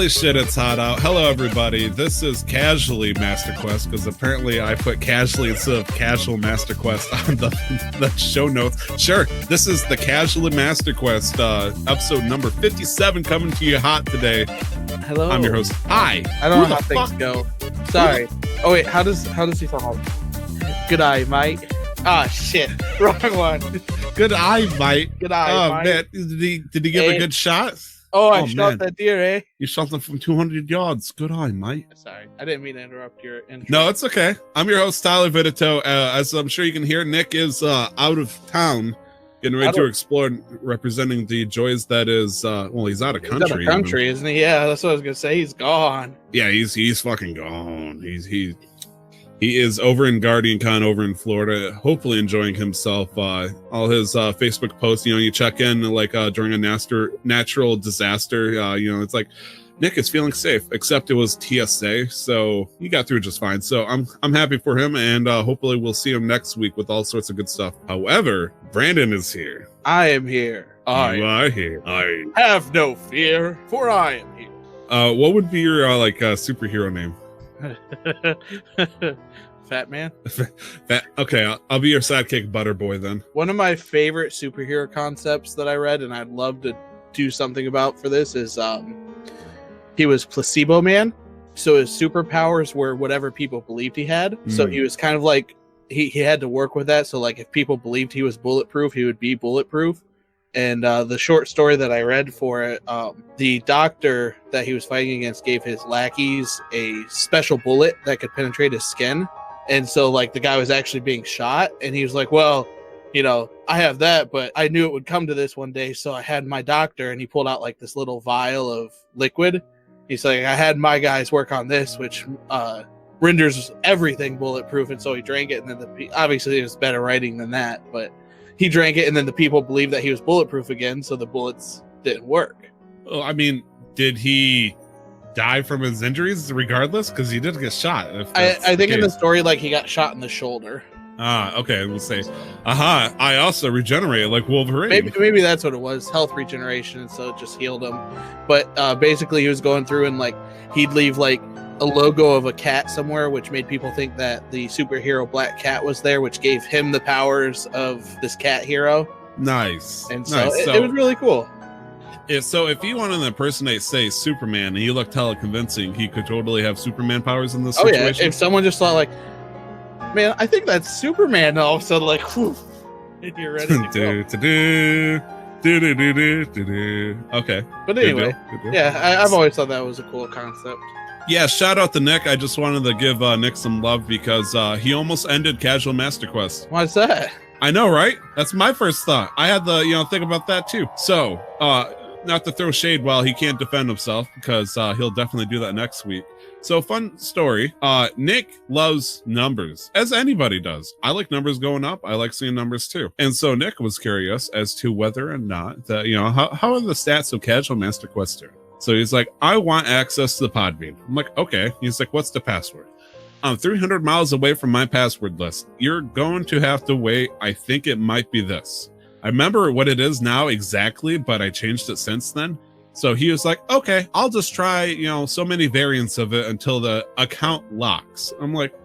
Holy shit, it's hot out. Hello, everybody. This is Casually Master Quest, because apparently I put casually instead of casual Master Quest on the show notes. Sure, this is the Casually Master Quest, episode number 57, coming to you hot today. Hello. I'm your host. Hi. I don't know how things go. Sorry. Oh wait, how does he sound? Good eye, mate. Ah, shit. Wrong one. Good eye, mate. Good eye, mate. Man, did he give a good shot? I shot that deer, eh? You shot them from 200 yards. Good eye, mate. Sorry, I didn't mean to interrupt your intro. No, it's okay. I'm your host, Tyler Vidito. As I'm sure you can hear, Nick is out of town, getting ready to explore, representing the joys that is. Well, he's out of country. He's out of country, isn't he? Yeah, that's what I was gonna say. He's gone. Yeah, he's fucking gone. He is over in Guardian Con over in Florida, hopefully enjoying himself. All his Facebook posts, you check in like during a natural disaster. It's like Nick is feeling safe, except it was TSA, so he got through just fine. So I'm happy for him, and hopefully we'll see him next week with all sorts of good stuff. However, Brandon is here. I am here. You are here. I have no fear, for I am here. What would be your superhero name? Fat Man. Okay, I'll be your sidekick, Butterboy, then. One of my favorite superhero concepts that I read, and I'd love to do something about for this, is he was Placebo Man. So his superpowers were whatever people believed he had. So he was kind of like he had to work with that. So like if people believed he was bulletproof, he would be bulletproof. And the short story that I read for it, the doctor that he was fighting against gave his lackeys a special bullet that could penetrate his skin. And so, like, the guy was actually being shot. And he was like, well, I have that, but I knew it would come to this one day. So I had my doctor, and he pulled out, like, this little vial of liquid. He's like, I had my guys work on this, which renders everything bulletproof. And so he drank it. And then obviously, it was better writing than that, but he drank it, and then the people believed that he was bulletproof again, so the bullets didn't work. Well, I mean, did he die from his injuries regardless? Because he did get shot. I think in the story, like, he got shot in the shoulder. Okay, we'll say, I also regenerated like Wolverine. Maybe that's what it was, health regeneration, and so it just healed him. But basically, he was going through, and, like, he'd leave, like, a logo of a cat somewhere, which made people think that the superhero Black Cat was there, which gave him the powers of this cat hero. Nice. And so it was really cool. So if you wanted to impersonate, say, Superman, and he looked hella convincing, he could totally have Superman powers in this situation. Yeah. If someone just thought, like, man, I think that's Superman, and all of a sudden, like, whew, and you're ready to go. Okay. But anyway, Good deal. Yeah, I've always thought that was a cool concept. Yeah, shout out to Nick. I just wanted to give Nick some love because he almost ended Casual Master Quest. Why's that? I know, right? That's my first thought. I had to, think about that too. So, not to throw shade while he can't defend himself, because he'll definitely do that next week. So, fun story. Nick loves numbers, as anybody does. I like numbers going up. I like seeing numbers too. And so Nick was curious as to whether or not that, how are the stats of Casual Master Quest doing? So he's like, I want access to the Podbean. I'm like, okay. He's like, what's the password? I'm 300 miles away from my password list. You're going to have to wait. I think it might be this. I remember what it is now exactly, but I changed it since then. So he was like, okay, I'll just try, so many variants of it until the account locks. I'm like,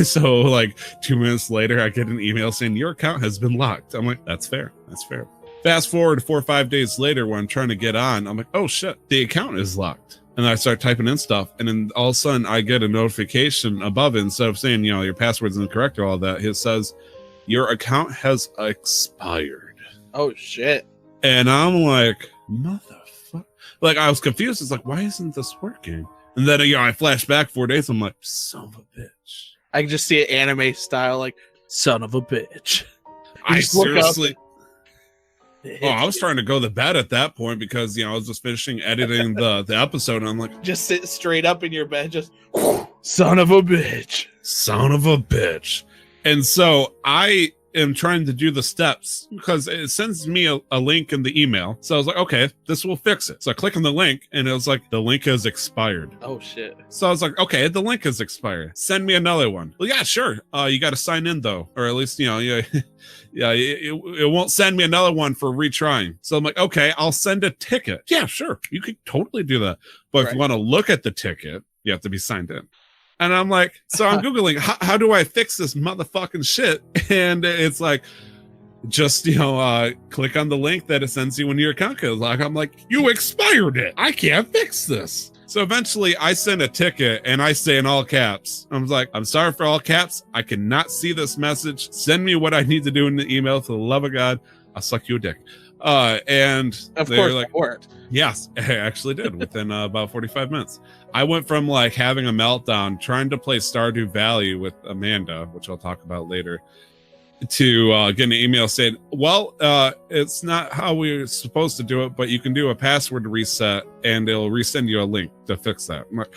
so like 2 minutes later, I get an email saying your account has been locked. I'm like, that's fair. That's fair. Fast forward 4 or 5 days later when I'm trying to get on, I'm like, oh shit, the account is locked. And I start typing in stuff, and then all of a sudden I get a notification above it. Instead of saying, your password's incorrect or all that, it says your account has expired. Oh shit. And I'm like, motherfucker. Like, I was confused. It's like, why isn't this working? And then I flash back 4 days. I'm like, son of a bitch. I can just see it anime style, like, son of a bitch. I seriously... Oh, I was trying to go to bed at that point because, I was just finishing editing the episode, and I'm like... Just sit straight up in your bed, just... Son of a bitch. Son of a bitch. And so am trying to do the steps because it sends me a link in the email. So I was like, okay, this will fix it. So I click on the link and it was like, the link has expired. Oh shit. So I was like, okay, the link has expired. Send me another one. Well, yeah, sure. You got to sign in though, or at least, yeah, it won't send me another one for retrying. So I'm like, okay, I'll send a ticket. Yeah, sure. You could totally do that. But if you want to look at the ticket, you have to be signed in. And I'm like, so I'm Googling, how do I fix this motherfucking shit? And it's like, just, click on the link that it sends you when your account goes. Like, I'm like, you expired it. I can't fix this. So eventually I send a ticket and I say in all caps, I was like, I'm sorry for all caps. I cannot see this message. Send me what I need to do in the email. For the love of God, I'll suck you a dick. And of course, like, worked. Yes, I actually did within about 45 minutes. I went from like having a meltdown trying to play Stardew Valley with Amanda, which I'll talk about later, to get an email saying, well, it's not how we're supposed to do it, but you can do a password reset and it'll resend you a link to fix that. I'm like,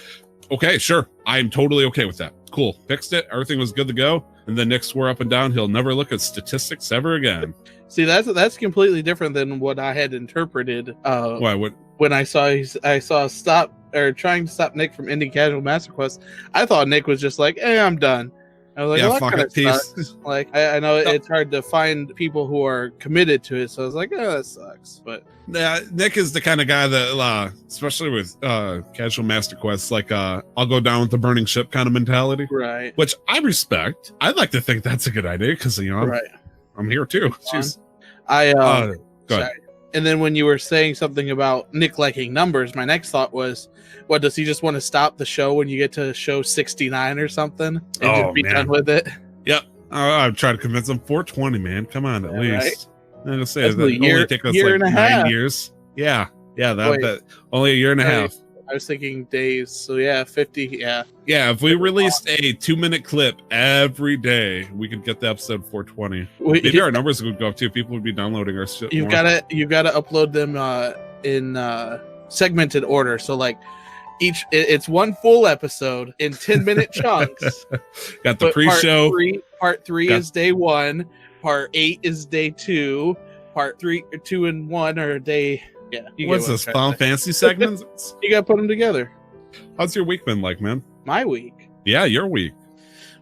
okay, sure. I'm totally okay with that. Cool. Fixed it. Everything was good to go. And then Nick swore up and down he'll never look at statistics ever again. See, that's completely different than what I had interpreted. Why? What? When I saw stop or trying to stop Nick from ending Casual Master Quest, I thought Nick was just like, "Hey, I'm done." I was like, yeah, well, fuck it, peace. Like, I know it's hard to find people who are committed to it, so I was like, "Oh, that sucks." But yeah, Nick is the kind of guy that, especially with Casual Master Quests, like I'll go down with the burning ship kind of mentality, right? Which I respect. I'd like to think that's a good idea because I'm here too. Jeez. Go ahead. And then when you were saying something about Nick liking numbers, my next thought was, what, does he just want to stop the show when you get to show 69 or something and just be done with it? Yep. I'm trying to convince him 420, man. Come on, at least. Right? I'm gonna say that only take us like 9 years. Yeah. That only a year and a half. I was thinking days, so yeah, 50, yeah. Yeah, if we released a 2-minute clip every day, we could get the episode 420. Maybe our numbers would go up too. People would be downloading our shit. You've got to upload them in segmented order. So like it's one full episode in 10-minute chunks. Got the pre-show. Part 3 is day 1. Part 8 is day 2. Part 3, 2 and 1 are day. Yeah. What's this? Final Fantasy segments? You gotta put them together. How's your week been like, man? My week? Yeah, your week.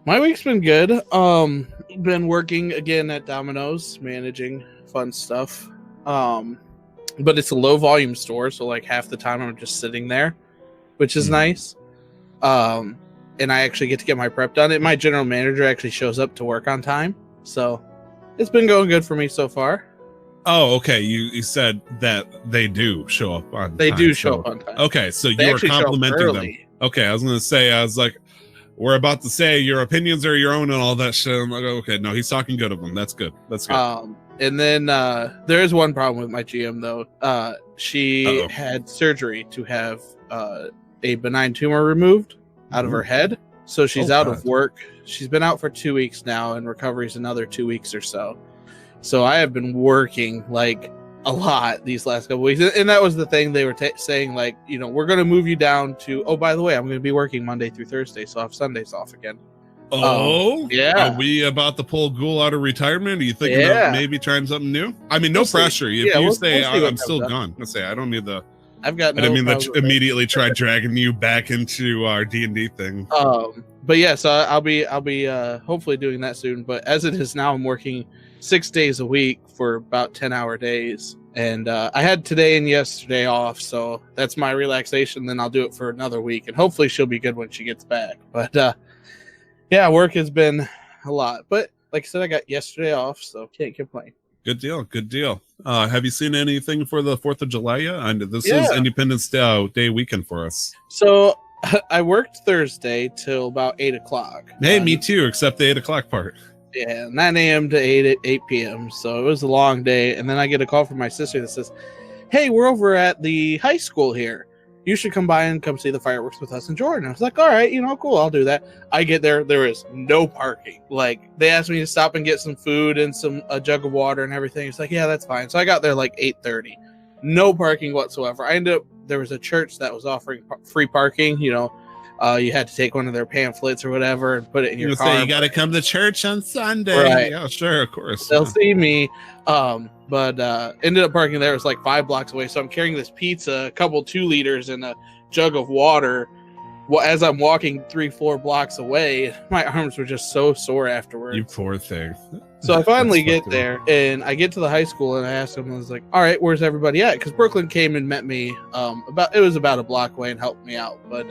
My week's been good. Been working again at Domino's, managing fun stuff. But it's a low volume store, so like half the time I'm just sitting there, which is nice. And I actually get to get my prep done. And my general manager actually shows up to work on time, so it's been going good for me so far. Oh, okay. You said that they do show up on time. They do show up on time. Okay, so you were complimenting them. Okay, I was like, we're about to say your opinions are your own and all that shit. I'm like, okay, no, he's talking good of them. That's good. That's good. And then there is one problem with my GM though. She had surgery to have a benign tumor removed out of her head. So she's out of work. She's been out for 2 weeks now, and recovery's another 2 weeks or so. So I have been working like a lot these last couple weeks. And that was the thing they were saying, like, we're going to move you down to, oh, by the way, I'm going to be working Monday through Thursday. So I have Sundays off again. Yeah. Are we about to pull Ghoul out of retirement? Are you thinking of maybe trying something new? I mean, no pressure. If you say I'm still gone, let's say I don't need the. I've got. I didn't mean to immediately try dragging you back into our D&D thing. But yeah, so I'll be hopefully doing that soon. But as it is now, I'm working 6 days a week for about 10-hour days, and I had today and yesterday off, so that's my relaxation. Then I'll do it for another week, and hopefully she'll be good when she gets back. But yeah, work has been a lot, but like I said, I got yesterday off, so can't complain. Good deal. Have you seen anything for the 4th of July yet? And this is Independence Day weekend for us. So I worked Thursday till about 8 o'clock. Hey, me too, except the 8 o'clock part. Yeah, 9 a.m. to 8 p.m. So it was a long day. And then I get a call from my sister that says, hey, we're over at the high school here. You should come by and come see the fireworks with us in Jordan. I was like, all right, cool, I'll do that. I get there. There is no parking. Like, they asked me to stop and get some food and a jug of water and everything. It's like, yeah, that's fine. So I got there like 8:30. No parking whatsoever. There was a church that was offering free parking, You had to take one of their pamphlets or whatever and put it in your car. Say you got to come to church on Sunday. Right. Yeah, sure, of course. They'll see me. But ended up parking there. It was like 5 blocks away. So I'm carrying this pizza, a couple 2 liters, and a jug of water. Well, as I'm walking 3-4 blocks away, my arms were just so sore afterwards. You poor thing. So I finally get there, and I get to the high school, and I asked them, I was like, all right, where's everybody at? Because Brooklyn came and met me it was about a block away and helped me out. But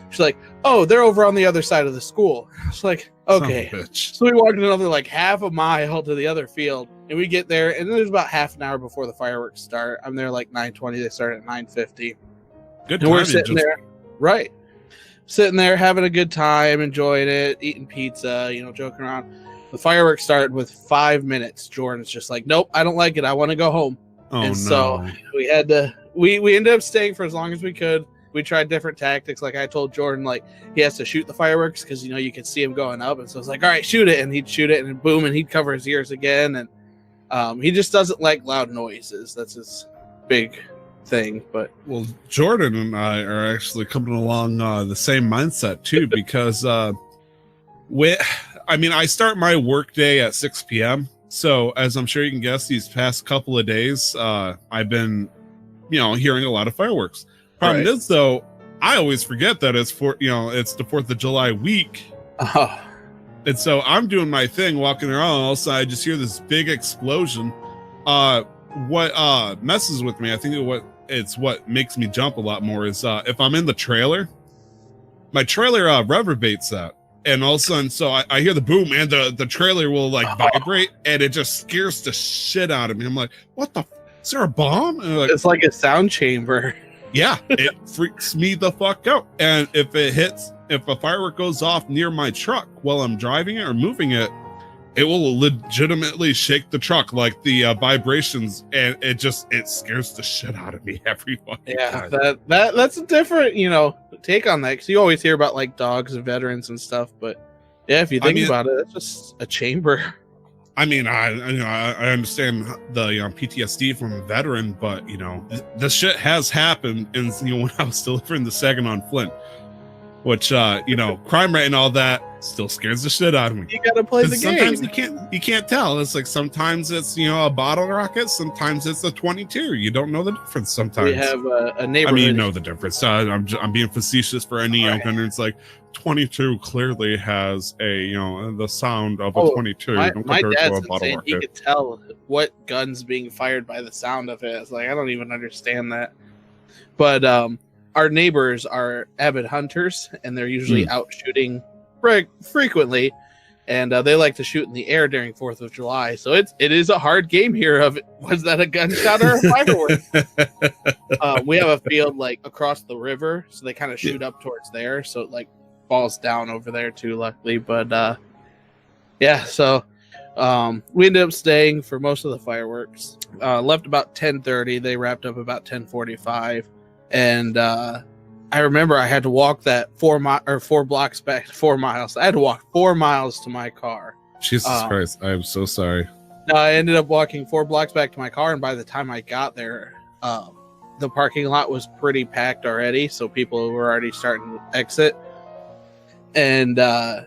she's like, oh, they're over on the other side of the school. I was like, okay. So we walked another like half a mile to the other field, and we get there, and there's about half an hour before the fireworks start. I'm there like 9:20. They start at 9:50. Good. And we're sitting there, right? Sitting there having a good time, enjoying it, eating pizza, joking around. The fireworks started with 5 minutes. Jordan's just like, nope, I don't like it. I want to go home. Oh, and so we had to, we ended up staying for as long as we could. We tried different tactics. Like I told Jordan, like he has to shoot the fireworks because, you could see him going up. And so I was like, all right, shoot it. And he'd shoot it and then boom, and he'd cover his ears again. And he just doesn't like loud noises. That's his big thing. But well, Jordan and I are actually coming along the same mindset too, because I start my work day at 6 p.m. So as I'm sure you can guess, these past couple of days, I've been, hearing a lot of fireworks. Problem is though, I always forget that it's it's the 4th of July week. And so I'm doing my thing, walking around, all of a sudden I just hear this big explosion. What messes with me, I think what makes me jump a lot more is if I'm in the trailer, my trailer reverberates that. And all of a sudden, so I hear the boom, and the trailer will like vibrate, and it just scares the shit out of me. I'm like, what the? Is there a bomb? And it's like a sound chamber. Yeah, it freaks me the fuck out. And if a firework goes off near my truck while I'm driving it or moving it, it will legitimately shake the truck, like the vibrations, and it scares the shit out of me every fucking time. That's a different take on that, because you always hear about like dogs and veterans and stuff, but yeah, if you think about it, it's just a chamber. I understand the PTSD from a veteran, but this shit has happened, and when I was delivering the Saginaw Flint, which crime rate and all that still scares the shit out of me. You gotta play the game. Sometimes you can't tell. It's like sometimes it's a bottle rocket, sometimes it's a 22. You don't know the difference sometimes. We have a neighborhood. You know the difference. I'm being facetious for any younger. It's like 22 clearly has the sound of a 22 compared to a bottle rocket. He could tell what gun's being fired by the sound of it. It's like I don't even understand that. But our neighbors are avid hunters, and they're usually out shooting frequently, and they like to shoot in the air during 4th of July. So it is a hard game here of, was that a gunshot or a firework? We have a field like across the river, so they kind of shoot up towards there, so it like falls down over there too, luckily. But so we ended up staying for most of the fireworks. Left about 10:30. They wrapped up about 10:45. And I remember I had to walk that 4 blocks back, 4 miles. I had to walk 4 miles to my car. Jesus Christ, I am so sorry. No, I ended up walking 4 blocks back to my car, and by the time I got there, the parking lot was pretty packed already, so people were already starting to exit. And I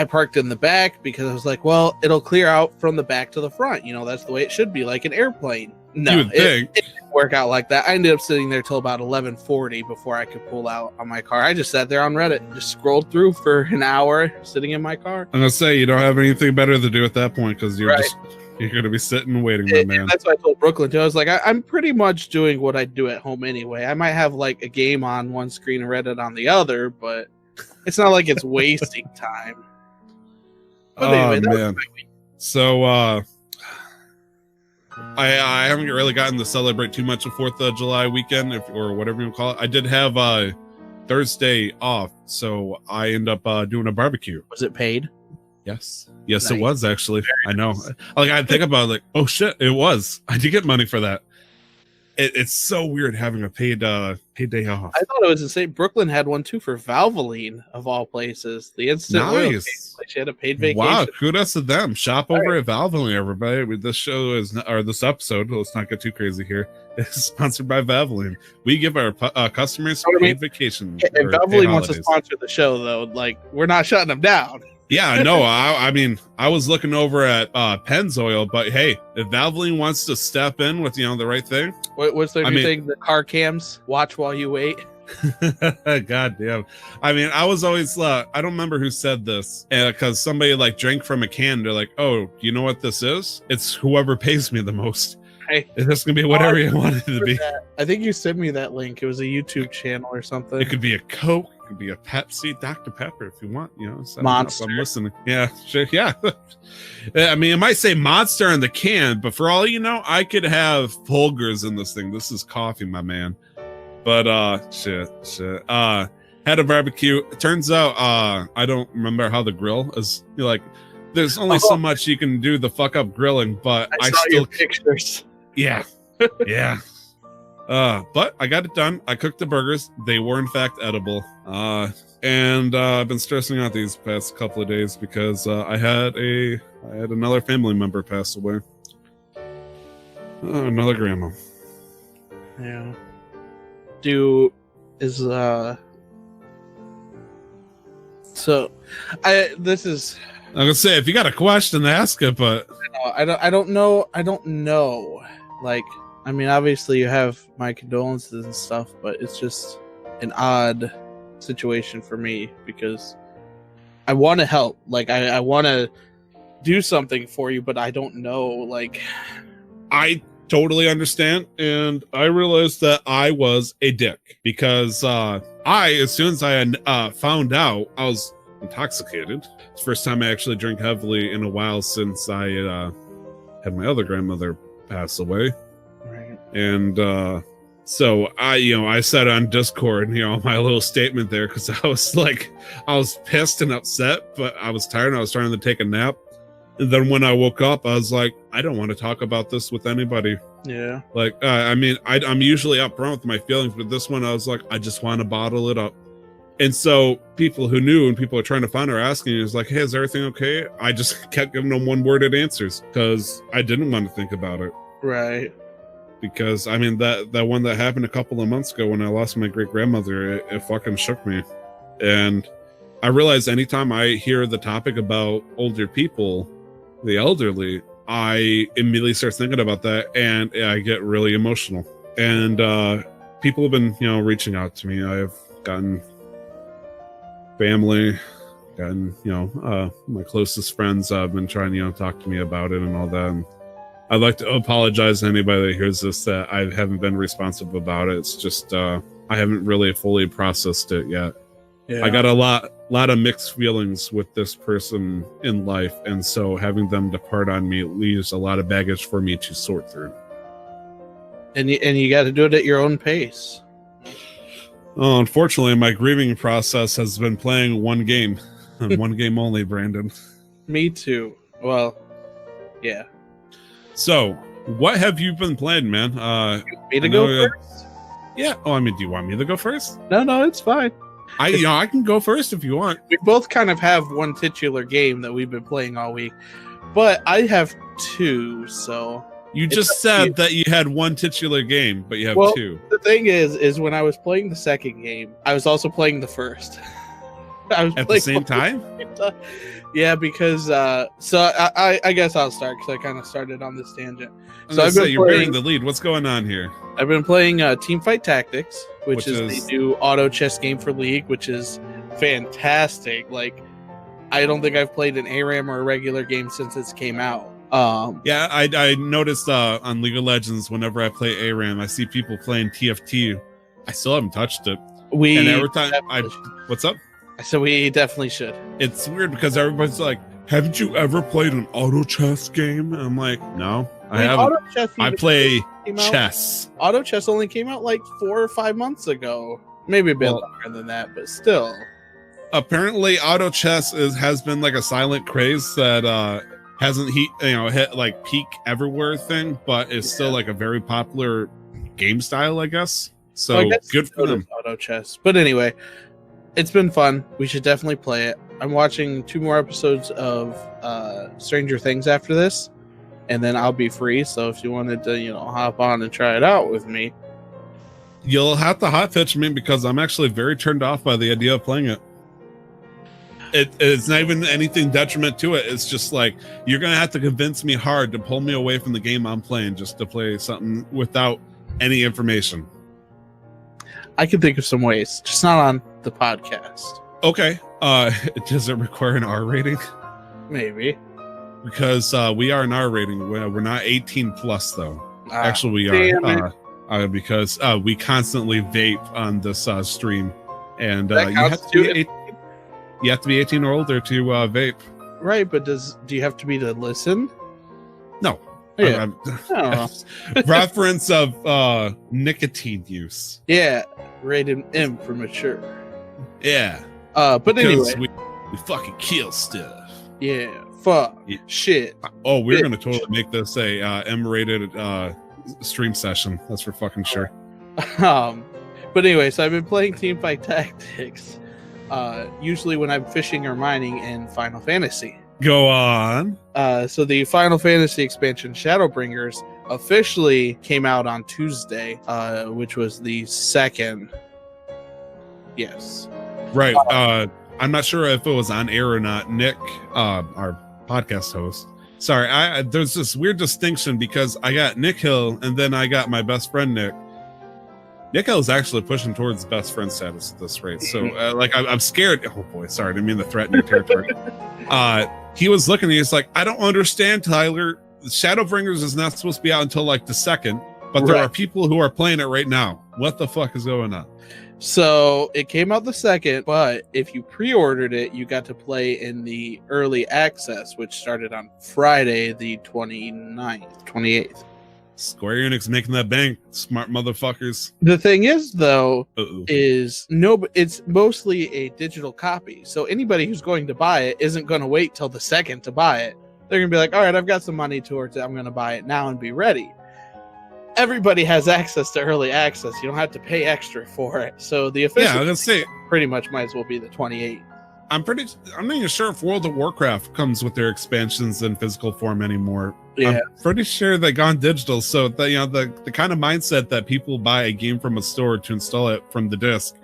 parked in the back because I was like, well, it'll clear out from the back to the front. That's the way it should be, like an airplane. No, it didn't work out like that. I ended up sitting there till about 11:40 before I could pull out on my car. I just sat there on Reddit and just scrolled through for an hour sitting in my car. I'm gonna say you don't have anything better to do at that point, because you're gonna be sitting and waiting, my man. That's what I told Brooklyn too. I was like, I'm pretty much doing what I do at home anyway. I might have like a game on one screen and Reddit on the other, but it's not like it's wasting time. But anyway, man. So I haven't really gotten to celebrate too much of 4th of July weekend, or whatever you call it. I did have Thursday off, so I end up doing a barbecue. Was it paid? Yes, nice. It was actually. I know. Like I think about it, like, oh shit, it was. I did get money for that. It's so weird having a paid day off. I thought it was insane. Brooklyn had one too for Valvoline of all places. The instant oil change. Like she had a paid vacation. Wow, kudos to them. Shop over at Valvoline, everybody. This show is or this episode. Let's not get too crazy here. It's sponsored by Valvoline. We give our customers paid vacation. Yeah, and Valvoline wants to sponsor the show, though. Like we're not shutting them down. Yeah, no, I mean, I was looking over at Pennzoil, but hey, if Valvoline wants to step in with, the right thing. What's the new thing? The car cams, watch while you wait. God damn. I mean, I was always, I don't remember who said this, because somebody like drank from a can. They're like, oh, you know what this is? It's whoever pays me the most. Hey, it's going to be whatever you want it to be. I think you sent me that link. It was a YouTube channel or something. It could be a Coke. Could be a Pepsi, Dr. Pepper if you want, Monster. I'm listening. Yeah, sure. Yeah. I mean, it might say Monster on the can, but for all you know, I could have Folgers in this thing. This is coffee, my man. But shit. Had a barbecue. It turns out I don't remember how the grill is. There's only so much you can do the fuck up grilling, but I saw still your pictures. Yeah. Yeah. But I got it done. I cooked the burgers. They were in fact edible. And I've been stressing out these past couple of days because I had another family member pass away. Another grandma. Yeah. I'm gonna say if you got a question, ask it, but I don't know. Like, I mean, obviously you have my condolences and stuff, but it's just an odd situation for me because I want to help. Like, I want to do something for you, but I don't know. Like, I totally understand. And I realized that I was a dick because as soon as I found out, I was intoxicated. It's the first time I actually drank heavily in a while since I had my other grandmother pass away. Right. And so I said on Discord, my little statement there because I was pissed and upset, but I was tired and I was trying to take a nap. And then when I woke up, I was like, I don't want to talk about this with anybody. Yeah. Like, I mean, I'm usually upfront with my feelings, but this one I was like, I just want to bottle it up. And so people who knew and people are trying to find her asking is like, hey, is everything okay? I just kept giving them one-worded answers because I didn't want to think about it. Right. Because I mean that one that happened a couple of months ago when I lost my great grandmother, it fucking shook me. And I realized anytime I hear the topic about older people, the elderly, I immediately start thinking about that and I get really emotional. And people have been, reaching out to me. I've gotten family, my closest friends have been trying to, talk to me about it and all that. And I'd like to apologize to anybody that hears this that I haven't been responsive about it. It's just I haven't really fully processed it yet. Yeah. I got a lot of mixed feelings with this person in life, and so having them depart on me leaves a lot of baggage for me to sort through. And you got to do it at your own pace. Oh, unfortunately, my grieving process has been playing one game, and one game only, Brandon. Me too. Well, yeah. So, what have you been playing, man? Me to go first? Yeah. Oh, I mean, do you want me to go first? No, it's fine. I can go first if you want. We both kind of have one titular game that we've been playing all week, but I have two, so... You just said that you had one titular game, but you have two. The thing is when I was playing the second game, I was also playing the first. I was at the same time? Yeah, because so I guess I'll start because I kind of started on this tangent. So you're bearing the lead. What's going on here? I've been playing Teamfight Tactics, which is the new auto chess game for League, which is fantastic. Like, I don't think I've played an ARAM or a regular game since it came out. Yeah, I noticed on League of Legends whenever I play ARAM, I see people playing TFT. I still haven't touched it. And every time what's up? I said we definitely should. It's weird because everybody's like, haven't you ever played an auto chess game? And I'm like, no, I haven't. I play chess. Auto chess only came out like 4 or 5 months ago. Maybe a bit longer than that, but still. Apparently, auto chess has been like a silent craze that hasn't hit like peak everywhere thing, but is still like a very popular game style, I guess. So Well, I guess good for them. Auto chess. But anyway, it's been fun. We should definitely play it. I'm watching 2 more episodes of Stranger Things after this, and then I'll be free. So if you wanted to, hop on and try it out with me, You'll have to hot pitch me because I'm actually very turned off by the idea of playing it. It's not even anything detriment to it. It's just like you're gonna have to convince me hard to pull me away from the game I'm playing just to play something without any information. I can think of some ways, just not on the podcast. Okay. Does it require an R rating? Maybe. Because we are an R rating. We're not 18 plus though. Actually, we are. Because we constantly vape on this stream, and you have to be 18 or older to vape. Right, but do you have to be to listen? No. Yeah. Reference of nicotine use. Yeah, rated M for mature. Yeah. But Because anyway, we fucking kill stuff. yeah, fuck, shit. Oh, we're gonna totally make this a M-rated stream session. That's for fucking sure. But anyway, so I've been playing Teamfight Tactics. Usually when I'm fishing or mining in Final Fantasy. Go on. So the Final Fantasy expansion Shadowbringers officially came out on Tuesday, which was the 2nd. Yes. Right. I'm not sure if it was on air or not. Nick, our podcast host. Sorry, there's this weird distinction because I got Nick Hill and then I got my best friend Nick. Nick Hill is actually pushing towards best friend status at this rate. So I'm scared. Oh boy, sorry, I didn't mean to threaten your territory. He was looking at me, he's like, I don't understand, Tyler. Shadowbringers is not supposed to be out until like the 2nd, but there are people who are playing it right now. What the fuck is going on? So it came out the 2nd, but if you pre-ordered it, you got to play in the early access, which started on Friday, the 28th. Square Enix making that bank, smart motherfuckers. The thing is, though, it's mostly a digital copy. So anybody who's going to buy it isn't going to wait till the 2nd to buy it. They're going to be like, all right, I've got some money towards it. I'm going to buy it now and be ready. Everybody has access to early access. You don't have to pay extra for it. So the official I was gonna say, pretty much might as well be the 28th. I'm not even sure if World of Warcraft comes with their expansions in physical form anymore. Yeah. I'm pretty sure they gone digital. So the kind of mindset that people buy a game from a store to install it from the disc,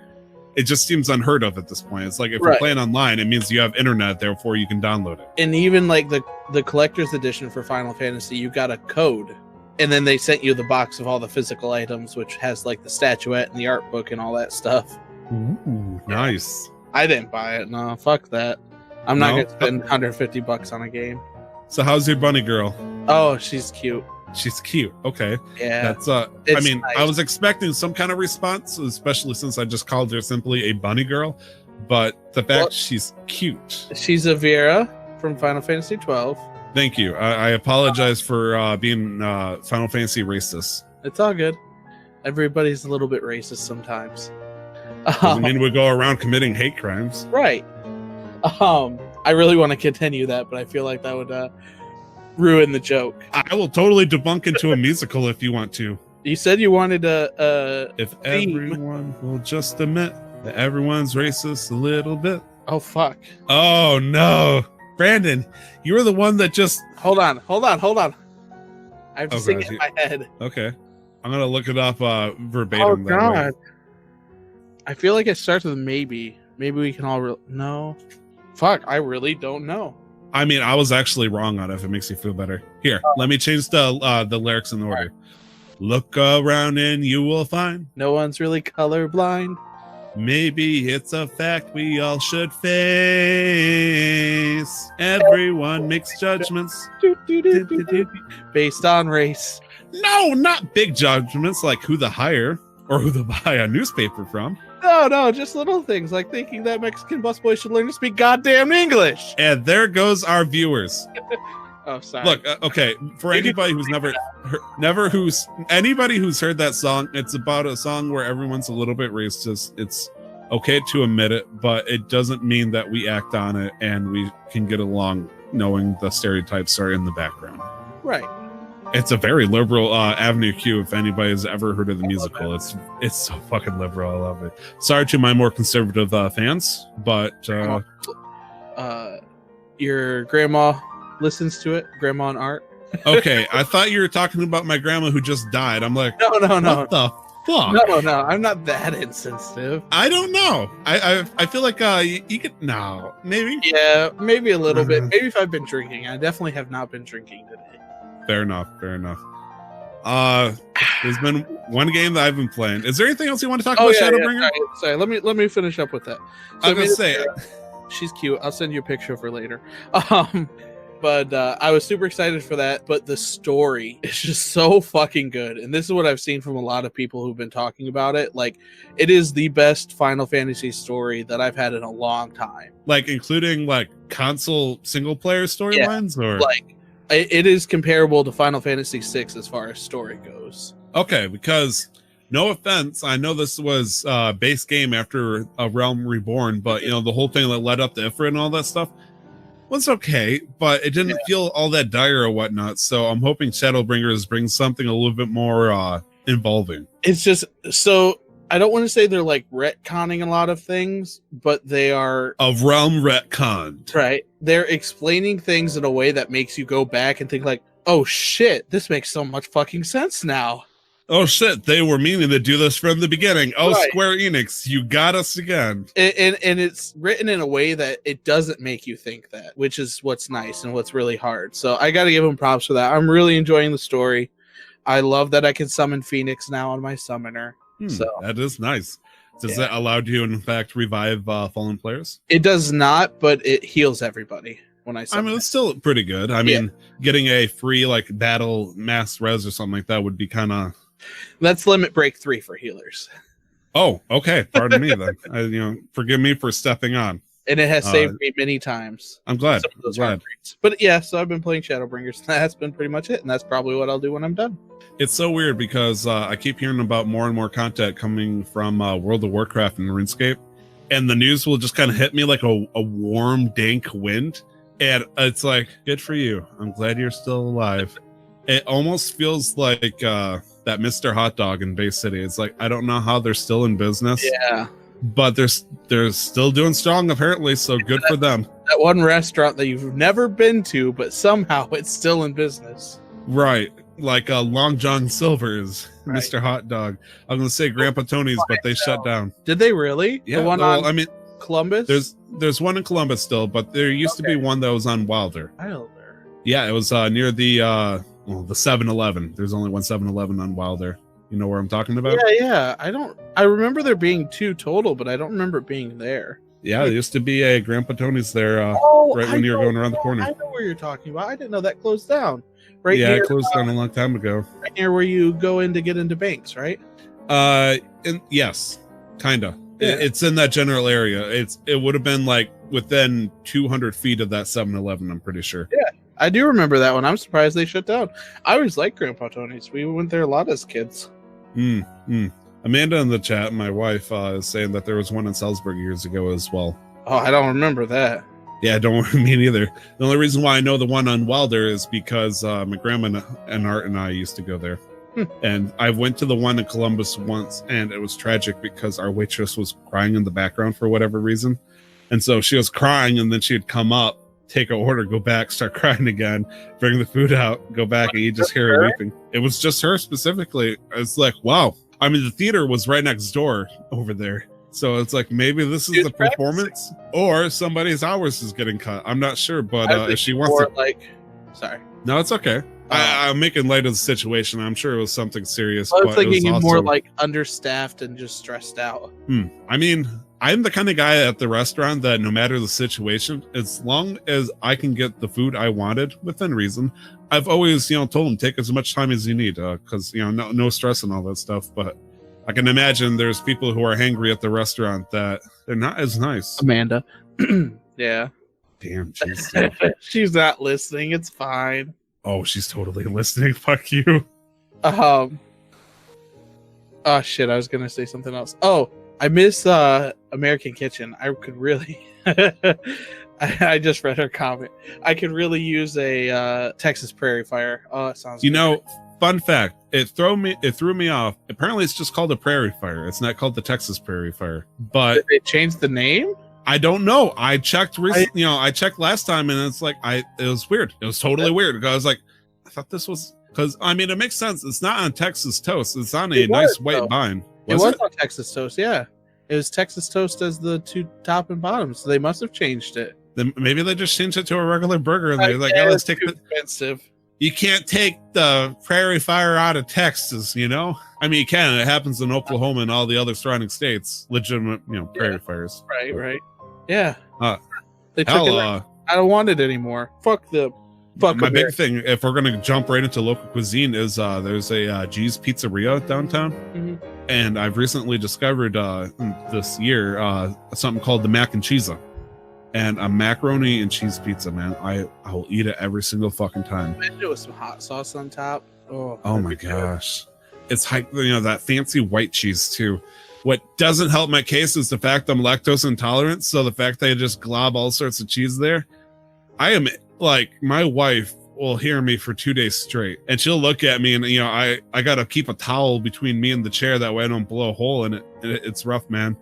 it just seems unheard of at this point. It's like if you're playing online, it means you have internet, therefore you can download it. And even like the collector's edition for Final Fantasy, you got a code. And then they sent you the box of all the physical items, which has like the statuette and the art book and all that stuff. Ooh, nice. I didn't buy it. No, fuck that. I'm not going to spend $150 on a game. So how's your bunny girl? Oh, she's cute. She's cute. Okay. Yeah. That's nice. I was expecting some kind of response, especially since I just called her simply a bunny girl. But the fact she's cute. She's a Vera from Final Fantasy 12. Thank you. I apologize for being Final Fantasy racist. It's all good. Everybody's a little bit racist sometimes. Doesn't mean we go around committing hate crimes. Right. I really want to continue that, but I feel like that would ruin the joke. I will totally debunk into a musical if you want to. You said you wanted a if everyone will just admit that everyone's racist a little bit. Oh, fuck. Oh, no. Brandon, you were the one that just... Hold on. I have to sing it in my head. Okay. I'm going to look it up verbatim. Oh, God. I feel like it starts with maybe. Maybe we can all... No. Fuck, I really don't know. I mean, I was actually wrong on it, if it makes you feel better. Here, let me change the lyrics in order. Right. Look around and you will find... No one's really colorblind. Maybe it's a fact we all should face. Everyone makes judgments based on race. No, not big judgments like who to hire or who to buy a newspaper from. No, just little things like thinking that Mexican busboy should learn to speak goddamn English. And there goes our viewers. Oh, sorry. Look, okay, for anybody who's anybody who's heard that song, it's about a song where everyone's a little bit racist. It's okay to admit it, but it doesn't mean that we act on it and we can get along knowing the stereotypes are in the background. Right. It's a very liberal Avenue Q. If anybody's ever heard of the musical, it's so fucking liberal. I love it. Sorry to my more conservative fans, but your grandma listens to it. Grandma and Art. Okay, I thought you were talking about my grandma who just died. I'm like, no. What the fuck? No. I'm not that insensitive. I don't know. I feel like you could no, maybe. Yeah, maybe a little bit. Maybe if I've been drinking. I definitely have not been drinking today. Fair enough. There's been one game that I've been playing. Is there anything else you want to talk about, Shadowbringer? Yeah, sorry. Let me finish up with that. So I was gonna say, she's cute. I'll send you a picture of her later. But I was super excited for that. But the story is just so fucking good, and this is what I've seen from a lot of people who've been talking about it. Like, it is the best Final Fantasy story that I've had in a long time. Like, including like console single player storylines, or like. It is comparable to Final Fantasy VI as far as story goes. Okay, because no offense, I know this was base game after A Realm Reborn, but you know the whole thing that led up to Ifrit and all that stuff was okay, but it didn't feel all that dire or whatnot. So I'm hoping Shadowbringers brings something a little bit more involving. It's just so. I don't want to say they're like retconning a lot of things, but they are A Realm retconned. Right. They're explaining things in a way that makes you go back and think like, oh shit, this makes so much fucking sense now. Oh shit, they were meaning to do this from the beginning. Oh, right. Square Enix, you got us again. And it's written in a way that it doesn't make you think that, which is what's nice and what's really hard. So I got to give them props for that. I'm really enjoying the story. I love that I can summon Phoenix now on my summoner. So that is nice. Does that allow you, in fact, revive fallen players? It does not, but it heals everybody when I summon. I mean, it's still pretty good. I mean, getting a free like battle mass res or something like that would be kind of. That's limit break 3 for healers. Oh, okay. Pardon me then. Forgive me for stepping on. And it has saved me many times. I'm glad. But yeah, so I've been playing Shadowbringers. That's been pretty much it, and that's probably what I'll do when I'm done. It's so weird because I keep hearing about more and more content coming from World of Warcraft and RuneScape, and the news will just kind of hit me like a warm, dank wind, and it's like, good for you. I'm glad you're still alive. It almost feels like that Mr. Hot Dog in Bay City. It's like, I don't know how they're still in business. Yeah. But they're still doing strong, apparently, so good for them. That one restaurant that you've never been to, but somehow it's still in business. Right. Like Long John Silver's, right. Mr. Hot Dog. I'm going to say Grandpa Tony's, but they shut down. Did they really? Yeah. The one on Columbus? There's one in Columbus still, but there used to be one that was on Wilder. Wilder. Yeah, it was near the 7-Eleven. There's only one 7-Eleven on Wilder. You know where I'm talking about? Yeah. I remember there being 2 total, but I don't remember it being there. Yeah, there used to be a Grandpa Tony's there when you were going around the corner. I know where you're talking about. I didn't know that closed down. It closed down a long time ago. Right near where you go in to get into banks, right? Yes, kind of. Yeah. It's in that general area. It would have been like within 200 feet of that 7-Eleven, I'm pretty sure. Yeah, I do remember that one. I'm surprised they shut down. I always liked Grandpa Tony's. We went there a lot as kids. Amanda in the chat, my wife, is saying that there was one in Salzburg years ago as well. Oh, I don't remember that. Yeah, don't me neither. The only reason why I know the one on Wilder is because my grandma and Art and I used to go there. And I went to the one in Columbus once, and it was tragic because our waitress was crying in the background for whatever reason. And so she was crying, and then she'd come up, take an order, go back, start crying again, bring the food out, go back, and you just hear her weeping. It was just her specifically. It's like, wow. I mean, the theater was right next door over there. So it's like, maybe this is the performance, or somebody's hours is getting cut. I'm not sure, but if she wants to... Sorry. No, it's okay. I'm making light of the situation. I'm sure it was something serious. I was thinking it was more like understaffed and just stressed out. I mean, I'm the kind of guy at the restaurant that no matter the situation, as long as I can get the food I wanted within reason, I've always, told them take as much time as you need, because no stress and all that stuff. But I can imagine there's people who are hangry at the restaurant that they're not as nice. Amanda. Yeah. Damn, she's not listening. It's fine. Oh, she's totally listening. Fuck you. Oh shit, I was gonna say something else. Oh, I miss American Kitchen. I could really I just read her comment. I could really use a Texas prairie fire. Oh, it sounds. You know, fun fact. It threw me off. Apparently, it's just called a prairie fire. It's not called the Texas prairie fire. But did they change the name? I don't know. I checked recently. I checked last time, and it's like it was weird. It was totally weird. Because I was like, I thought this was because I mean it makes sense. It's not on Texas toast. It's on a nice white vine. It was on Texas toast. Yeah, it was Texas toast as the two top and bottom. So they must have changed it. Then maybe they just changed it to a regular burger. And they're like, oh, let's take expensive. You can't take the prairie fire out of Texas, you know? I mean, you can. It happens in Oklahoma and all the other surrounding states. Legitimate, prairie fires. Right. Yeah. They took hell, it. I don't want it anymore. Fuck the. Fuck my big thing, if we're going to jump right into local cuisine, is there's a G's Pizzeria downtown. Mm-hmm. And I've recently discovered this year something called the mac and cheese. And a macaroni and cheese pizza, man. I will eat it every single fucking time. Banjo with some hot sauce on top. Oh my gosh. It's that fancy white cheese too. What doesn't help my case is the fact I'm lactose intolerant. So the fact that I just glob all sorts of cheese there, I am like, my wife will hear me for 2 days straight and she'll look at me and I gotta keep a towel between me and the chair that way I don't blow a hole in it. It's rough, man.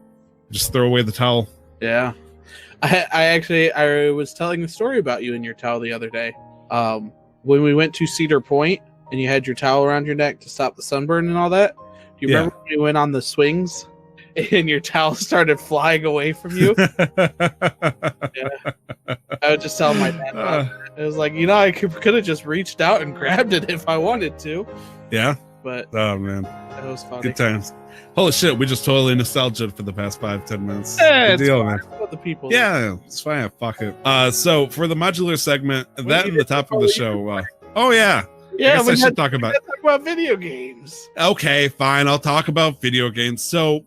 Just throw away the towel. Yeah. I was telling the story about you and your towel the other day. When we went to Cedar Point and you had your towel around your neck to stop the sunburn and all that. Do you remember when you went on the swings and your towel started flying away from you? Yeah. I was just telling my dad. It was like, I could have just reached out and grabbed it if I wanted to. Yeah. But oh man, that was funny. Good times. Holy shit, we just totally nostalgia for the past 5-10 minutes. Yeah, it's deal, man. What the people. Yeah, it's fine. Fuck it. So for the modular segment, that and the top of the show. Oh yeah. Yeah, I should talk about video games. Okay, fine. I'll talk about video games. So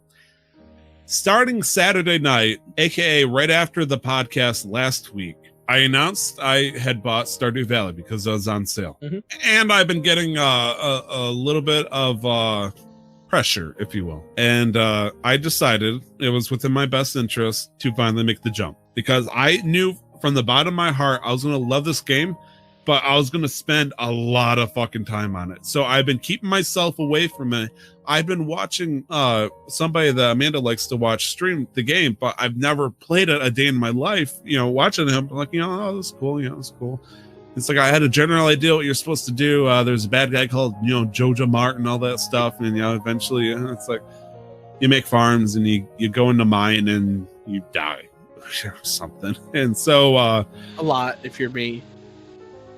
starting Saturday night, aka right after the podcast last week, I announced I had bought Stardew Valley because it was on sale. Mm-hmm. And I've been getting a little bit of pressure, if you will. And I decided it was within my best interest to finally make the jump because I knew from the bottom of my heart I was going to love this game, but I was going to spend a lot of fucking time on it. So I've been keeping myself away from it. I've been watching somebody that Amanda likes to watch stream the game, but I've never played it a day in my life. Watching him, like, oh, this is cool. It's cool. It's like I had a general idea what you're supposed to do. There's a bad guy called, Jojo Martin, all that stuff. And, eventually it's like you make farms and you go into mine and you die or something. And so a lot if you're me.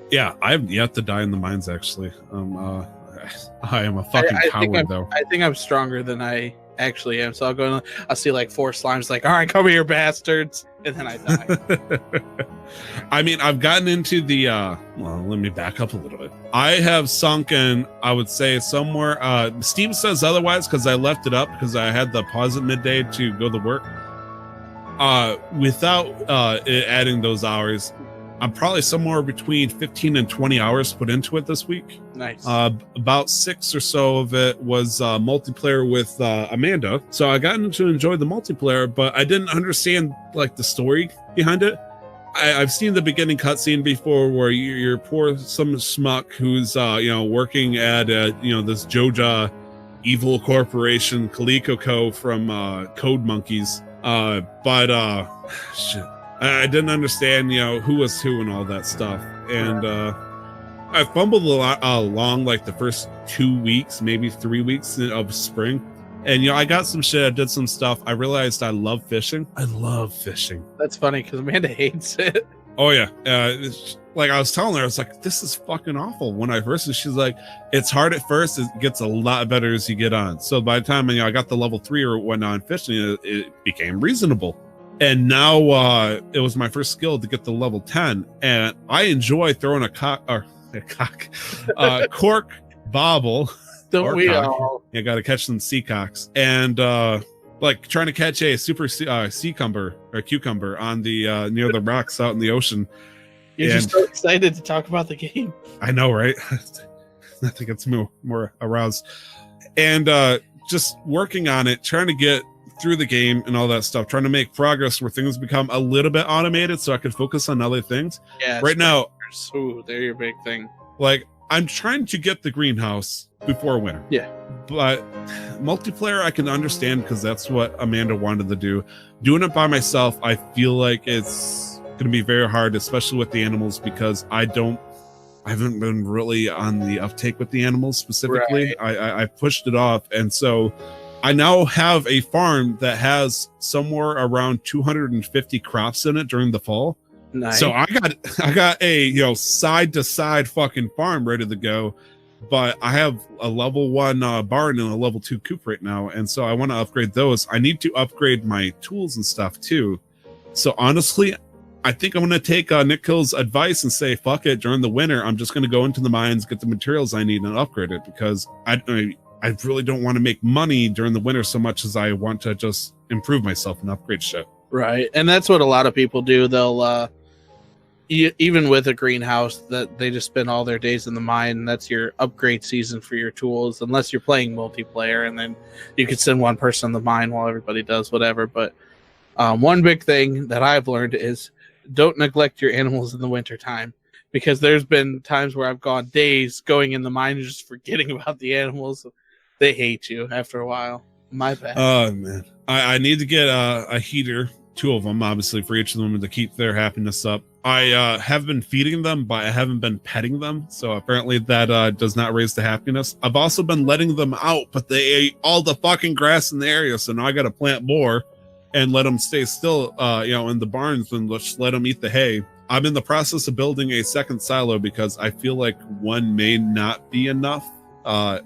Yeah, I have yet to die in the mines, actually. I am a fucking coward, though. I think I'm stronger than I actually am. So I'll see like 4 slimes, like, all right, come here, bastards. And then I die. I mean, I've gotten into the, let me back up a little bit. I have sunk in, I would say, somewhere, Steam says otherwise because I left it up because I had the pause at midday to go to work. Without it adding those hours, I'm probably somewhere between 15 and 20 hours put into it this week. Nice. About 6 or so of it was multiplayer with Amanda. So I got to enjoy the multiplayer, but I didn't understand like the story behind it. I've seen the beginning cutscene before where you're some schmuck who's working at this Joja evil corporation, Coleco Co. from Code Monkeys. But shit. I didn't understand, who was who and all that stuff. And I fumbled along like the first 2 weeks, maybe 3 weeks of spring. And, I got some shit. I did some stuff. I realized I love fishing. I love fishing. That's funny because Amanda hates it. Oh, yeah. Like I was telling her, I was like, this is fucking awful. When I first, she's like, it's hard at first. It gets a lot better as you get on. So by the time I got the level 3 or whatnot fishing, it became reasonable. And now it was my first skill to get to level 10. And I enjoy throwing a cork bobble. Don't we all? You got to catch some sea cocks. And like trying to catch a super cucumber on the near the rocks out in the ocean. You're just so excited to talk about the game. I know, right? Nothing gets more aroused. And just working on it, trying to get through the game and all that stuff, trying to make progress where things become a little bit automated so I could focus on other things. Yeah. Right now, ooh, they're your big thing. like, I'm trying to get the greenhouse before winter. Yeah. But multiplayer, I can understand because that's what Amanda wanted to do. Doing it by myself, I feel like it's going to be very hard, especially with the animals, because I haven't been really on the uptake with the animals specifically. Right. I pushed it off. And so I now have a farm that has somewhere around 250 crops in it during the fall. Nice. So I got a side to side fucking farm ready to go, but I have a level 1 barn and a level 2 coop right now, and so I want to upgrade those. I need to upgrade my tools and stuff too. So honestly, I think I'm going to take Nick Kill's advice and say, fuck it, during the winter, I'm just going to go into the mines, get the materials I need, and upgrade it, because I really don't want to make money during the winter so much as I want to just improve myself and upgrade shit. Right. And that's what a lot of people do. They'll, even with a greenhouse, that they just spend all their days in the mine, and that's your upgrade season for your tools, unless you're playing multiplayer, and then you could send one person in the mine while everybody does whatever. But one big thing that I've learned is don't neglect your animals in the winter time, because there's been times where I've gone days going in the mine and just forgetting about the animals. They hate you after a while. My bad. Oh man, I need to get a heater, 2 of them, obviously, for each of them to keep their happiness up. I have been feeding them, but I haven't been petting them, so apparently that does not raise the happiness. I've also been letting them out, but they ate all the fucking grass in the area, so now I got to plant more and let them stay still, in the barns, and just let them eat the hay. I'm in the process of building a second silo because I feel like one may not be enough.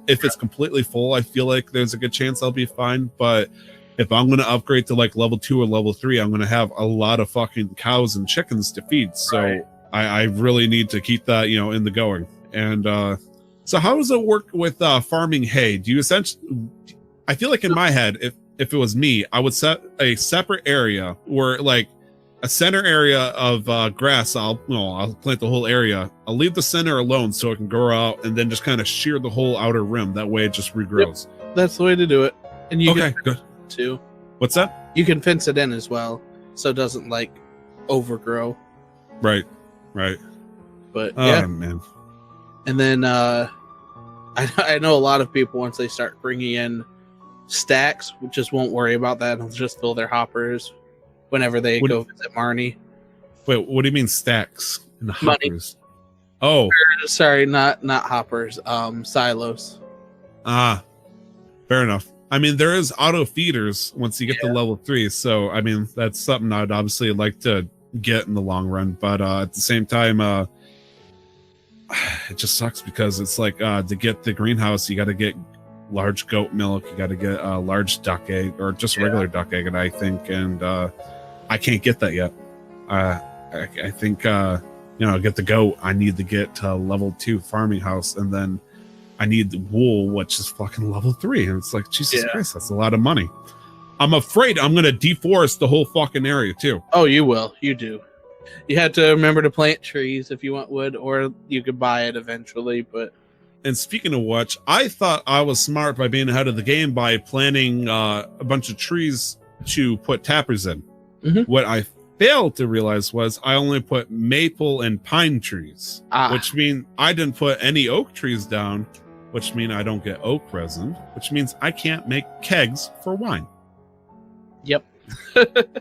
If it's completely full, I feel like there's a good chance I'll be fine, but if I'm going to upgrade to like level 2 or level 3, I'm going to have a lot of fucking cows and chickens to feed. So right. I really need to keep that, in the going. And so how does it work with farming hay? Do you essentially, I feel like in my head, if it was me, I would set a separate area where like a center area of grass. I'll plant the whole area. I'll leave the center alone so it can grow out, and then just kind of shear the whole outer rim. That way it just regrows. Yep, that's the way to do it. And you good. Too. What's that? You can fence it in as well, so it doesn't like overgrow. Right. But yeah, man. And then I know a lot of people, once they start bringing in stacks, just won't worry about that. They'll just fill their hoppers whenever they go visit Marnie. Wait, what do you mean stacks and hoppers? Money. Oh, sorry, not hoppers. Silos. Fair enough. I mean, there is auto feeders once you get to level 3. So, I mean, that's something I'd obviously like to get in the long run. But at the same time, it just sucks because it's like to get the greenhouse, you got to get large goat milk. You got to get a large duck egg or just regular duck egg, and I think. And I can't get that yet. I think, get the goat. I need to get to level 2 farming house, and then I need the wool, which is fucking level 3. And it's like, Jesus Christ, that's a lot of money. I'm afraid I'm going to deforest the whole fucking area too. Oh, you will. You do. You have to remember to plant trees if you want wood, or you could buy it eventually. But and speaking of which, I thought I was smart by being ahead of the game by planting a bunch of trees to put tappers in. Mm-hmm. What I failed to realize was I only put maple and pine trees, which means I didn't put any oak trees down, which means I don't get oak resin, which means I can't make kegs for wine. Yep.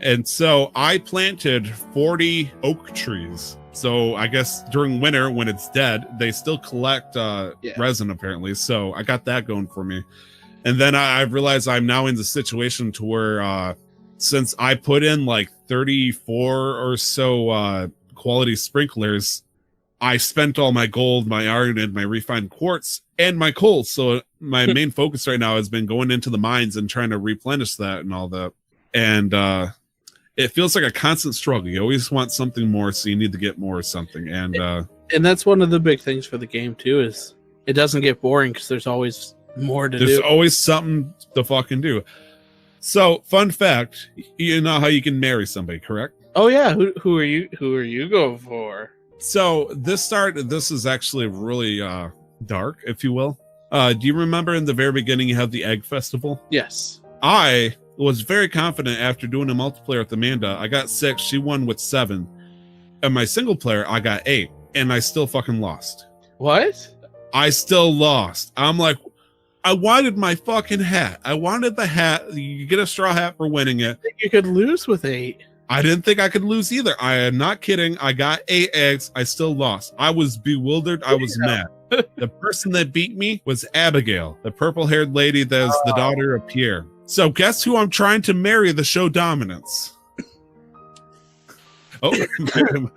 And so I planted 40 oak trees. So I guess during winter when it's dead, they still collect resin apparently. So I got that going for me. And then I realized I'm now in the situation to where since I put in like 34 or so quality sprinklers, I spent all my gold, my iron, and my refined quartz, and my coal. So my main focus right now has been going into the mines and trying to replenish that and all that. And it feels like a constant struggle. You always want something more, so you need to get more of something. And that's one of the big things for the game too, is it doesn't get boring because there's always more to do. There's always something to fucking do. So, fun fact, you know how you can marry somebody, correct? Oh yeah, who are you going for? So this is actually really dark, if you will. Do you remember in the very beginning you have the egg festival? Yes. I was very confident after doing a multiplayer with Amanda. I got 6, she won with 7. And my single player, I got 8, and I still fucking lost. What? I still lost. I'm like, I wanted my fucking hat. I wanted the hat. You get a straw hat for winning it. I think you could lose with 8. I didn't think I could lose either. I am not kidding. I got 8 eggs. I still lost. I was bewildered. I was mad. The person that beat me was Abigail, the purple-haired lady that is the daughter of Pierre. So guess who I'm trying to marry to show dominance? Oh, I'm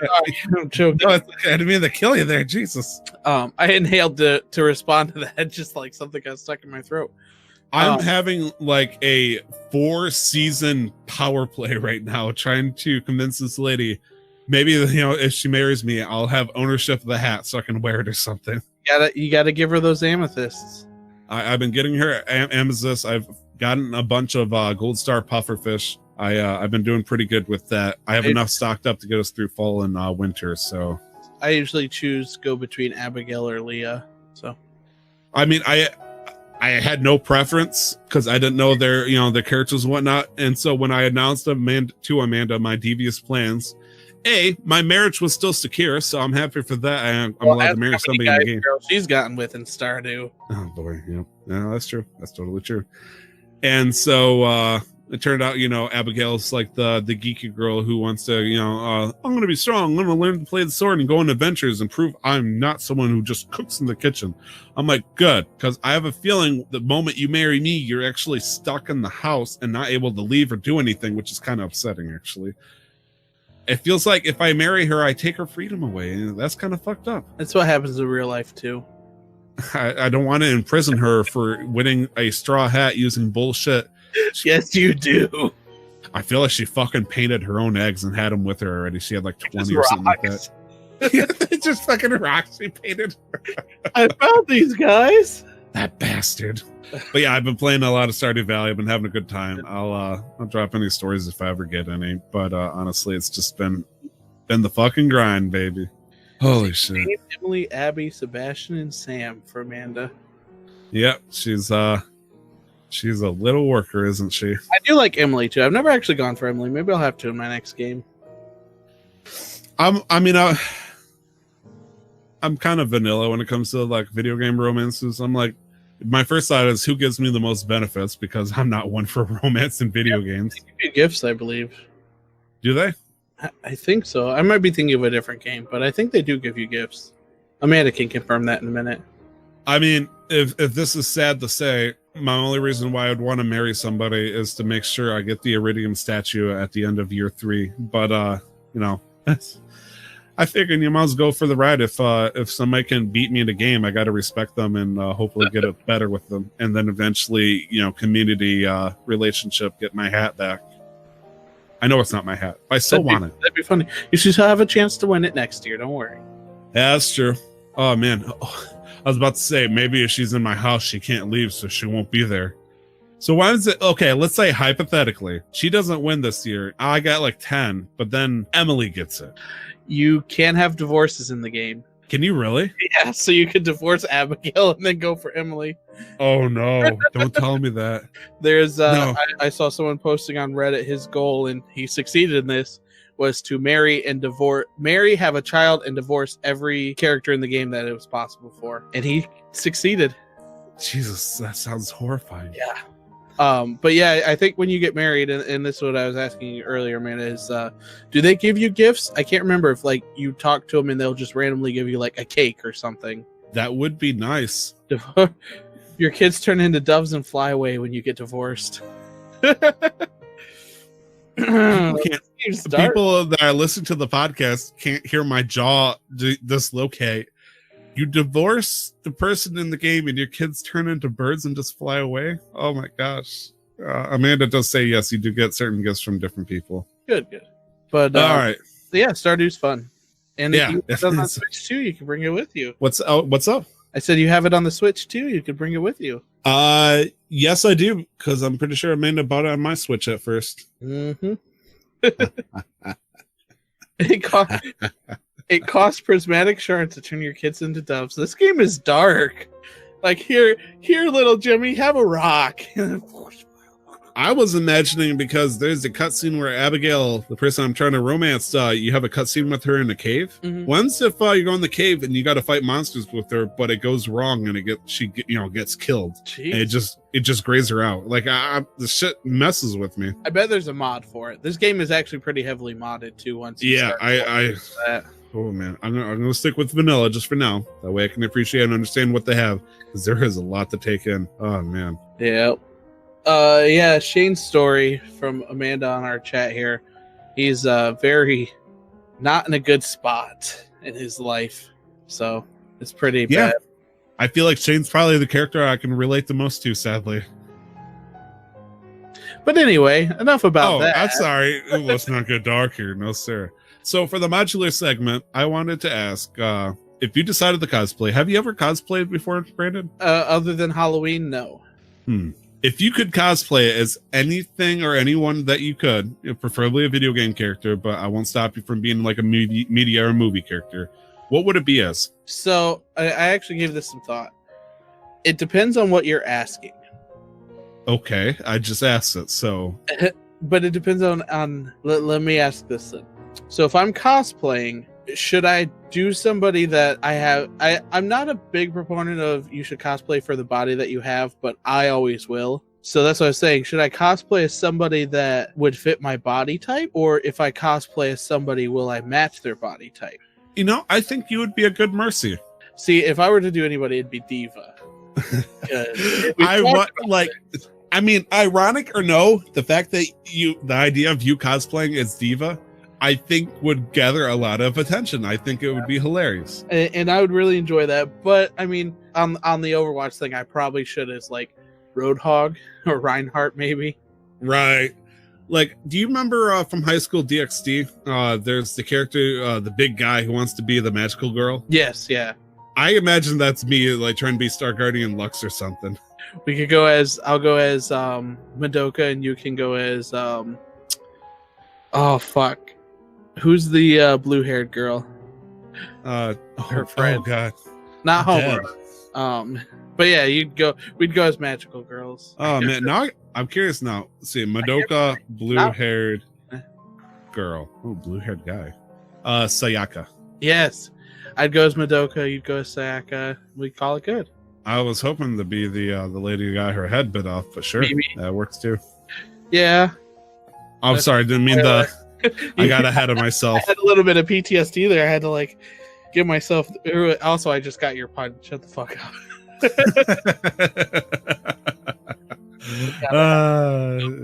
joking. No, I didn't mean to kill you there. Jesus. I inhaled to respond to that, just like something got stuck in my throat. I'm having like a 4-season power play right now, trying to convince this lady. Maybe, you know, if she marries me, I'll have ownership of the hat so I can wear it or something. You gotta give her those amethysts. I've been getting her amethysts. I've gotten a bunch of gold star pufferfish. I've been doing pretty good with that. I have enough stocked up to get us through fall and winter. So I usually go between Abigail or Leah. So I mean, I had no preference because I didn't know their characters and whatnot. And so when I announced to Amanda my devious plans, my marriage was still secure, so I'm happy for that. I'm allowed to marry somebody in the game. She's gotten with in Stardew. Oh boy, yeah, no, that's true. That's totally true. And so it turned out, Abigail's like the geeky girl who wants to, I'm going to be strong. I'm going to learn to play the sword and go on adventures and prove I'm not someone who just cooks in the kitchen. I'm like, good, because I have a feeling the moment you marry me, you're actually stuck in the house and not able to leave or do anything, which is kind of upsetting, actually. It feels like if I marry her, I take her freedom away. And that's kind of fucked up. That's what happens in real life, too. I don't want to imprison her for winning a straw hat using bullshit. Yes, you do. I feel like she fucking painted her own eggs and had them with her already. She had like 20 or something like that. It's just fucking rocks she painted. I found these guys. That bastard. But yeah, I've been playing a lot of Stardew Valley. I've been having a good time. I'll drop any stories if I ever get any. But honestly, it's just been the fucking grind, baby. Holy shit. Emily, Abby, Sebastian, and Sam for Amanda. Yep, she's a little worker, isn't she? I do like Emily too. I've never actually gone for Emily. Maybe I'll have to in my next game. I'm kind of vanilla when it comes to like video game romances. I'm like, my first thought is who gives me the most benefits, because I'm not one for romance in video games. They give you gifts, I believe. Do they? I think so. I might be thinking of a different game, but I think they do give you gifts. Amanda can confirm that in a minute. I mean, if this is sad to say, my only reason why I'd want to marry somebody is to make sure I get the Iridium statue at the end of year 3. But I figured you might as well go for the ride. If somebody can beat me in a game, I got to respect them and hopefully get it better with them, and then eventually, community relationship, get my hat back. I know it's not my hat, but I still want it. That'd be funny. You should have a chance to win it next year. Don't worry. Yeah, that's true. Oh man, I was about to say maybe if she's in my house, she can't leave, so she won't be there. So why is it okay? Let's say hypothetically, she doesn't win this year. I got like 10, but then Emily gets it. You can have divorces in the game. Can you really? Yeah, so you could divorce Abigail and then go for Emily. Oh no, don't tell me that. There's No. I saw someone posting on Reddit, his goal, and he succeeded in this, was to marry, have a child, and divorce every character in the game that it was possible for. And he succeeded. Jesus, that sounds horrifying. Yeah. But yeah, I think when you get married, and this is what I was asking you earlier, man, is do they give you gifts? I can't remember if like you talk to them and they'll just randomly give you like a cake or something. That would be nice. Your kids turn into doves and fly away when you get divorced. People that listen to the podcast can't hear my jaw dislocate. You divorce the person in the game and your kids turn into birds and just fly away? Oh my gosh. Amanda does say yes, you do get certain gifts from different people. Good. But all right. Yeah, Stardew's fun. And yeah, if you have it on the Switch too, you can bring it with you. What's up? I said you have it on the Switch too, you could bring it with you. Yes, I do, because I'm pretty sure Amanda bought it on my Switch at first. Mm-hmm. It costs prismatic shards to turn your kids into doves. This game is dark. Like, here, little Jimmy, have a rock. I was imagining because there's a cutscene where Abigail, the person I'm trying to romance, you have a cutscene with her in a cave. Once if you go in the cave and you got to fight monsters with her, but it goes wrong and she gets killed. Jeez. And it just grays her out. Like the shit messes with me. I bet there's a mod for it. This game is actually pretty heavily modded too. Once you start that. Oh man, I'm gonna stick with vanilla just for now. That way I can appreciate and understand what they have, because there is a lot to take in. Oh man. Yeah. Shane's story from Amanda on our chat here. He's very not in a good spot in his life, so it's pretty bad. I feel like Shane's probably the character I can relate the most to, sadly. But anyway, enough about that. I'm sorry. Let's not get dark here. No, sir. So for the modular segment, I wanted to ask, if you decided to cosplay, have you ever cosplayed before, Brandon? Other than Halloween, no. If you could cosplay as anything or anyone that you could, preferably a video game character, but I won't stop you from being like a media or movie character, what would it be as? So I actually gave this some thought. It depends on what you're asking. Okay, I just asked it, so. But it depends on let me ask this then. So if I'm cosplaying, should I do somebody that I'm not a big proponent of you should cosplay for the body that you have, but I always will. So that's what I was saying. Should I cosplay as somebody that would fit my body type? Or if I cosplay as somebody, will I match their body type? I think you would be a good Mercy. See, if I were to do anybody, it'd be Diva. Ironic or no, the fact that the idea of you cosplaying as Diva, I think would gather a lot of attention. I think it would be hilarious. And I would really enjoy that. But I mean, on the Overwatch thing, I probably should as like Roadhog or Reinhardt, maybe. Right. Like, do you remember from high school DxD? There's the character, the big guy who wants to be the magical girl. Yes, yeah. I imagine that's me, like trying to be Star Guardian Lux or something. We could I'll go as Madoka, and you can go as oh fuck. Who's the blue-haired girl? Her friend. Oh god. Not Homer. But yeah, we'd go as magical girls. Oh man, now I'm curious now. Let's see, Madoka, blue-haired girl. Oh, blue-haired guy. Sayaka. Yes. I'd go as Madoka, you'd go as Sayaka. We'd call it good. I was hoping to be the lady who got her head bit off, but sure. Maybe. That works too. Yeah. I'm sorry, didn't mean I got ahead of myself. I had a little bit of PTSD there. I had to give myself. Also, I just got your pun. Shut the fuck up.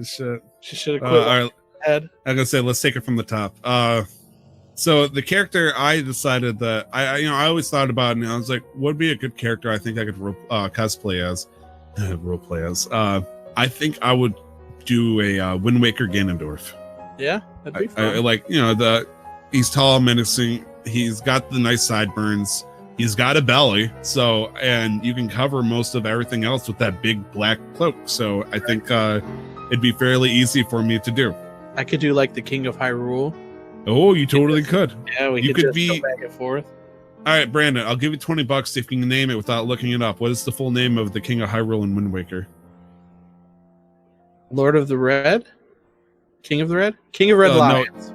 Shit. She should have quit. All right. Head. I'm gonna say let's take it from the top. So the character I decided that I always thought about it, and I was like, what would be a good character I think I could cosplay as, roleplay as. I think I would do a Wind Waker Ganondorf. Yeah, that'd be fun. He's tall, menacing. He's got the nice sideburns. He's got a belly, and you can cover most of everything else with that big black cloak. So I think it'd be fairly easy for me to do. I could do like the King of Hyrule. Oh, you totally could. Yeah, we could just go back and forth. All right, Brandon, I'll give you $20 if you can name it without looking it up. What is the full name of the King of Hyrule and Wind Waker? Lord of the Red? King of the Red? King of Red Lions.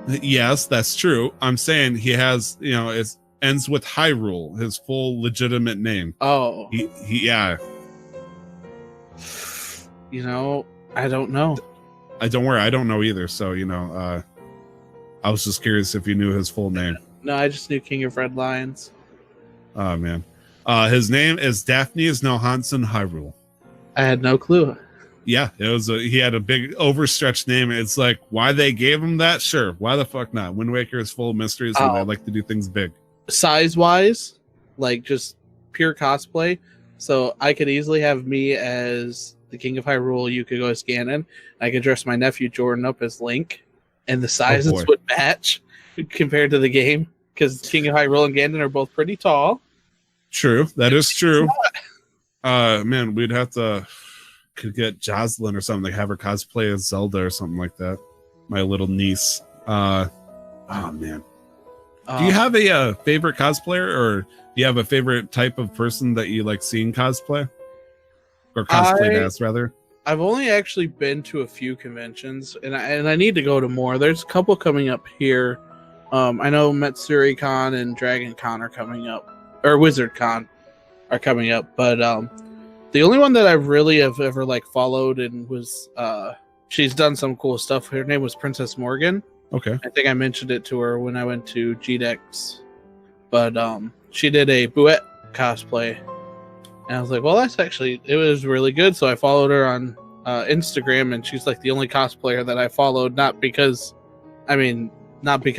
No. Yes, that's true. I'm saying he has, it ends with Hyrule, his full legitimate name. Oh. Yeah. I don't know. Don't worry, I don't know either. So, I was just curious if you knew his full name. No, I just knew King of Red Lions. Oh, man. His name is Daphneus Nelhansen Hyrule. I had no clue. Yeah, he had a big overstretched name. It's like, why they gave him that? Sure. Why the fuck not? Wind Waker is full of mysteries, and I like to do things big. Size-wise, like just pure cosplay. So I could easily have me as the King of Hyrule. You could go as Ganon. I could dress my nephew Jordan up as Link. And the sizes would match compared to the game, because King of Hyrule and Ganon are both pretty tall. True, that is true. Man, we'd have to could get Jocelyn or something, like have her cosplay as Zelda or something like that. My little niece. Oh man, do you have a favorite cosplayer, or do you have a favorite type of person that you like seeing cosplay or cosplayed as, rather? I've only actually been to a few conventions, and I need to go to more. There's a couple coming up here. I know Matsuri Con and Dragon Con are coming up, or Wizard Con are coming up. But the only one that I really have ever like followed and was she's done some cool stuff. Her name was Princess Morgan. Okay. I think I mentioned it to her when I went to GDEX. But she did a Buet cosplay. And I was like, well, it was really good. So I followed her on Instagram, and she's like the only cosplayer that I followed, not because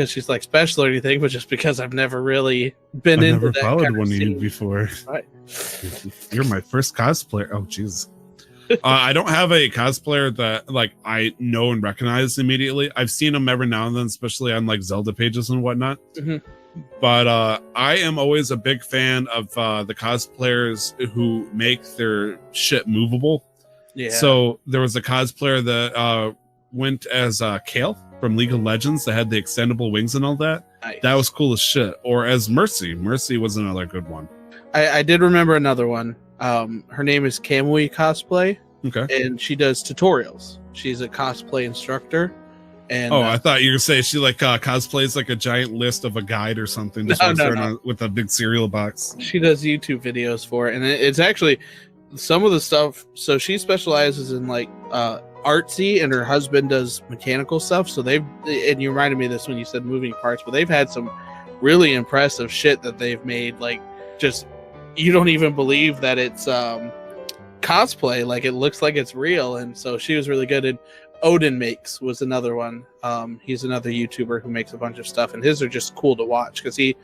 she's like special or anything, but just because I've never really been into that. I've never followed one of you before. Right. You're my first cosplayer. Oh, jeez. I don't have a cosplayer that like I know and recognize immediately. I've seen them every now and then, especially on like Zelda pages and whatnot. Mm-hmm. But I am always a big fan of the cosplayers who make their shit movable. Yeah. So there was a cosplayer that went as Kale from League of Legends that had the extendable wings and all that. Nice. That was cool as shit. Or as Mercy. Mercy was another good one. I did remember another one. Her name is Kamui Cosplay. Okay. And she does tutorials. She's a cosplay instructor. And I thought you were saying she like cosplays like a giant list of a guide or something. No. With a big cereal box. She does YouTube videos for it, and it's actually some of the stuff. So she specializes in like artsy, and her husband does mechanical stuff. So and you reminded me of this when you said moving parts, but they've had some really impressive shit that they've made. Like just you don't even believe that it's cosplay. Like it looks like it's real, and so she was really good. And Odin Makes was another one. He's another YouTuber who makes a bunch of stuff, and his are just cool to watch because he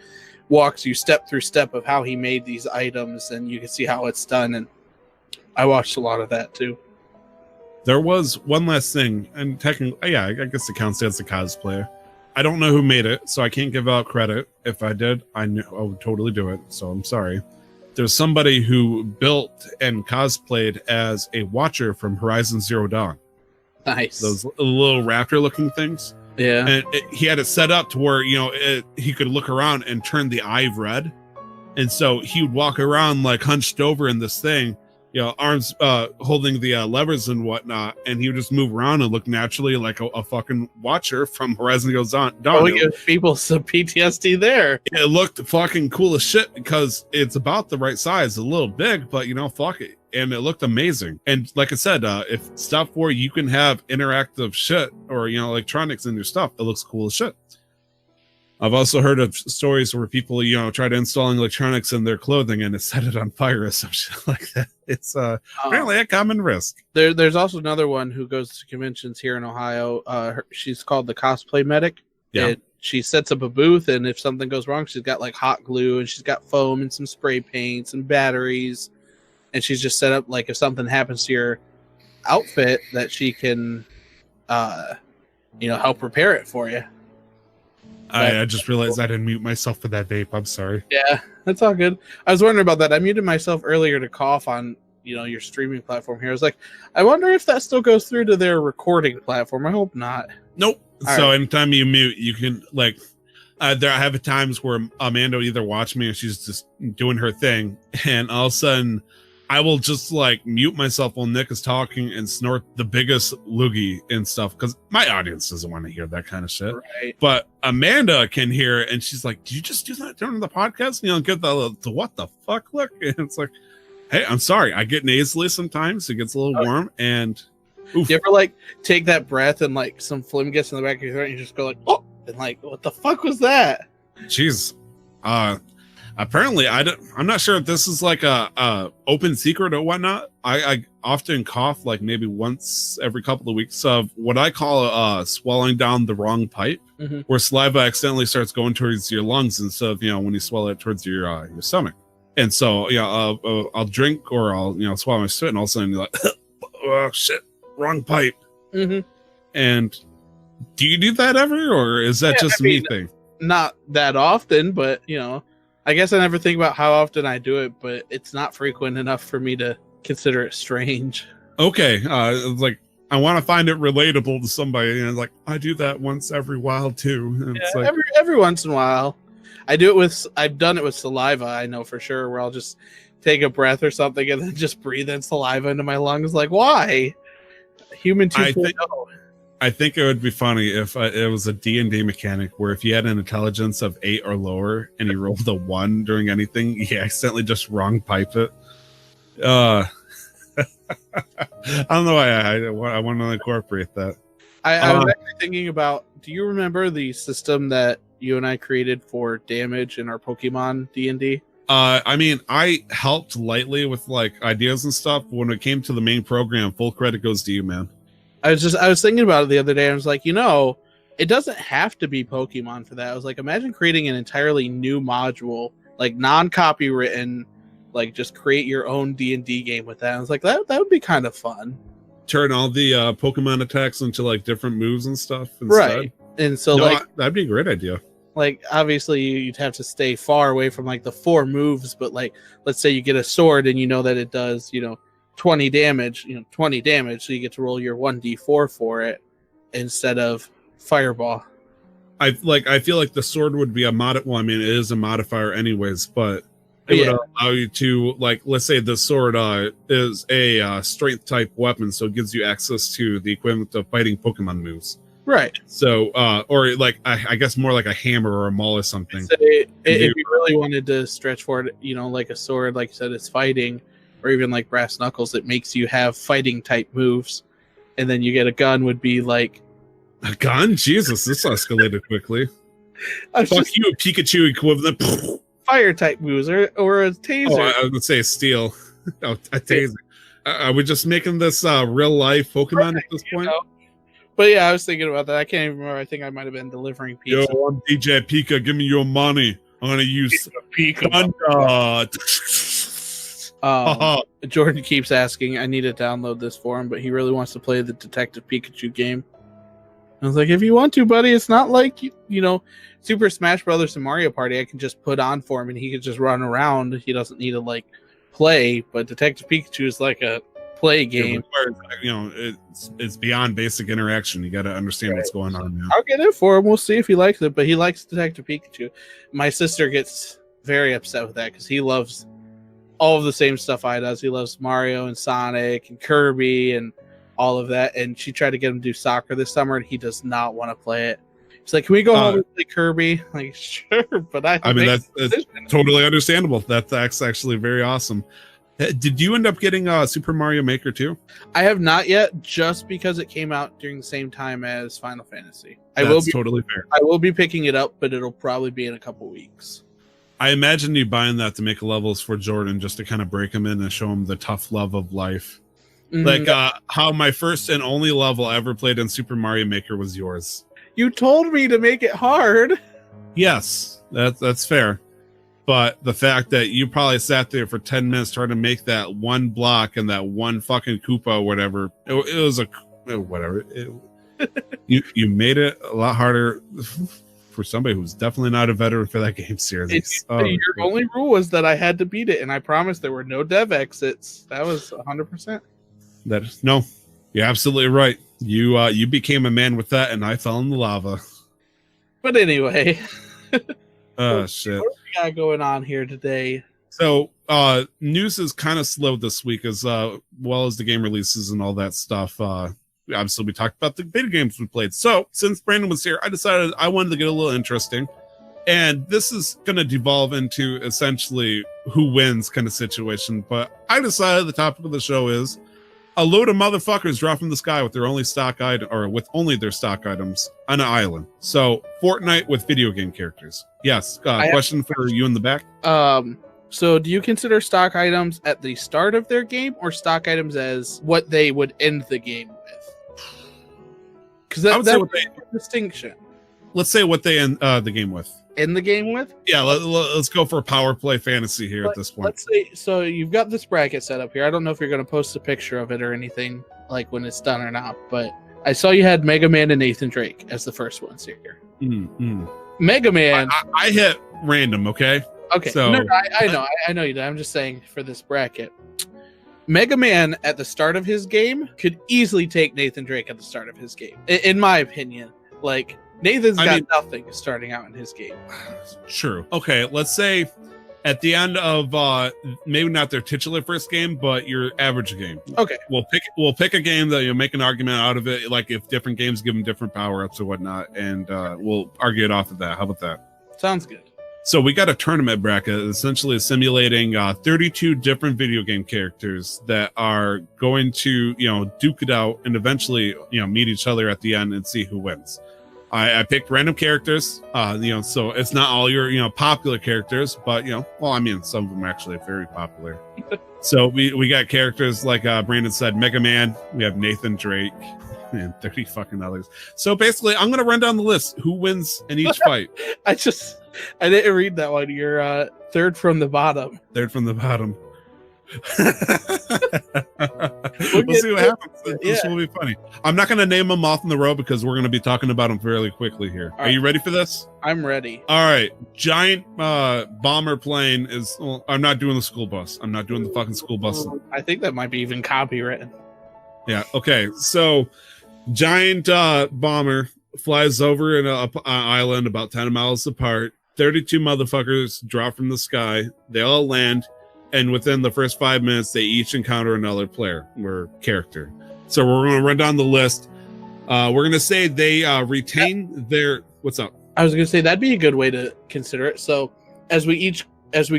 walks you step through step of how he made these items, and you can see how it's done. And I watched a lot of that too. There was one last thing, and technically, yeah, I guess it counts as a cosplayer. I don't know who made it, so I can't give out credit. If I did, I would totally do it. So I'm sorry. There's somebody who built and cosplayed as a Watcher from Horizon Zero Dawn. Nice. Those little raptor looking things. Yeah. And he had it set up to where, he could look around and turn the eye red. And so he would walk around like hunched over in this thing, arms holding the levers and whatnot. And he would just move around and look naturally like a fucking Watcher from Horizon Zero Dawn. Oh, give people some PTSD there. It looked fucking cool as shit because it's about the right size, a little big, but fuck it. And it looked amazing. And like I said, if stuff where you can have interactive shit or, electronics in your stuff, it looks cool as shit. I've also heard of stories where people, try to installing electronics in their clothing and it set it on fire or some shit like that. It's apparently a common risk. There's also another one who goes to conventions here in Ohio. She's called the Cosplay Medic. Yeah. She sets up a booth, and if something goes wrong, she's got like hot glue, and she's got foam and some spray paints and batteries. And she's just set up like if something happens to your outfit that she can, help repair it for you. I just realized I didn't mute myself for that vape. I'm sorry. Yeah, that's all good. I was wondering about that. I muted myself earlier to cough on, your streaming platform here. I was like, I wonder if that still goes through to their recording platform. I hope not. Nope. All so right. Anytime you mute, you can like. There I have times where Amanda will either watch me or she's just doing her thing, and all of a sudden I will just like mute myself while Nick is talking and snort the biggest loogie and stuff because my audience doesn't want to hear that kind of shit. Right. But Amanda can hear it, and she's like, "Did you just do that during the podcast?" Get the what the fuck look, and it's like, "Hey, I'm sorry, I get nasally sometimes. It gets a little warm." And oof. You ever like take that breath and like some phlegm gets in the back of your throat, and you just go like, "Oh," and like, "What the fuck was that?" Jeez. Apparently, I'm not sure if this is like a open secret or whatnot. I often cough like maybe once every couple of weeks of what I call swallowing down the wrong pipe, where saliva accidentally starts going towards your lungs instead of when you swallow it towards your stomach. And so I'll drink or I'll swallow my spit, and all of a sudden you're like, oh shit, wrong pipe. And do you do that ever, or is that just me thing? Not that often, but I guess I never think about how often I do it, but it's not frequent enough for me to consider it strange. Okay. Like I want to find it relatable to somebody, and like I do that once every while too. And it's like, every once in a while. I've done it with saliva, I know for sure, where I'll just take a breath or something and then just breathe in saliva into my lungs. Like, why? Human I 2.0. I think it would be funny if it was a D&D mechanic where if you had an intelligence of 8 or lower and you rolled a 1 during anything, you accidentally just wrong pipe it. I don't know why I want to incorporate that. I was actually thinking about, do you remember the system that you and I created for damage in our Pokemon D&D? I mean, I helped lightly with like ideas and stuff. But when it came to the main program, full credit goes to you, man. I was thinking about it the other day. I was like, it doesn't have to be Pokemon for that. I was like, imagine creating an entirely new module, like non-copywritten, like just create your own D&D game with that. I was like, that would be kind of fun. Turn all the Pokemon attacks into like different moves and stuff instead. Right. And so that'd be a great idea. Like, obviously you'd have to stay far away from like the 4 moves, but like, let's say you get a sword and you know that it does, 20 damage, so you get to roll your 1d4 for it instead of fireball. I feel like the sword would be a it is a modifier anyways, but it would allow you to, like, let's say the sword is a strength type weapon, so it gives you access to the equivalent of fighting Pokemon moves. Right. So, or like, I guess more like a hammer or a maul or something. If you really wanted to stretch for it, like a sword, like you said, it's fighting, or even like brass knuckles, it makes you have fighting type moves. And then you get a gun would be like... A gun? Jesus, this escalated quickly. Fuck you, Pikachu equivalent. Fire type moves, or a taser. Oh, I would say steel. A taser. Are we just making this real life Pokemon at this point? But yeah, I was thinking about that. I can't even remember. I think I might have been delivering pizza. Yo, I'm DJ Pika. Give me your money. I'm gonna use Pika. Jordan keeps asking, I need to download this for him, but he really wants to play the Detective Pikachu game. I was like, if you want to, buddy, it's not like, Super Smash Brothers and Mario Party I can just put on for him and he can just run around. He doesn't need to, like, play, but Detective Pikachu is like a play game. It's beyond basic interaction. You got to understand what's going on now. I'll get it for him. We'll see if he likes it, but he likes Detective Pikachu. My sister gets very upset with that because he loves all of the same stuff I does. He loves Mario and Sonic and Kirby and all of that. And she tried to get him to do soccer this summer, and he does not want to play it. She's like, "Can we go home and play Kirby?" I'm like, sure, but I mean that's totally understandable. That's actually very awesome. Did you end up getting Super Mario Maker too? I have not yet, just because it came out during the same time as Final Fantasy. That's totally fair. I will be picking it up, but it'll probably be in a couple weeks. I imagine you buying that to make levels for Jordan, just to kind of break him in and show him the tough love of life. Like how my first and only level I ever played in Super Mario Maker was yours. You told me to make it hard. Yes, that's fair. But the fact that you probably sat there for 10 minutes trying to make that one block and that one fucking Koopa or whatever, it was whatever. You made it a lot harder for somebody who's definitely not a veteran for that game series. Your only rule was that I had to beat it, and I promised there were no dev exits. That was 100%. No, you're absolutely right. You became a man with that, and I fell in the lava. But anyway, oh shit, what we got going on here today? So news is kind of slow this week, as well as the game releases and all that stuff. Obviously, we talked about the video games we played. So since Brandon was here, I decided I wanted to get a little interesting. And this is going to devolve into essentially who wins kind of situation. But I decided the topic of the show is a load of motherfuckers drop from the sky with their only stock item, or with only their stock items on an island. So Fortnite with video game characters. Yes. Question for you in the back. So do you consider stock items at the start of their game, or stock items as what they would end the game with? Because that's a distinction. Let's say what they end the game with. End the game with? Yeah, let's go for a power play fantasy here at this point. Let's say, so you've got this bracket set up here. I don't know if you're going to post a picture of it or anything, like when it's done or not, but I saw you had Mega Man and Nathan Drake as the first ones here. Mega Man. I hit random, okay? Okay, so I know you did. I'm just saying for this bracket. Mega Man at the start of his game could easily take Nathan Drake at the start of his game. In my opinion, like Nathan's got nothing starting out in his game. True. Okay, let's say at the end of maybe not their titular first game, but your average game. Okay. We'll pick a game that you'll make an argument out of it, like if different games give them different power-ups or whatnot, and we'll argue it off of that. How about that? Sounds good. So we got a tournament bracket, essentially simulating 32 different video game characters that are going to, duke it out and eventually, meet each other at the end and see who wins. I picked random characters, so it's not all your, popular characters, but, some of them are actually very popular. So we got characters like Brandon said, Mega Man. We have Nathan Drake and 30 fucking others. So basically, I'm going to run down the list. Who wins in each fight? I didn't read that one. You're third from the bottom. Third from the bottom. We'll see what happens. This will be funny. I'm not going to name them off in the row because we're going to be talking about them fairly quickly here. Are you ready for this? I'm ready. All right. Giant bomber plane is... Well, I'm not doing the school bus. I'm not doing the fucking school bus. I think that might be even copywritten. Yeah. Okay. So giant bomber flies over an island about 10 miles apart. 32 motherfuckers drop from the sky. They all land. And within the first 5 minutes, they each encounter another player or character. So we're going to run down the list. We're going to say they retain their... What's up? I was going to say that'd be a good way to consider it. So as we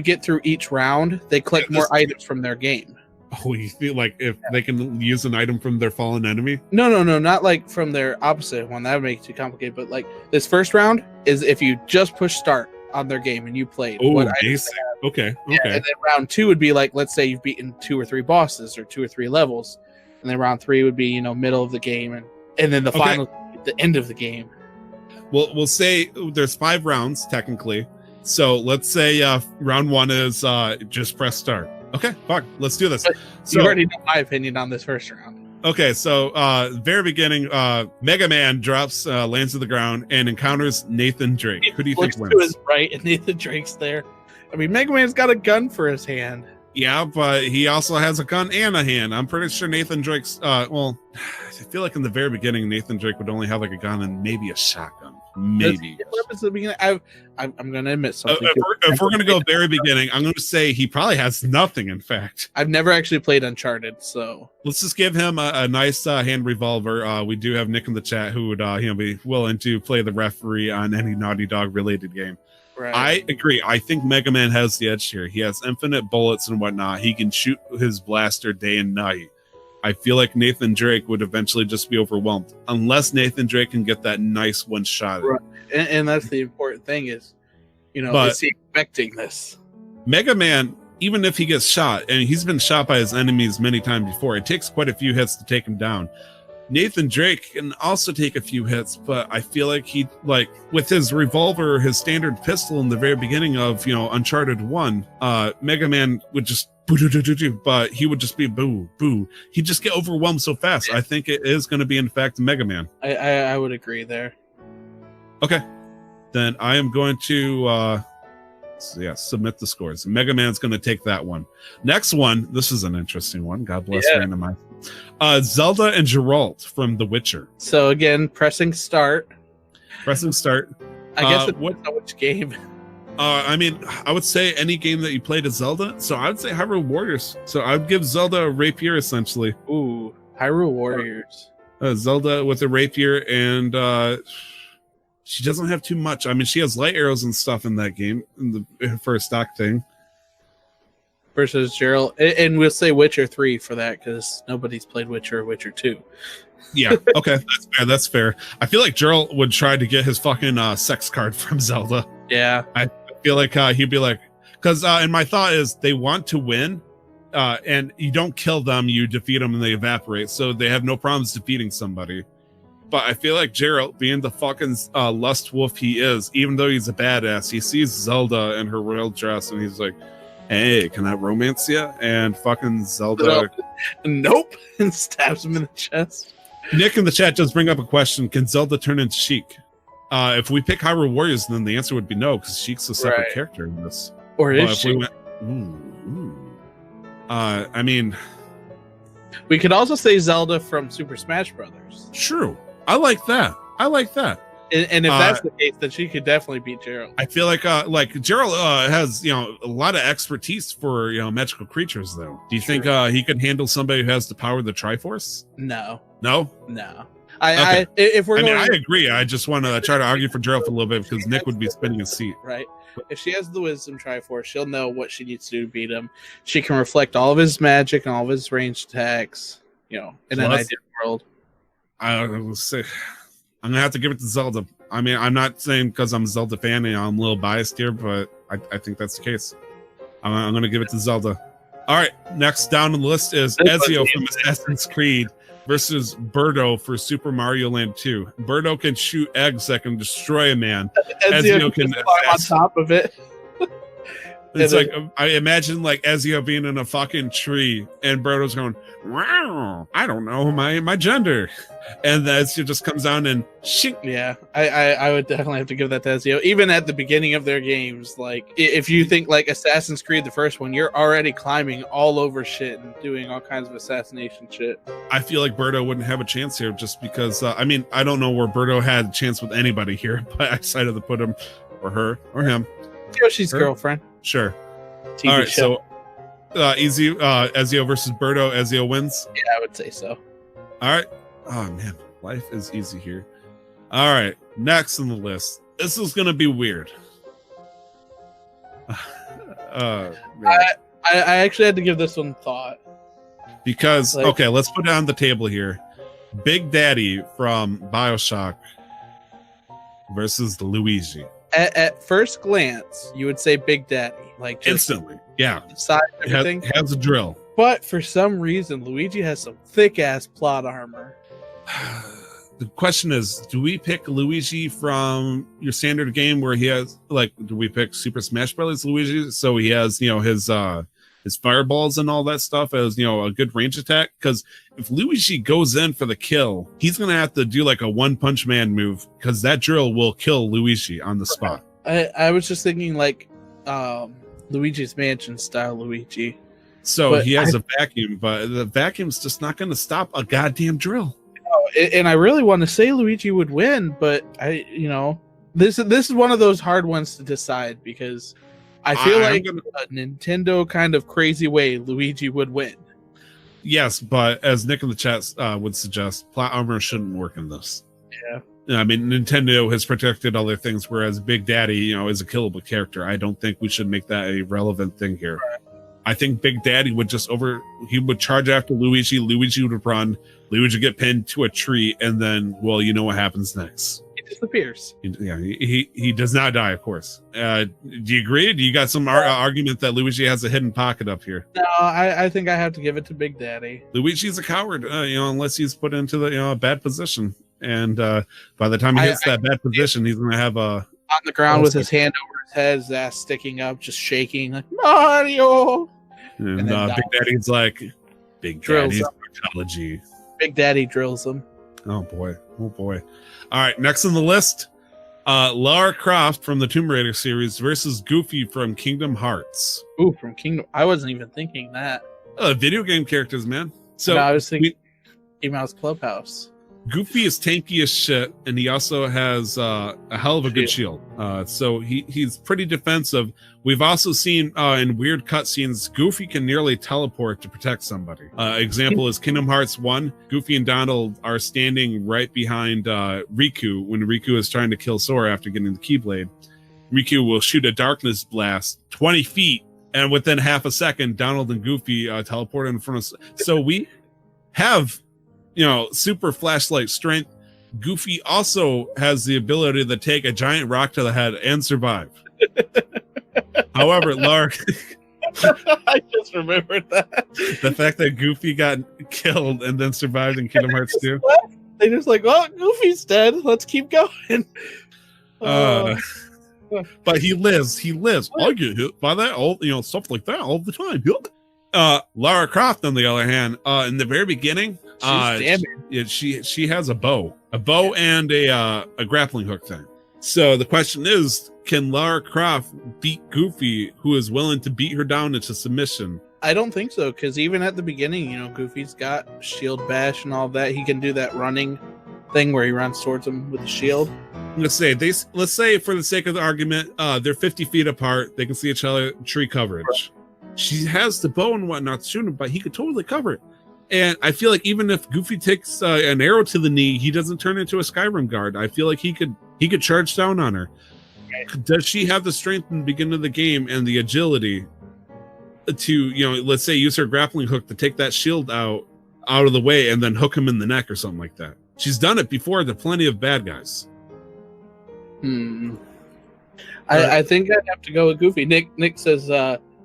get through each round, they collect more items from their game. Oh, you feel like if they can use an item from their fallen enemy? No, not like from their opposite one. That would make it too complicated. But like this first round is if you just push start on their game and you played. Oh, basic. Okay. Yeah, and then round 2 would be like, let's say you've beaten 2 or 3 bosses or 2 or 3 levels, and then round 3 would be middle of the game, and then the final, the end of the game. Well, we'll say there's 5 rounds technically. So let's say round 1 is just press start. Okay, fuck, let's do this. So you already know my opinion on this first round. Okay, so very beginning, Mega Man drops, lands to the ground, and encounters Nathan Drake. Who do you think wins? To his right, and Nathan Drake's there. I mean, Mega Man's got a gun for his hand. Yeah, but he also has a gun and a hand. I'm pretty sure Nathan Drake's, I feel like in the very beginning, Nathan Drake would only have like a gun and maybe a shotgun. Maybe. I'm going to admit something. If we're going to go very beginning, I'm going to say he probably has nothing, in fact. I've never actually played Uncharted, so... Let's just give him a nice hand revolver. We do have Nick in the chat who would be willing to play the referee on any Naughty Dog related game. Right. I agree. I think Mega Man has the edge here. He has infinite bullets and whatnot. He can shoot his blaster day and night. I feel like Nathan Drake would eventually just be overwhelmed unless Nathan Drake can get that nice one shot. Right. And that's the important thing is, is he expecting this? Mega Man, even if he gets shot, and he's been shot by his enemies many times before, it takes quite a few hits to take him down. Nathan Drake can also take a few hits, but I feel like with his revolver, his standard pistol in the very beginning of, Uncharted 1, Mega Man would just but he would just be boo. He'd just get overwhelmed so fast. Yeah. I think it is going to be, in fact, Mega Man. I would agree there. Okay. Then I am going to submit the scores. Mega Man's going to take that one. Next one, this is an interesting one. God bless randomize. Zelda and Geralt from The Witcher. So again, pressing start. I guess it depends on which game. I would say any game that you played as Zelda. So I would say Hyrule Warriors. So I'd give Zelda a rapier, essentially. Ooh, Hyrule Warriors. Zelda with a rapier, and she doesn't have too much. I mean, she has light arrows and stuff in that game for a stock thing. Versus Geralt. And we'll say Witcher 3 for that, because nobody's played Witcher or Witcher 2. Yeah, okay, that's fair. I feel like Geralt would try to get his fucking sex card from Zelda. Yeah. I feel like he'd be like, because and my thought is they want to win, and you don't kill them, you defeat them and they evaporate, so they have no problems defeating somebody. But I feel like Geralt, being the fucking lust wolf he is, even though he's a badass, he sees Zelda in her royal dress and he's like, hey, can I romance you? And fucking Zelda... Nope. And stabs him in the chest. Nick in the chat just bring up a question. Can Zelda turn into Sheik? If we pick Hyrule Warriors, then the answer would be no, because Sheik's a separate character in this. Or is she? I mean... We could also say Zelda from Super Smash Brothers. True. I like that. And if that's the case, then she could definitely beat Geralt. I feel like Geralt has a lot of expertise for magical creatures though. Do you think he could handle somebody who has the power of the Triforce? No. Okay. If we're I agree. I just want to try to argue for Geralt a little bit because Nick would be spinning his seat. Right. If she has the Wisdom Triforce, she'll know what she needs to do to beat him. She can reflect all of his magic and all of his ranged attacks, in an ideal world. I will say, I'm gonna have to give it to Zelda. I mean, I'm not saying because I'm a Zelda fan and I'm a little biased here, but I think that's the case. I'm gonna give it to Zelda. All right, next down on the list is Ezio from Assassin's Creed versus Birdo for Super Mario Land 2. Birdo can shoot eggs that can destroy a man. Ezio can climb on top of it. It's like I imagine like Ezio being in a fucking tree and Birdo's going, wow, I don't know my gender, and Ezio just comes down and shink. Yeah, I would definitely have to give that to Ezio. Even at the beginning of their games, like if you think like Assassin's Creed, the first one, you're already climbing all over shit and doing all kinds of assassination shit. I feel like Birdo wouldn't have a chance here just because I mean I don't know where Birdo had a chance with anybody here, but I decided to put him or her or him. Yoshi's girlfriend. Sure. TV all right, show. So Ezio versus Birdo. Ezio wins. Yeah, I would say so. All right. Oh man, life is easy here. All right, next on the list. This is gonna be weird. I actually had to give this one thought because okay, let's put it on the table here. Big Daddy from BioShock versus Luigi. At first glance, you would say Big Daddy, like instantly, yeah. Size, everything has a drill, but for some reason, Luigi has some thick ass plot armor. The question is, do we pick Luigi from your standard game where he has do we pick Super Smash Bros. Luigi so he has his fireballs and all that stuff as a good range attack? Because if Luigi goes in for the kill, he's gonna have to do like a One Punch Man move because that drill will kill Luigi on the spot. I was just thinking Luigi's Mansion style Luigi. So he has a vacuum, but the vacuum's just not gonna stop a goddamn drill. And I really want to say Luigi would win, but this is one of those hard ones to decide because I feel a Nintendo kind of crazy way Luigi would win. Yes, but as Nick in the chat would suggest, plot armor shouldn't work in this. Yeah. I mean, Nintendo has protected other things, whereas Big Daddy, is a killable character. I don't think we should make that a relevant thing here. Right. I think Big Daddy would he would charge after Luigi. Luigi would run. Luigi would get pinned to a tree, and then, well, you know what happens next. He disappears. Yeah, he does not die, of course. Do you agree? Do you got some argument that Luigi has a hidden pocket up here? No, I think I have to give it to Big Daddy. Luigi's a coward, unless he's put into the bad position. And by the time he hits that bad position, he's going to have a... On the ground with his hand over his head, his ass sticking up, just shaking, like, Mario! And Big Daddy's like, Big Daddy's psychology. Big Daddy drills him. Oh boy. All right, next on the list, Lara Croft from the Tomb Raider series versus Goofy from Kingdom Hearts. Ooh, from Kingdom. I wasn't even thinking that. Video game characters, man. So I was thinking Mouse Clubhouse. Goofy is tanky as shit, and he also has a hell of a good shield. So he's pretty defensive. We've also seen in weird cutscenes, Goofy can nearly teleport to protect somebody. Example is Kingdom Hearts 1. Goofy and Donald are standing right behind Riku when Riku is trying to kill Sora after getting the Keyblade. Riku will shoot a darkness blast 20 feet, and within half a second, Donald and Goofy teleport in front of us. So we have... super flashlight strength. Goofy also has the ability to take a giant rock to the head and survive. However, Lara... I just remembered that. The fact that Goofy got killed and then survived in Kingdom Hearts 2. They just like, oh, Goofy's dead. Let's keep going. But he lives. I get hit by that, stuff like that all the time. Lara Croft, on the other hand, in the very beginning, she has a bow and a grappling hook thing. So the question is, can Lara Croft beat Goofy, who is willing to beat her down into submission? I don't think so, because even at the beginning, Goofy's got shield bash and all that. He can do that running thing where he runs towards him with the shield. let's say for the sake of the argument, they're 50 feet apart. They can see each other, tree coverage. She has the bow and whatnot to shoot him, but he could totally cover it. And I feel like even if Goofy takes an arrow to the knee, he doesn't turn into a Skyrim guard. I feel like he could charge down on her. Does she have the strength in the beginning of the game and the agility to, let's say, use her grappling hook to take that shield out of the way and then hook him in the neck or something like that? She's done it before to plenty of bad guys. I think I'd have to go with Goofy. Nick says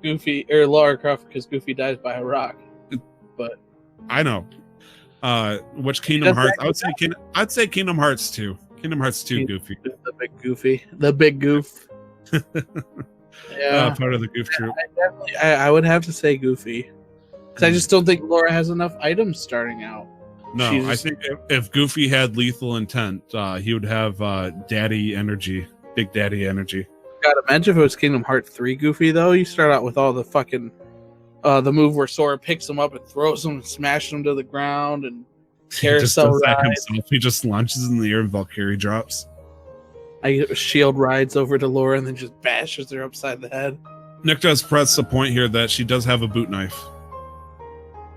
Goofy or Lara Croft because Goofy dies by a rock. But I know. Which Kingdom Hearts? I'd say Kingdom Hearts 2. Kingdom Hearts 2 Goofy. The big Goofy. The big goof. Yeah. Part of the goof troop. I would have to say Goofy. Because I just don't think Laura has enough items starting out. No, I think if Goofy had lethal intent, he would have daddy energy. Big daddy energy. Gotta mention if it was Kingdom Hearts 3 Goofy, though, you start out with all the fucking the move where Sora picks him up and throws him and smashes him to the ground and carousel rides. He just launches in the air and Valkyrie drops. Shield rides over to Laura and then just bashes her upside the head. Nick does press the point here that she does have a boot knife.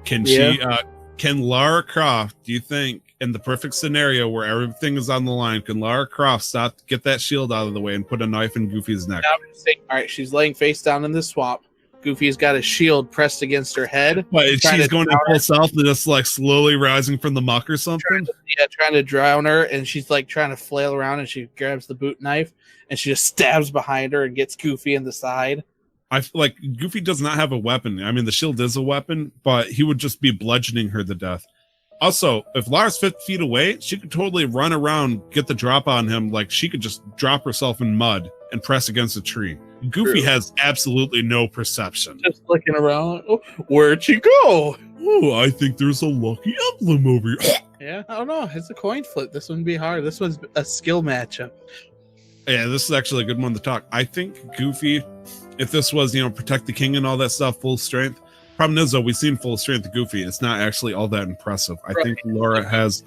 Can Lara Croft, do you think, in the perfect scenario where everything is on the line, can Lara Croft get that shield out of the way and put a knife in Goofy's neck? All right, she's laying face down in the swamp. Goofy's got a shield pressed against her head. But she's going to full south and just like slowly rising from the muck or something? Trying to drown her, and she's like trying to flail around, and she grabs the boot knife, and she just stabs behind her and gets Goofy in the side. I feel like Goofy does not have a weapon. I mean, the shield is a weapon, but he would just be bludgeoning her to death. Also, if Lara's 50 feet away, she could totally run around, get the drop on him. Like, she could just drop herself in mud and press against a tree. Goofy has absolutely no perception. Just looking around. Oh, where'd she go? Oh, I think there's a lucky emblem over here. Yeah, I don't know. It's a coin flip. This wouldn't be hard. This was a skill matchup. Yeah, this is actually a good one to talk. I think Goofy, if this was, protect the king and all that stuff, full strength. Problem is, though, we've seen full strength Goofy. It's not actually all that impressive. I think Laura has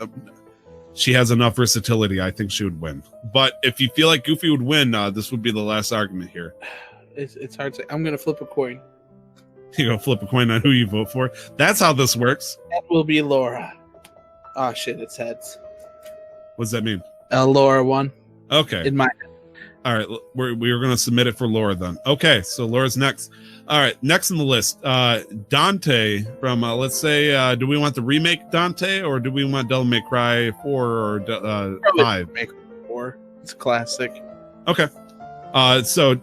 enough versatility. I think she would win. But if you feel like Goofy would win, this would be the last argument here. It's hard to say. I'm going to flip a coin. You're going to flip a coin on who you vote for? That's how this works. That will be Laura. Oh, shit, it's heads. What does that mean? Laura won. Okay. In my All right, we're going to submit it for Laura then. Okay, so Laura's next. All right, next on the list, Dante from, let's say, do we want the remake Dante or do we want Devil May Cry 4 or 5? Make 4. It's a classic. Okay. So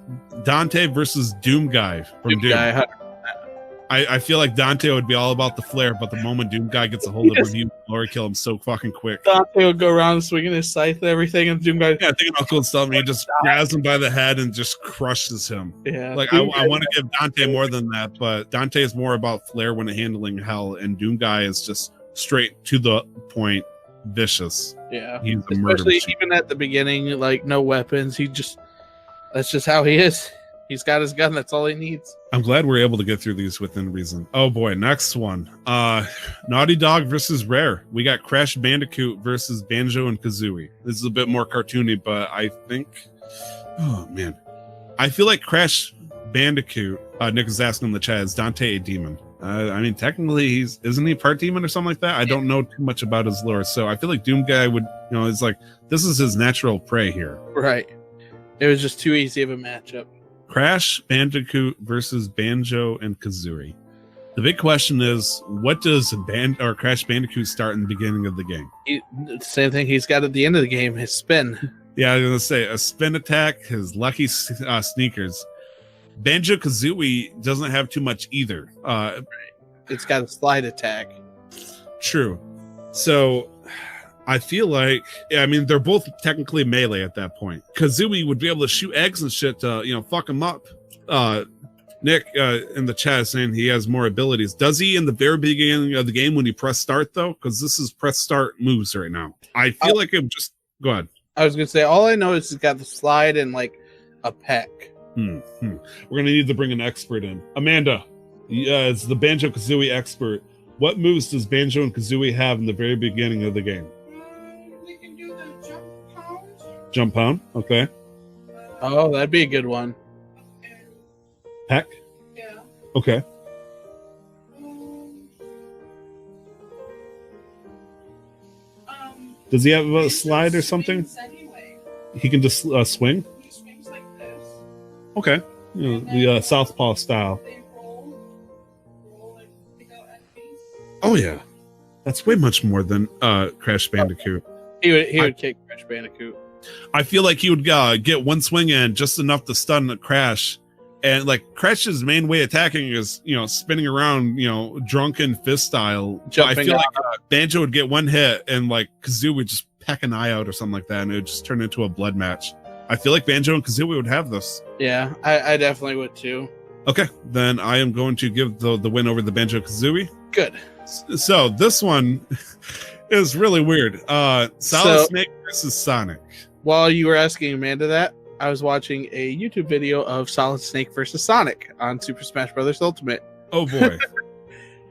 Dante versus Doomguy from Doom. I feel like Dante would be all about the flair, but the moment Doomguy gets a hold of him, he would Laura kill him so fucking quick. Dante would go around swinging his scythe and everything, and Doomguy... Yeah, thinking about cool stuff, and he just grabs him by the head and just crushes him. Yeah. Like, I want to give Dante more than that, but Dante is more about flair when handling hell, and Doomguy is just straight to the point, vicious. Yeah. He's a murder machine. Even at the beginning, like, no weapons, that's just how he is. He's got his gun. That's all he needs. I'm glad we're able to get through these within reason. Oh boy, next one. Naughty Dog versus Rare. We got Crash Bandicoot versus Banjo and Kazooie. This is a bit more cartoony, but I think... Oh, man. I feel like Crash Bandicoot, Nick is asking in the chat, is Dante a demon? I mean, technically, isn't he part demon or something like that? I don't know too much about his lore, so I feel like Doomguy would, it's like, this is his natural prey here. Right. It was just too easy of a matchup. Crash Bandicoot versus Banjo and Kazooie. The big question is, what does Crash Bandicoot start in the beginning of the game? Same thing he's got at the end of the game, his spin. Yeah, I was going to say, a spin attack, his lucky sneakers. Banjo Kazooie doesn't have too much either. It's got a slide attack. True. So... I feel like, they're both technically melee at that point. Kazooie would be able to shoot eggs and shit to, fuck him up. Nick in the chat is saying he has more abilities. Does he in the very beginning of the game when you press start, though? Because this is press start moves right now. I feel like it just... Go ahead. I was going to say, all I know is he's got the slide and, like, a peck. We're going to need to bring an expert in. Amanda, as the Banjo Kazooie expert, what moves does Banjo and Kazooie have in the very beginning of the game? Jump pound. Okay. Oh, that'd be a good one. Peck. Yeah. Okay. Does he have a slide or something? Anyway. He can just swing? He swings like this. Okay. You know, the southpaw style. They roll like pick out enemies. Oh, yeah. That's way much more than Crash Bandicoot. He would kick Crash Bandicoot. I feel like he would get one swing in just enough to stun Crash. And like Crash's main way attacking is, spinning around, drunken fist style. I feel like Banjo would get one hit and like Kazooie would just peck an eye out or something like that, and it would just turn into a blood match. I feel like Banjo and Kazooie would have this. Yeah, I definitely would too. Okay, then I am going to give the win over the Banjo Kazooie. Good. So this one is really weird. Solid Snake versus Sonic. While you were asking Amanda that, I was watching a YouTube video of Solid Snake versus Sonic on Super Smash Bros. Ultimate. Oh boy.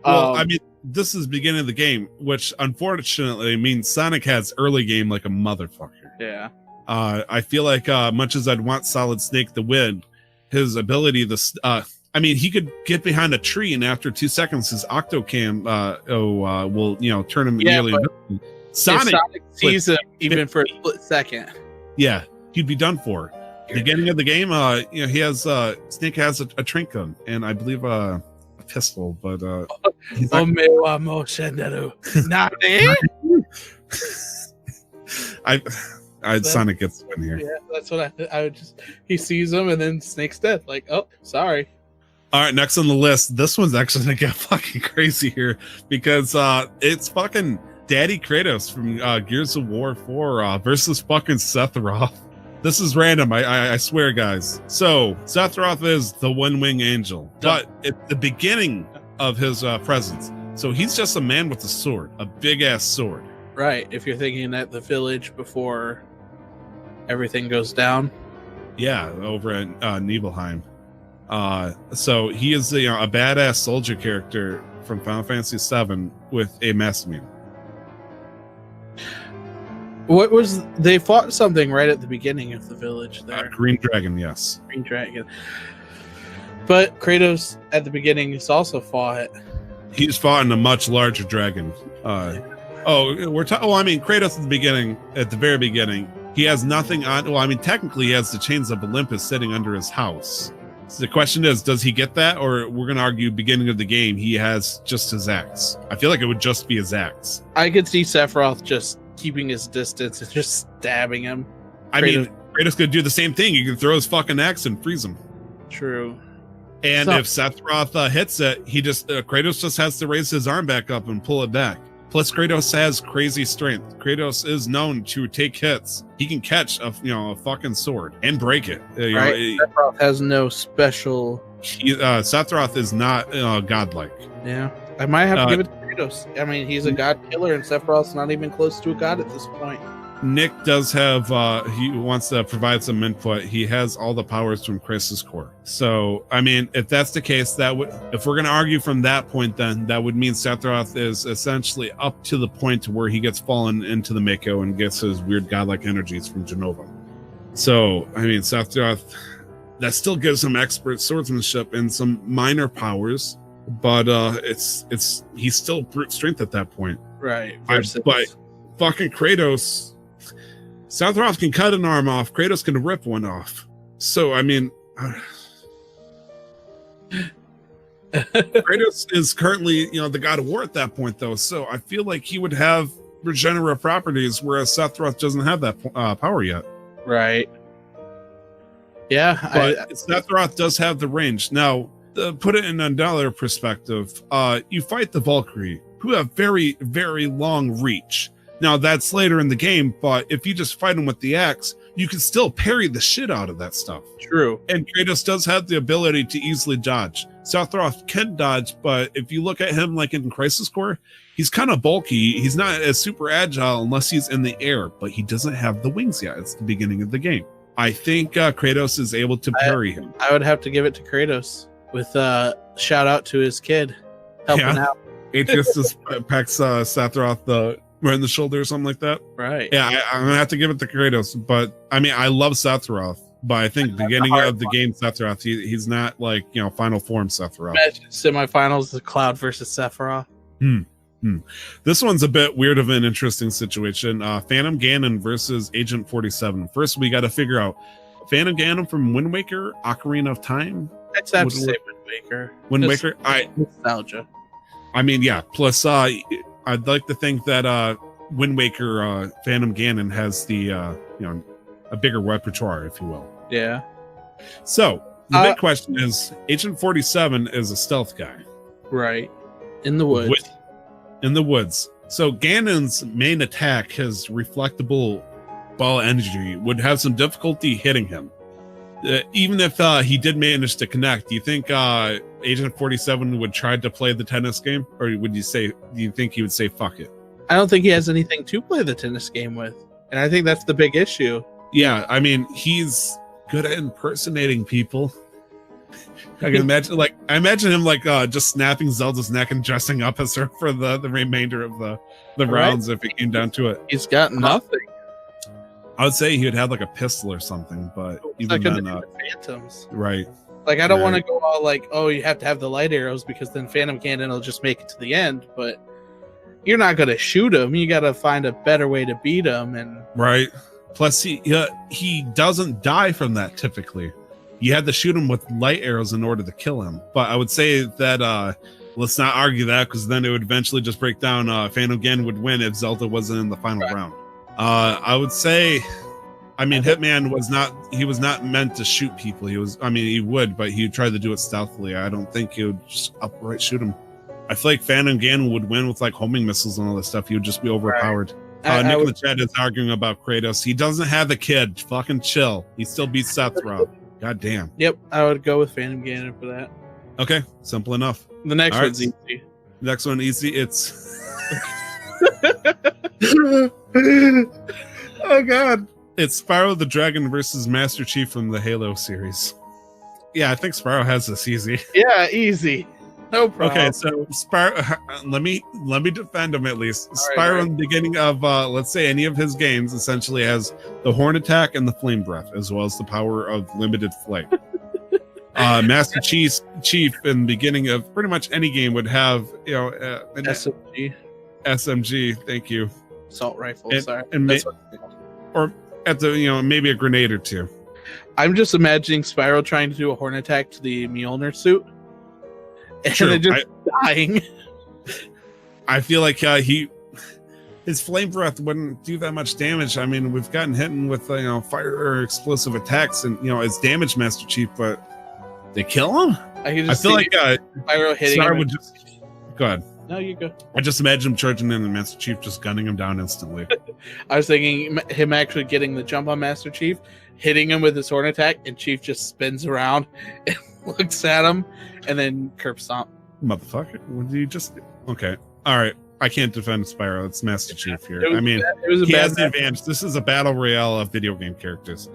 Well, I mean, this is beginning of the game, which unfortunately means Sonic has early game like a motherfucker. Yeah. I feel like much as I'd want Solid Snake to win, his ability to he could get behind a tree and after 2 seconds his Octocam will turn him nearly invisible. Sonic sees him even for a split second. Yeah, he'd be done for. Beginning of the game, he has Snake has a trank gun and I believe a pistol, but he's Sonic gets the win here. Yeah, that's what I would just. He sees him and then Snake's dead. Like, oh, sorry. All right, next on the list, this one's actually gonna get fucking crazy here because it's fucking Daddy Kratos from Gears of War 4 versus fucking Sephiroth. This is random, I swear, guys. So Sephiroth is the one-wing angel, but at the beginning of his presence, so he's just a man with a sword, a big-ass sword. Right, if you're thinking at the village before everything goes down. Yeah, over at Nibelheim. So he is a badass soldier character from Final Fantasy VII with a massacre. What was they fought something right at the beginning of the village there? Green Dragon, yes. Green Dragon. But Kratos at the beginning has also fought. He's fought in a much larger dragon. Kratos at the very beginning, he has nothing on. Technically, he has the chains of Olympus sitting under his house. So the question is, does he get that, or we're gonna argue beginning of the game he has just his axe? I feel like it would just be his axe. I could see Sephiroth just keeping his distance and just stabbing him. Kratos could do the same thing. You can throw his fucking axe and freeze him. True. And if Sephiroth hits it, he just Kratos just has to raise his arm back up and pull it back. Plus, Kratos has crazy strength. Kratos is known to take hits. He can catch a fucking sword and break it. Sephiroth has no special. Sephiroth is not godlike. Yeah, I might have to give it to Kratos. I mean, he's a god killer, and Sephiroth's not even close to a god at this point. Nick does have, he wants to provide some input. He has all the powers from Kratos' core. So, if that's the case, if we're going to argue from that point, then that would mean Sephiroth is essentially up to the point where he gets fallen into the Mako and gets his weird godlike energies from Genova. So, Sephiroth, that still gives him expert swordsmanship and some minor powers, but he's still brute strength at that point. Right. But fucking Kratos, Sephiroth can cut an arm off. Kratos can rip one off. So, Kratos is currently, the god of war at that point, though. So I feel like he would have regenerative properties, whereas Sephiroth doesn't have that power yet. Right. Yeah. But Sephiroth does have the range. Now, put it in another perspective. You fight the Valkyrie, who have very, very long reach. Now, that's later in the game, but if you just fight him with the axe, you can still parry the shit out of that stuff. True. And Kratos does have the ability to easily dodge. Sephiroth can dodge, but if you look at him like in Crisis Core, he's kind of bulky. He's not as super agile unless he's in the air, but he doesn't have the wings yet. It's the beginning of the game. I think Kratos is able to parry him. I would have to give it to Kratos with shout out to his kid helping out. Atreus just packs Sephiroth right in the shoulder or something like that. Right. Yeah, I'm gonna have to give it to Kratos, but I mean, I love Sephiroth, but I think beginning of the game Sephiroth, he's not like, you know, final form Sephiroth. Imagine semifinals of Cloud versus Sephiroth. This one's a bit weird of an interesting situation. Phantom Ganon versus Agent 47. First, we got to figure out Phantom Ganon from Wind Waker, Ocarina of Time. I'd have to say Wind Waker. Wind Waker. Nostalgia. I mean, yeah. Plus, I'd like to think that Wind Waker, Phantom Ganon has the you know, a bigger repertoire, if you will. Yeah. So the big question is, Agent 47 is a stealth guy, right? In the woods. In the woods. So Ganon's main attack, his reflectable ball energy, would have some difficulty hitting him. Even if he did manage to connect, do you think Agent 47 would try to play the tennis game, or do you think he would say fuck it? I don't think he has anything to play the tennis game with, and I think that's the big issue. Yeah, I mean, he's good at impersonating people. I can imagine, I imagine him just snapping Zelda's neck and dressing up as her for the remainder of the rounds if it came down to it. He's got nothing. I would say he would have like a pistol or something, but even then, Phantoms. Right. Like, I don't want to go all like, oh, you have to have the light arrows because then Phantom Ganon will just make it to the end. But you're not going to shoot him. You got to find a better way to beat him. And right. Plus, he doesn't die from that typically. You had to shoot him with light arrows in order to kill him. But I would say that let's not argue that, because then it would eventually just break down. Phantom Ganon would win if Zelda wasn't in the final round. I would say, I mean, Hitman was not meant to shoot people. He would, but he would try to do it stealthily. I don't think he would just upright shoot him. I feel like Phantom Ganon would win with like homing missiles and all this stuff. He would just be overpowered. Nick in the chat is arguing about Kratos. He doesn't have a kid. Fucking chill. He still beats Sephiroth. God damn. Yep, I would go with Phantom Ganon for that. Okay, simple enough. The next one's easy. Next one easy. It's oh god. It's Spyro the Dragon versus Master Chief from the Halo series. Yeah, I think Spyro has this easy. Yeah, easy. No problem. Okay, so Spyro, let me defend him at least. Spyro in the beginning of let's say any of his games essentially has the horn attack and the flame breath, as well as the power of limited flight. Master Chief in the beginning of pretty much any game would have, you know, an SMG. Thank you. Assault rifle. Or at the, you know, maybe a grenade or two. I'm just imagining Spyro trying to do a horn attack to the Mjolnir suit. And then just dying. I feel like his flame breath wouldn't do that much damage. I mean, we've gotten hit with fire or explosive attacks, and it's damage Master Chief, but they kill him. I feel like Spyro hitting him would just go ahead. No, you go. I just imagine him charging in and Master Chief just gunning him down instantly. I was thinking him actually getting the jump on Master Chief, hitting him with his horn attack, and Chief just spins around and looks at him, and then curb stomp. Motherfucker, what did you just do? Okay, all right. I can't defend Spyro. It's Master Chief here. He has the advantage. This is a battle royale of video game characters.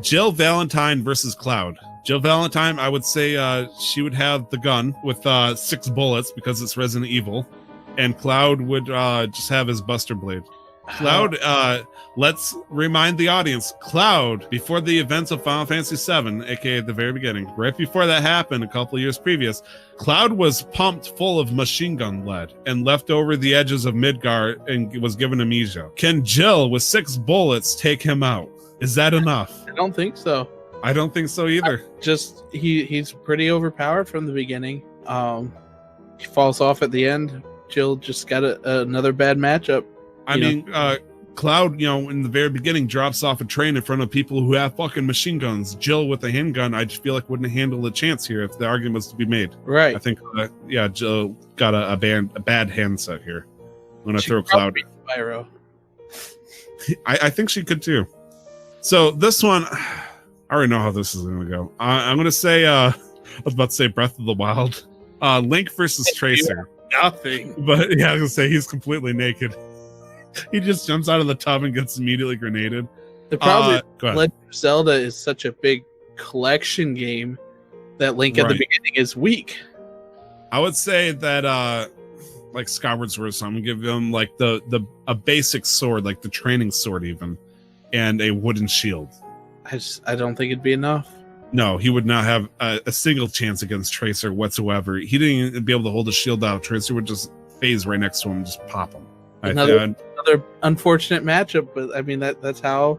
Jill Valentine versus Cloud. Jill Valentine, I would say she would have the gun with 6 bullets because it's Resident Evil, and Cloud would just have his Buster Blade. Cloud, let's remind the audience, Cloud, before the events of Final Fantasy VII, aka at the very beginning, right before that happened a couple of years previous, Cloud was pumped full of machine gun lead and left over the edges of Midgar and was given amnesia. Can Jill, with 6 bullets, take him out? Is that enough? I don't think so. I don't think so either. He's pretty overpowered from the beginning. He falls off at the end. Jill just got another bad matchup. I mean, Cloud, in the very beginning, drops off a train in front of people who have fucking machine guns. Jill with a handgun, I just feel like wouldn't handle a chance here if the argument was to be made. Right. I think, Jill got a bad handset here. I'm gonna throw Cloud. Spyro. I think she could too. So this one, I already know how this is gonna go. I'm gonna say, I was about to say Breath of the Wild. Link versus Tracer. Nothing. But yeah, I was gonna say he's completely naked. He just jumps out of the tub and gets immediately grenaded. The problem Legend of Zelda is such a big collection game that Link at the beginning is weak. I would say that like Skyward Sword or something. Give him like a basic sword, like the training sword even, and a wooden shield. I don't think it'd be enough. No, he would not have a single chance against Tracer whatsoever. He didn't even be able to hold a shield out. Tracer would just phase right next to him and just pop him. Another unfortunate matchup, but I mean that's how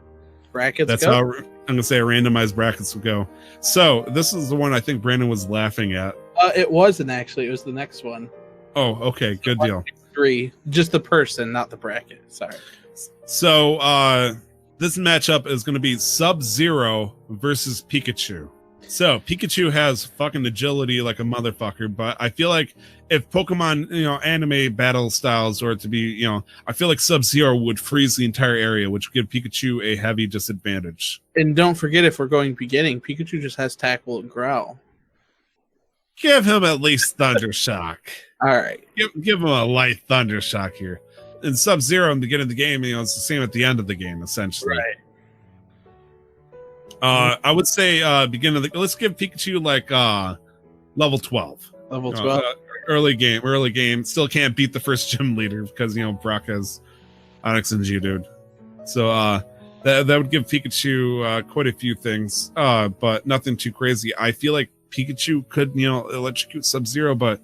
brackets that's go. how I'm gonna say randomized brackets would go. So this is the one I think Brandon was laughing at. It wasn't actually. It was the next one. Oh, okay, good deal. 3, just the person, not the bracket. Sorry. So this matchup is going to be Sub-Zero versus Pikachu. So Pikachu has fucking agility like a motherfucker, but I feel like if Pokemon, anime battle styles or to be, I feel like Sub-Zero would freeze the entire area, which would give Pikachu a heavy disadvantage. And don't forget, if we're going beginning, Pikachu just has Tackle and Growl. Give him at least Thunder Shock. All right. Give him a light Thunder Shock here. In Sub-Zero in the beginning of the game, it's the same at the end of the game, essentially. Right. I would say let's give Pikachu like level 12. Level 12. Early game. Still can't beat the first gym leader because Brock has Onyx and Geodude. So that would give Pikachu quite a few things, but nothing too crazy. I feel like Pikachu could electrocute Sub-Zero, but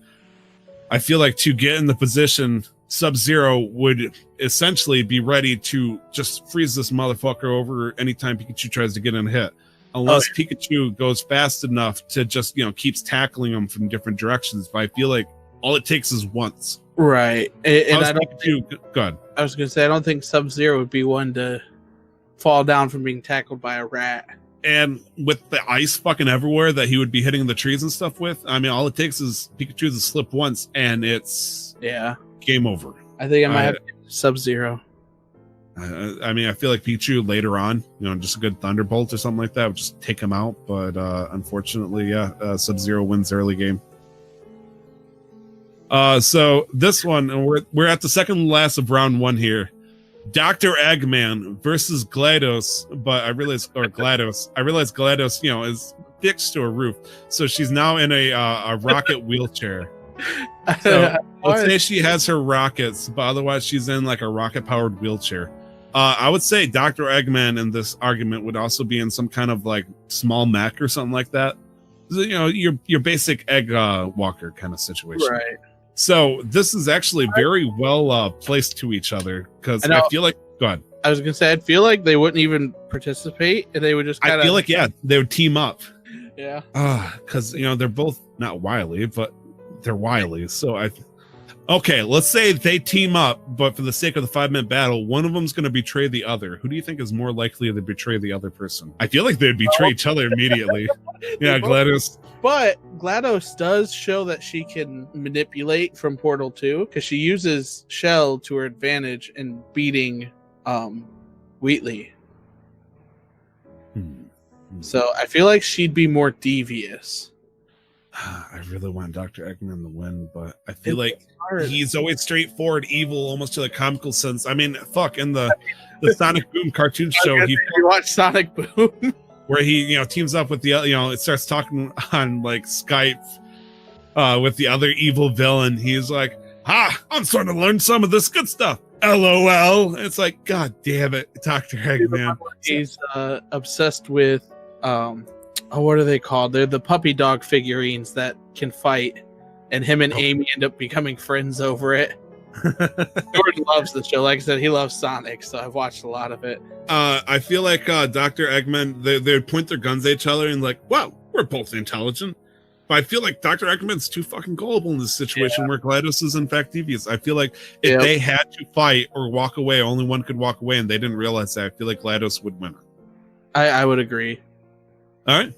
I feel like to get in the position, Sub-Zero would essentially be ready to just freeze this motherfucker over anytime Pikachu tries to get in a hit. Unless Pikachu goes fast enough to just, keeps tackling him from different directions. But I feel like all it takes is once. Right. And I don't go ahead. I was going to say, I don't think Sub-Zero would be one to fall down from being tackled by a rat. And with the ice fucking everywhere that he would be hitting the trees and stuff with, I mean, all it takes is Pikachu to slip once and it's game over. I think I might have Sub-Zero. I mean, I feel like Pikachu later on, just a good Thunderbolt or something like that would just take him out. But unfortunately, Sub-Zero wins early game. So this one, and we're at the second last of round 1 here. Dr. Eggman versus GLaDOS, but I realize GLaDOS, is fixed to a roof, so she's now in a rocket wheelchair. So let's say she has her rockets, but otherwise she's in like a rocket-powered wheelchair. I would say Dr. Eggman in this argument would also be in some kind of like small mech or something like that. Your basic egg walker kind of situation. Right. So this is actually very well placed to each other because I feel like. Go ahead. I was gonna say, I'd feel like they wouldn't even participate, and they would just kind of. I feel like they would team up. Yeah. Because they're both not wily, but they're wily. So okay, let's say they team up, but for the sake of the 5-minute battle, one of them's going to betray the other. Who do you think is more likely to betray the other person? I feel like they'd betray each other immediately. Yeah, GLaDOS. But GLaDOS does show that she can manipulate from Portal 2 because she uses Shell to her advantage in beating Wheatley. So I feel like she'd be more devious. I really want Dr. Eggman to win, but I feel like he's always straightforward, evil, almost to the comical sense. I mean, in the Sonic Boom cartoon show, you watch Sonic Boom, where he teams up with the it starts talking on like Skype with the other evil villain. He's like, I'm starting to learn some of this good stuff. LOL. It's like, God damn it, Dr. Eggman. He's obsessed with what are they called? They're the puppy dog figurines that can fight, and him and Amy end up becoming friends over it. George loves the show. Like I said, he loves Sonic, so I've watched a lot of it. I feel like Dr. Eggman, they would point their guns at each other and like, wow, we're both intelligent. But I feel like Dr. Eggman's too fucking gullible in this situation where GLaDOS is in fact devious. I feel like if they had to fight or walk away, only one could walk away, and they didn't realize that, I feel like GLaDOS would win. I would agree. All right.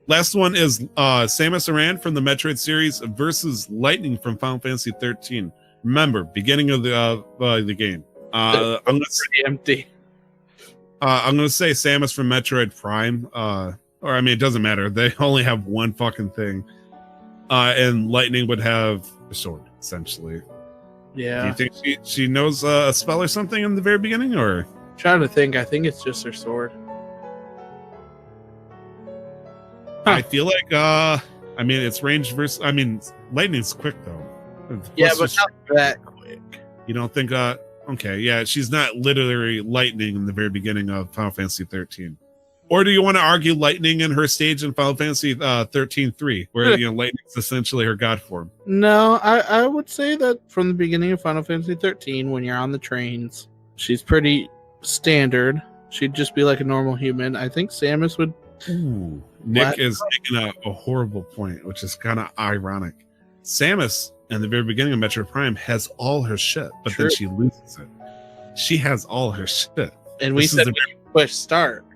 Last one is Samus Aran from the Metroid series versus Lightning from Final Fantasy 13. Remember, beginning of the game. I'm empty. I'm gonna say Samus from Metroid Prime. Or I mean, it doesn't matter. They only have one fucking thing. And Lightning would have a sword, essentially. Yeah. Do you think she knows a spell or something in the very beginning, or? I'm trying to think. I think it's just her sword. I feel like I mean it's range versus. I mean, Lightning's quick though. Yeah, Plus, but not that quick. you don't think? Okay, yeah, she's not literally lightning in the very beginning of Final Fantasy 13. Or do you want to argue lightning in her stage in Final Fantasy 13-3, where lightning is essentially her god form? No, I would say that from the beginning of Final Fantasy 13, when you're on the trains, she's pretty standard. She'd just be like a normal human. I think Samus would. Ooh, Nick is making a horrible point, which is kind of ironic. Samus, in the very beginning of Metroid Prime, has all her shit, but then she loses it. She has all her shit. And we said push start.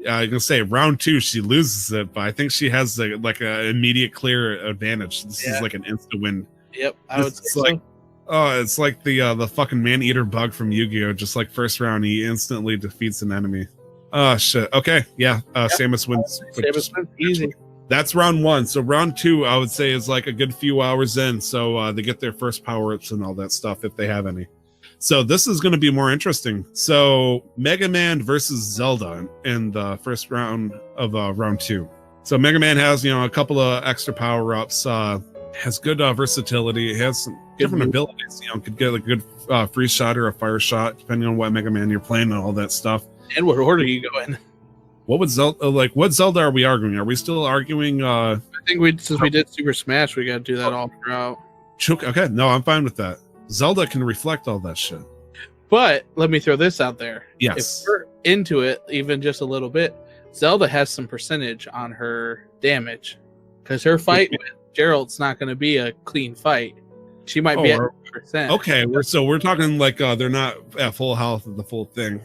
I was gonna say round 2 she loses it, but I think she has like an immediate clear advantage. This is like an instant win. Yep, I would say so. Oh, it's like the fucking man-eater bug from Yu-Gi-Oh! Just like first round, he instantly defeats an enemy. Oh shit. Okay, yeah. Samus wins. Samus wins easy. That's round 1. So round 2, I would say, is like a good few hours in. So they get their first power-ups and all that stuff if they have any. So this is going to be more interesting. So Mega Man versus Zelda in the first round of round 2. So Mega Man has, a couple of extra power-ups, has good versatility, has some different abilities, could get a good free shot or a fire shot, depending on what Mega Man you're playing and all that stuff. And what order you go in? What would Zelda, what Zelda are we arguing? Are we still arguing? I think since we did Super Smash, we got to do that all throughout. Okay, no, I'm fine with that. Zelda can reflect all that shit. But let me throw this out there. Yes. If we're into it, even just a little bit, Zelda has some percentage on her damage. Because her fight with Geralt's not going to be a clean fight. She might be at 100%. Okay, we're talking like they're not at full health of the full thing.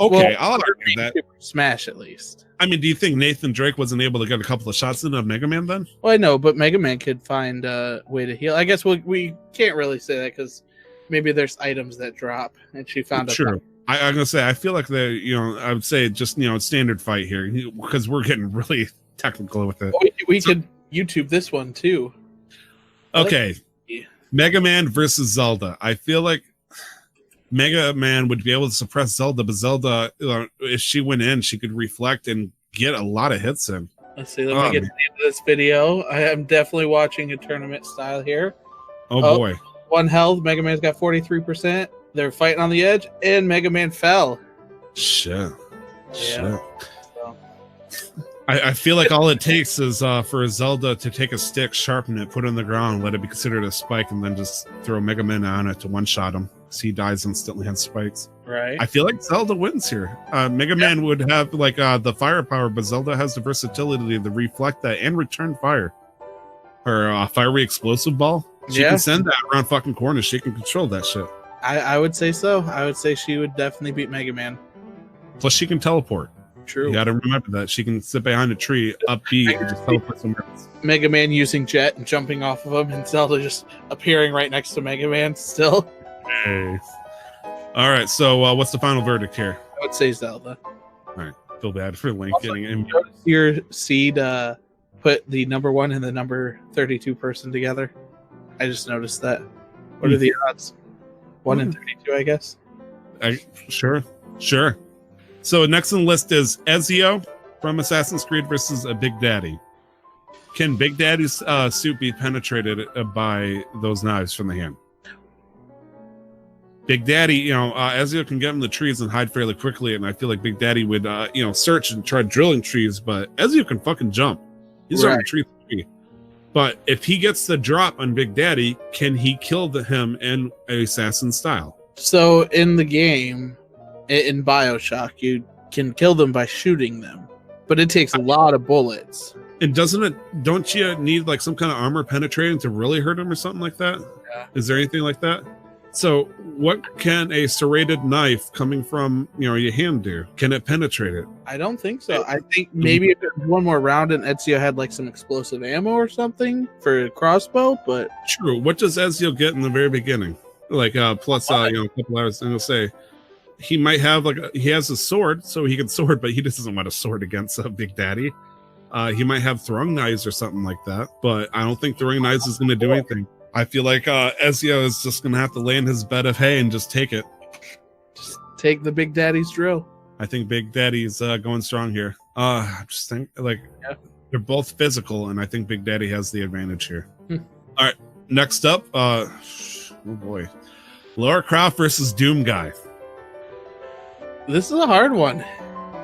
Okay, I'll argue that. Smash at least. I mean, do you think Nathan Drake wasn't able to get a couple of shots in of Mega Man then? Well, I know, but Mega Man could find a way to heal. I guess we can't really say that because maybe there's items that drop, and she found. Sure. I'm gonna say I feel like I would say just standard fight here because we're getting really technical with it. We could YouTube this one too. Okay, Mega Man versus Zelda. I feel like Mega Man would be able to suppress Zelda, but Zelda, if she went in, she could reflect and get a lot of hits in. Let's see. Let me get into this video. I am definitely watching a tournament style here. Oh boy. 1 health. Mega Man's got 43%. They're fighting on the edge, and Mega Man fell. Shit. Yeah. I feel like all it takes is for Zelda to take a stick, sharpen it, put it on the ground, let it be considered a spike, and then just throw Mega Man on it to one-shot him. So he dies instantly on spikes. Right. I feel like Zelda wins here. Mega Man would have like the firepower, but Zelda has the versatility to reflect that and return fire. Her fiery explosive ball. She can send that around fucking corners. She can control that shit. I would say so. I would say she would definitely beat Mega Man. Plus, she can teleport. True. You got to remember that she can sit behind a tree, up B, and just teleport somewhere else. Mega Man using Jet and jumping off of him, and Zelda just appearing right next to Mega Man still. Hey. All right, so what's the final verdict here? I would say Zelda. All right, feel bad for Link getting in. Your seed put the number 1 and the number 32 person together. I just noticed that. What are the odds? 1 in 32, I guess. Sure. So next on the list is Ezio from Assassin's Creed versus a Big Daddy. Can Big Daddy's suit be penetrated by those knives from the hand? Big Daddy, Ezio can get in the trees and hide fairly quickly, and I feel like Big Daddy would, search and try drilling trees, but Ezio can fucking jump. He's on the tree. But if he gets the drop on Big Daddy, can he kill him in assassin style? So in the game, in BioShock, you can kill them by shooting them, but it takes a lot of bullets. And don't you need like some kind of armor penetrating to really hurt him or something like that? Yeah. Is there anything like that? So what can a serrated knife coming from, your hand do? Can it penetrate it? I don't think so. I think maybe if there's one more round and Ezio had like some explosive ammo or something for a crossbow, but... True. What does Ezio get in the very beginning? Like, plus, a couple hours, and he'll say, he might have he has a sword, so he can sword, but he just doesn't want a sword against a Big Daddy. He might have throwing knives or something like that, but I don't think throwing knives is going to do anything. I feel like Ezio is just going to have to lay in his bed of hay and just take it. Just take the Big Daddy's drill. I think Big Daddy's going strong here. I just think they're both physical, and I think Big Daddy has the advantage here. All right. Next up, oh boy, Lara Croft versus Doomguy. This is a hard one.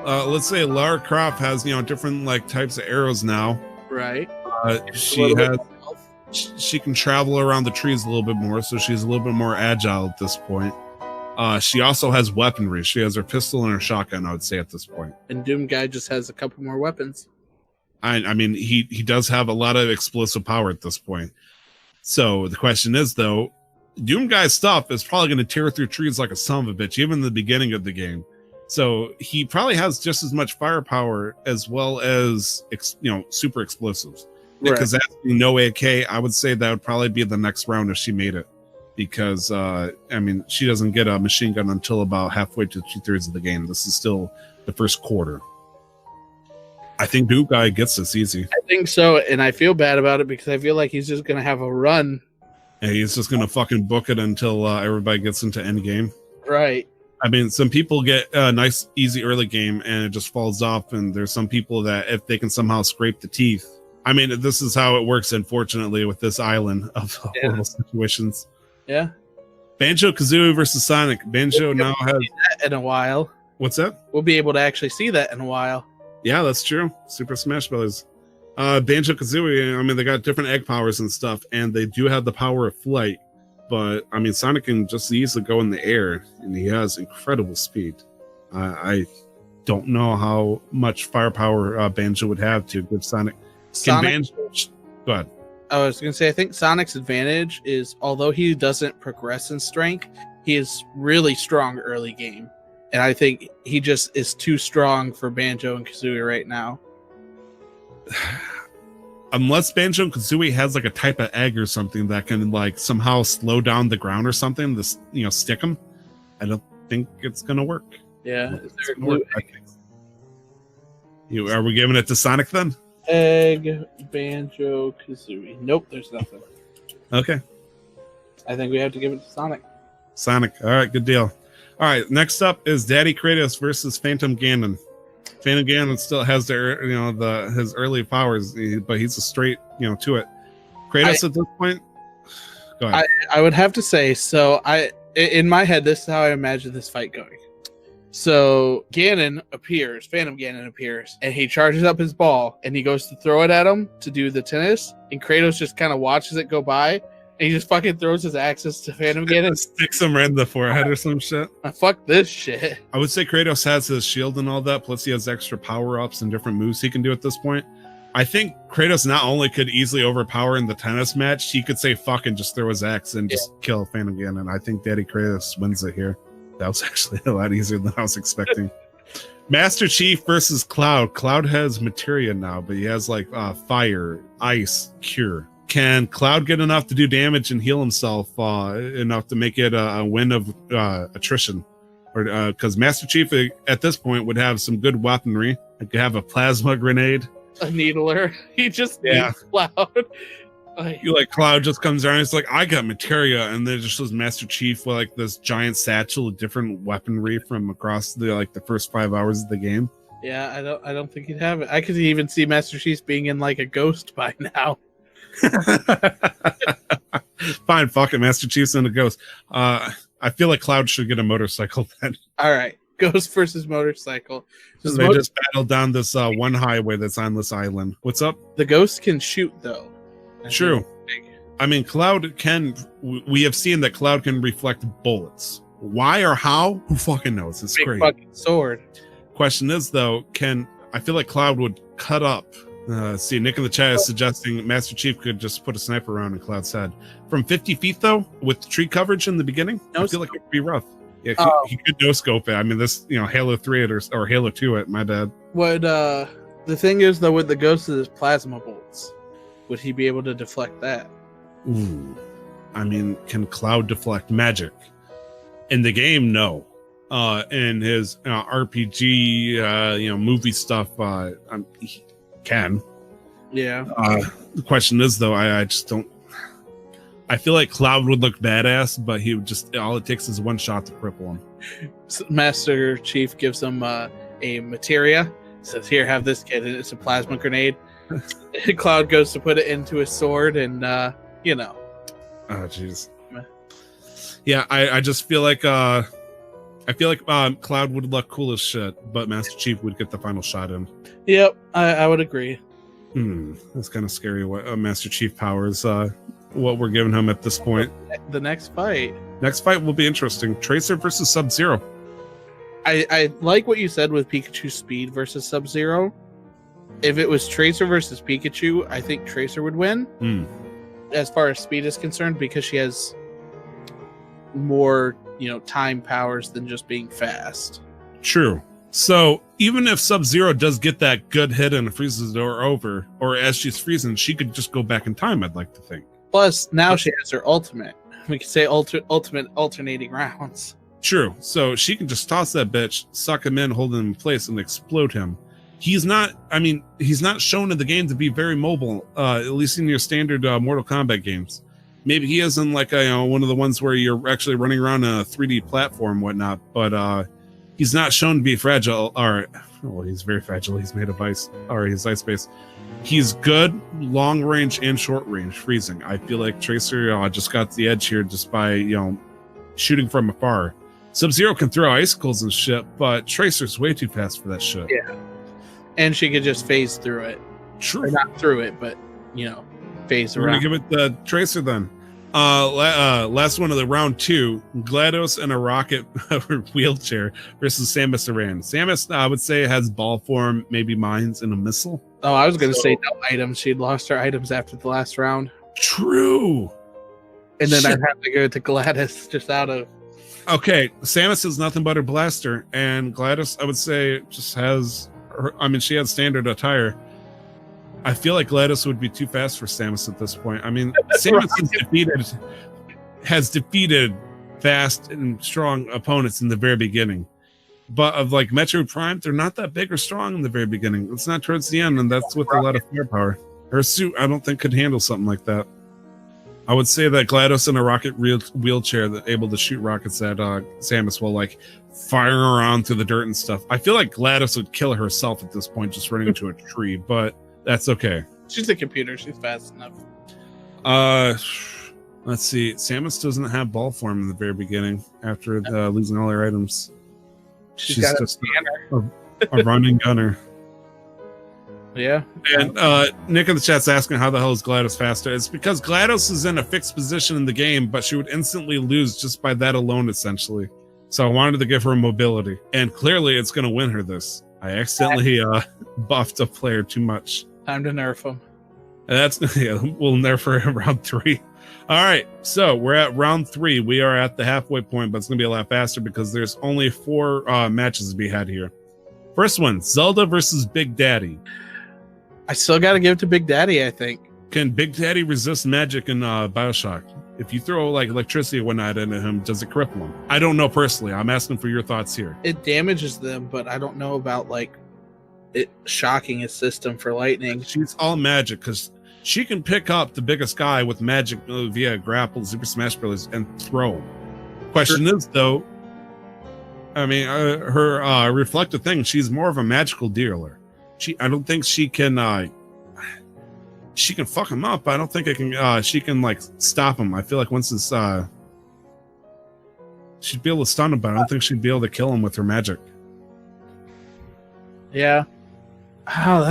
Let's say Lara Croft has different like types of arrows now. Right. She can travel around the trees a little bit more, so she's a little bit more agile at this point. She also has weaponry. She has her pistol and her shotgun, I would say, at this point. And Doomguy just has a couple more weapons. I mean, he does have a lot of explosive power at this point. So the question is, though, Doomguy's stuff is probably going to tear through trees like a son of a bitch, even in the beginning of the game. So he probably has just as much firepower as well as super explosives. Because asking no AK, I would say that would probably be the next round if she made it. Because she doesn't get a machine gun until about halfway to 2/3 of the game. This is still the first quarter. I think Doomguy gets this easy. I think so, and I feel bad about it because I feel like he's just gonna have a run. And he's just gonna fucking book it until everybody gets into endgame. Right. I mean, some people get a nice, easy early game and it just falls off. And there's some people that if they can somehow scrape the teeth. I mean, this is how it works, unfortunately, with this island of horrible situations. Yeah. Banjo Kazooie versus Sonic. Banjo now has that in a while. What's that? We'll be able to actually see that in a while. Yeah, that's true. Super Smash Bros. Banjo Kazooie, I mean, they got different egg powers and stuff, and they do have the power of flight. But I mean, Sonic can just easily go in the air, and he has incredible speed. I don't know how much firepower Banjo would have to give Sonic. Go ahead. I was going to say, I think Sonic's advantage is, although he doesn't progress in strength, he is really strong early game. And I think he just is too strong for Banjo and Kazooie right now. Unless Banjo and Kazooie has like a type of egg or something that can like somehow slow down the ground or something to stick them, I don't think it's going to work. Yeah. Are we giving it to Sonic then? Egg, Banjo, Kazooie. Nope, there's nothing. Okay. I think we have to give it to Sonic. Sonic. All right, good deal. All right, next up is Daddy Kratos versus Phantom Ganon. Phantom Ganon still has his early powers, but he's a straight to it. Kratos at this point. Go ahead. I would have to say so. In my head, this is how I imagine this fight going. So Phantom Ganon appears, and he charges up his ball, and he goes to throw it at him to do the tennis, and Kratos just kind of watches it go by, and he just fucking throws his axes to Phantom Ganon. Sticks him right in the forehead or some shit. Fuck this shit. I would say Kratos has his shield and all that, plus he has extra power-ups and different moves he can do at this point. I think Kratos not only could easily overpower in the tennis match, he could say fuck and just throw his axe and just kill Phantom Ganon. I think Daddy Kratos wins it here. That was actually a lot easier than I was expecting. Master Chief versus Cloud. Cloud has materia now, but he has like fire, ice, cure. Can Cloud get enough to do damage and heal himself enough to make it a win of attrition? Or because Master Chief at this point would have some good weaponry. He could have a plasma grenade, a needler. He just needs Cloud. Cloud just comes around and it's like, I got materia, and then just shows Master Chief with like this giant satchel of different weaponry from across the first 5 hours of the game. Yeah, I don't think he'd have it. I could even see Master Chief being in like a ghost by now. Fine, fuck it, Master Chief's in a ghost. I feel like Cloud should get a motorcycle then. All right, ghost versus motorcycle. They just battled down this one highway that's on this island. What's up? The ghost can shoot though. True. I mean, Cloud can. We have seen that Cloud can reflect bullets. Why or how? Who fucking knows? It's great. Fucking sword. Question is though, I feel like Cloud would cut up. See, Nick in the chat is suggesting Master Chief could just put a sniper around in Cloud's head from 50 feet though, with tree coverage in the beginning. I feel like it would be rough. Yeah, he could no scope it. I mean, this Halo 3 it or Halo 2 it. My bad. Would the thing is though, with the ghost of his plasma bolts, would he be able to deflect that? Ooh. I mean, can Cloud deflect magic? In the game, no. In his RPG, movie stuff, he can. Yeah. The question is, though, I just don't... I feel like Cloud would look badass, but he would just... All it takes is one shot to cripple him. So Master Chief gives him a materia. Says, here, have this kid. And it's a plasma grenade. Cloud goes to put it into his sword, and Oh, jeez. Yeah, I just feel like Cloud would look cool as shit, but Master Chief would get the final shot in. Yep, I would agree. That's kind of scary. What Master Chief powers? What we're giving him at this point. The next fight. Next fight will be interesting. Tracer versus Sub-Zero. I like what you said with Pikachu Speed versus Sub-Zero. If it was Tracer versus Pikachu, I think Tracer would win. As far as speed is concerned, because she has more, time powers than just being fast. True. So even if Sub-Zero does get that good hit and freezes the door over, or as she's freezing, she could just go back in time, I'd like to think. Plus, now she has her ultimate. We could say ultimate alternating rounds. True. So she can just toss that bitch, suck him in, hold him in place, and explode him. He's not shown in the game to be very mobile, at least in your standard Mortal Kombat games. Maybe he is in like one of the ones where you're actually running around a 3D platform and whatnot, but he's not shown to be fragile. He's very fragile. He's made of ice, or he's ice-based. He's good long range and short range freezing. I feel like Tracer just got the edge here just by shooting from afar. Sub-Zero can throw icicles and shit, but Tracer's way too fast for that shit. Yeah. And she could just phase through it. True. Or not through it, but, phase We're around. going to give it the Tracer then. Last one of the round 2, GLaDOS in a rocket wheelchair versus Samus Aran. Samus, I would say, has ball form, maybe mines, and a missile. Oh, I was going to say no items. She'd lost her items after the last round. True. And then I'd have to go to GLaDOS just out of... Okay, Samus is nothing but her blaster, and GLaDOS, I would say, just has... she has standard attire. I feel like GLaDOS would be too fast for Samus at this point. Samus has defeated fast and strong opponents in the very beginning. But of like Metroid Prime, they're not that big or strong in the very beginning. It's not towards the end, and that's with a lot of firepower. Her suit, I don't think, could handle something like that. I would say that GLaDOS in a rocket wheelchair that able to shoot rockets at Samus while like firing around through the dirt and stuff. I feel like GLaDOS would kill herself at this point, just running into a tree, but that's okay. She's a computer. She's fast enough. Let's see. Samus doesn't have ball form in the very beginning after losing all her items. She's got just a running gunner. Yeah. And Nick in the chat's asking how the hell is GLaDOS faster? It's because GLaDOS is in a fixed position in the game, but she would instantly lose just by that alone, essentially. So I wanted to give her mobility. And clearly it's going to win her this. I accidentally buffed a player too much. Time to nerf him. And we'll nerf her in round 3. All right, so we're at round 3. We are at the halfway point, but it's going to be a lot faster because there's only 4 matches to be had here. First one, Zelda versus Big Daddy. I still got to give it to Big Daddy, I think. Can Big Daddy resist magic in Bioshock? If you throw like electricity or whatnot into him, does it cripple him? I don't know personally. I'm asking for your thoughts here. It damages them, but I don't know about like it shocking his system for lightning. She's all magic because she can pick up the biggest guy with magic via grapple, Super Smash Bros. And throw. Question is though, her reflective thing. She's more of a magical dealer. I don't think she can. She can fuck him up. I don't think it can. She can like stop him. I feel like once it's she'd be able to stun him, but I don't think she'd be able to kill him with her magic. Yeah. Oh,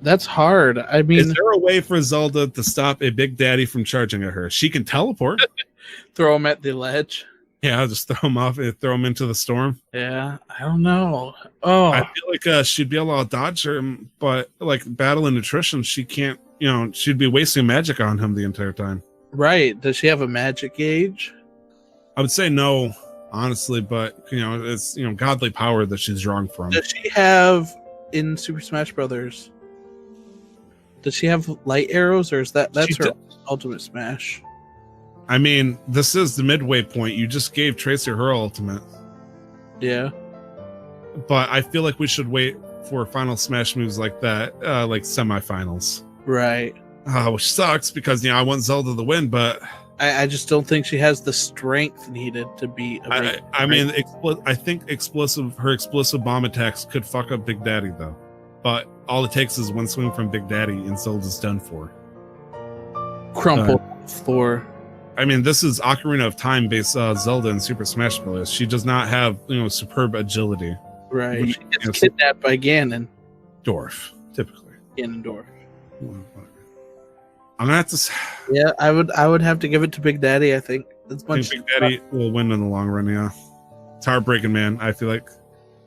that's hard. I mean, is there a way for Zelda to stop a Big Daddy from charging at her? She can teleport. Throw him at the ledge. Yeah, I'll just throw him off and throw him into the storm. Yeah, I don't know. Oh, I feel like she'd be able to dodge him, but like battle and nutrition, she can't. She'd be wasting magic on him the entire time. Right? Does she have a magic gauge? I would say no, honestly, but it's godly power that she's drawing from. Does she have in Super Smash Brothers? Does she have light arrows, or is that's her ultimate smash? I mean, this is the midway point. You just gave Tracer her ultimate. Yeah. But I feel like we should wait for final smash moves like that, like semifinals. Right. Which sucks because, I want Zelda to win, but... I just don't think she has the strength needed to beat... I think her explosive bomb attacks could fuck up Big Daddy, though. But all it takes is one swing from Big Daddy and Zelda's done for. Crumple floor. I mean, this is Ocarina of Time based Zelda and Super Smash Bros. She does not have, superb agility. Right. She gets kidnapped by Ganon. Dwarf, typically. Ganondorf. I'm gonna have to. Yeah, I would have to give it to Big Daddy. I think that's much. Big Daddy will win in the long run. Yeah, it's heartbreaking, man. I feel like.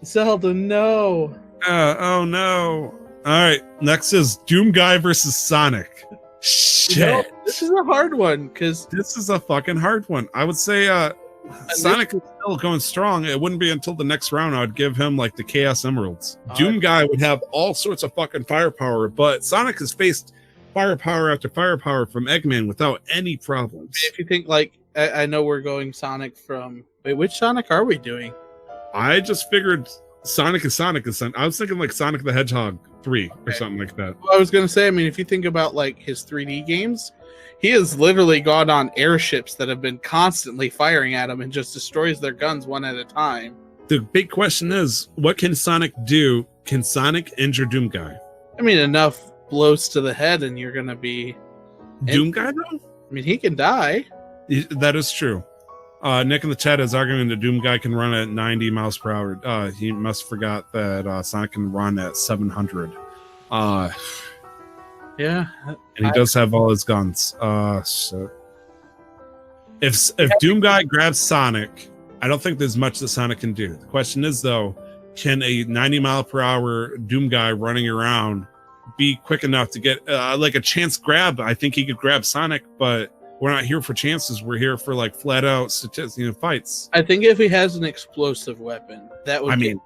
Zelda, no. Oh no! All right, next is Doomguy versus Sonic. Shit, this is a hard one because this is a fucking hard one. I would say Sonic is still going strong. It wouldn't be until the next round I would give him like the Chaos Emeralds. Doomguy would have all sorts of fucking firepower, but Sonic has faced firepower after firepower from Eggman without any problems. If you think like, I know we're going Sonic from. Wait, which Sonic are we doing? I just figured Sonic is Sonic. I was thinking like Sonic the Hedgehog 3 or something like that. Well, I was gonna say, I mean, if you think about like his 3D games, he has literally gone on airships that have been constantly firing at him and just destroys their guns one at a time. The big question is, what can Sonic do? Can Sonic injure Doomguy? I mean, enough blows to the head and you're gonna be Doomguy though? I mean, he can die. That is true. Nick in the chat is arguing that Doomguy can run at 90 miles per hour. He must forgot that Sonic can run at 700. Yeah, and he does have all his guns. So if Doomguy grabs Sonic, I don't think there's much that Sonic can do. The question is though, can a 90 mile per hour Doomguy running around be quick enough to get like a chance grab? I think he could grab Sonic, but we're not here for chances. We're here for like flat out fights. I think if he has an explosive weapon, that would. I mean,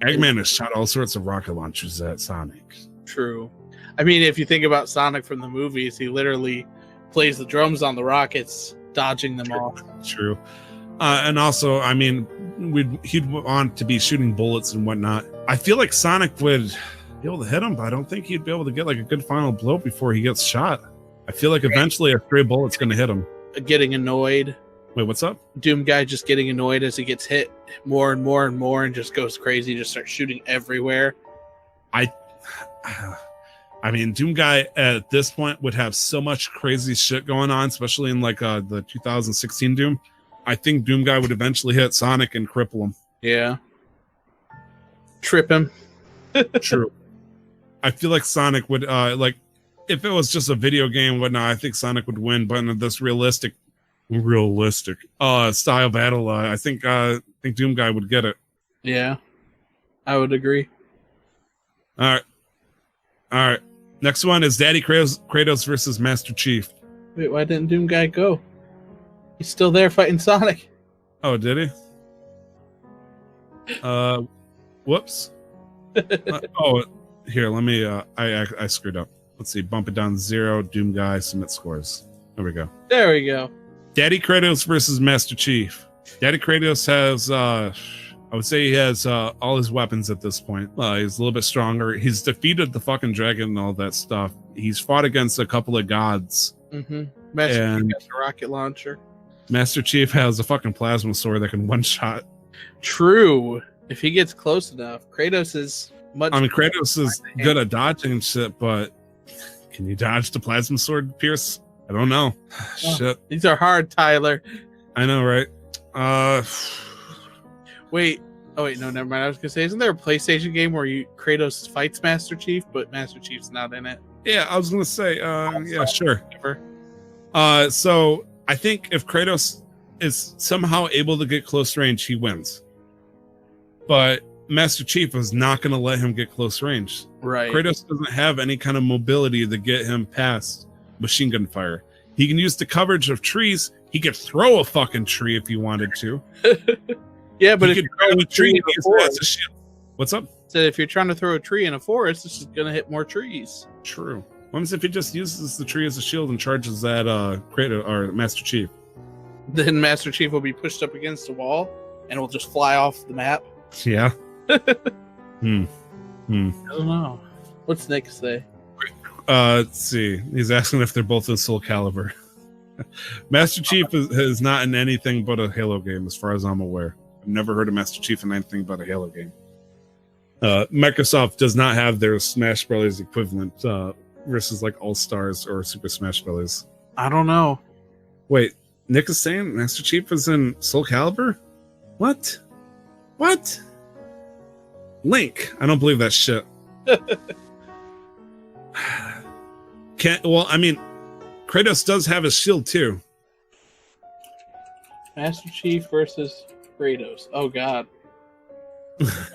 Eggman has shot all sorts of rocket launchers at Sonic. True. I mean, if you think about Sonic from the movies, he literally plays the drums on the rockets, dodging them all. True. And also, I mean, he'd want to be shooting bullets and whatnot. I feel like Sonic would be able to hit him, but I don't think he'd be able to get like a good final blow before he gets shot. I feel like eventually a stray bullet's going to hit him. Getting annoyed. Wait, what's up? Doomguy just getting annoyed as he gets hit more and more and more and just goes crazy, just starts shooting everywhere. I mean, Doomguy at this point would have so much crazy shit going on, especially in like the 2016 Doom. I think Doomguy would eventually hit Sonic and cripple him. Yeah. Trip him. True. I feel like Sonic would like if it was just a video game, whatnot, I think Sonic would win. But in this realistic style battle, I think Doomguy would get it. Yeah, I would agree. All right. Next one is Daddy Kratos versus Master Chief. Wait, why didn't Doomguy go? He's still there fighting Sonic. Oh, did he? Whoops. Here, let me. I screwed up. Let's see. Bump it down to 0. Doomguy submit scores. There we go. There we go. Daddy Kratos versus Master Chief. Daddy Kratos has, I would say he has all his weapons at this point. He's a little bit stronger. He's defeated the fucking dragon and all that stuff. He's fought against a couple of gods. Mm-hmm. Master Chief has a rocket launcher. Master Chief has a fucking plasma sword that can one-shot. True. If he gets close enough. Kratos is much... I mean, Kratos is good at dodging shit, but can you dodge the plasma sword, Pierce? I don't know. Shit. These are hard, Tyler. I know, right? Wait. Oh, wait. No, never mind. I was going to say, isn't there a PlayStation game where Kratos fights Master Chief, but Master Chief's not in it? Yeah, I was going to say, yeah, sure. So I think if Kratos is somehow able to get close range, he wins. But Master Chief is not going to let him get close range. Right. Kratos doesn't have any kind of mobility to get him past machine gun fire. He can use the coverage of trees. He could throw a fucking tree if he wanted to. Yeah, but he could throw a tree and use that as a shield. What's up? So if you're trying to throw a tree in a forest, it's just going to hit more trees. True. What happens if he just uses the tree as a shield and charges that Kratos or Master Chief? Then Master Chief will be pushed up against a wall and will just fly off the map. Yeah. I don't know. What's Nick say? Let's see. He's asking if they're both in Soul Calibur. Master Chief is not in anything but a Halo game, as far as I'm aware. I've never heard of Master Chief in anything but a Halo game. Microsoft does not have their Smash Brothers equivalent versus like All Stars or Super Smash Brothers. I don't know. Wait, Nick is saying Master Chief is in Soul Calibur? What? What? Link. I don't believe that shit. Well, I mean, Kratos does have his shield too. Master Chief versus Kratos. Oh God.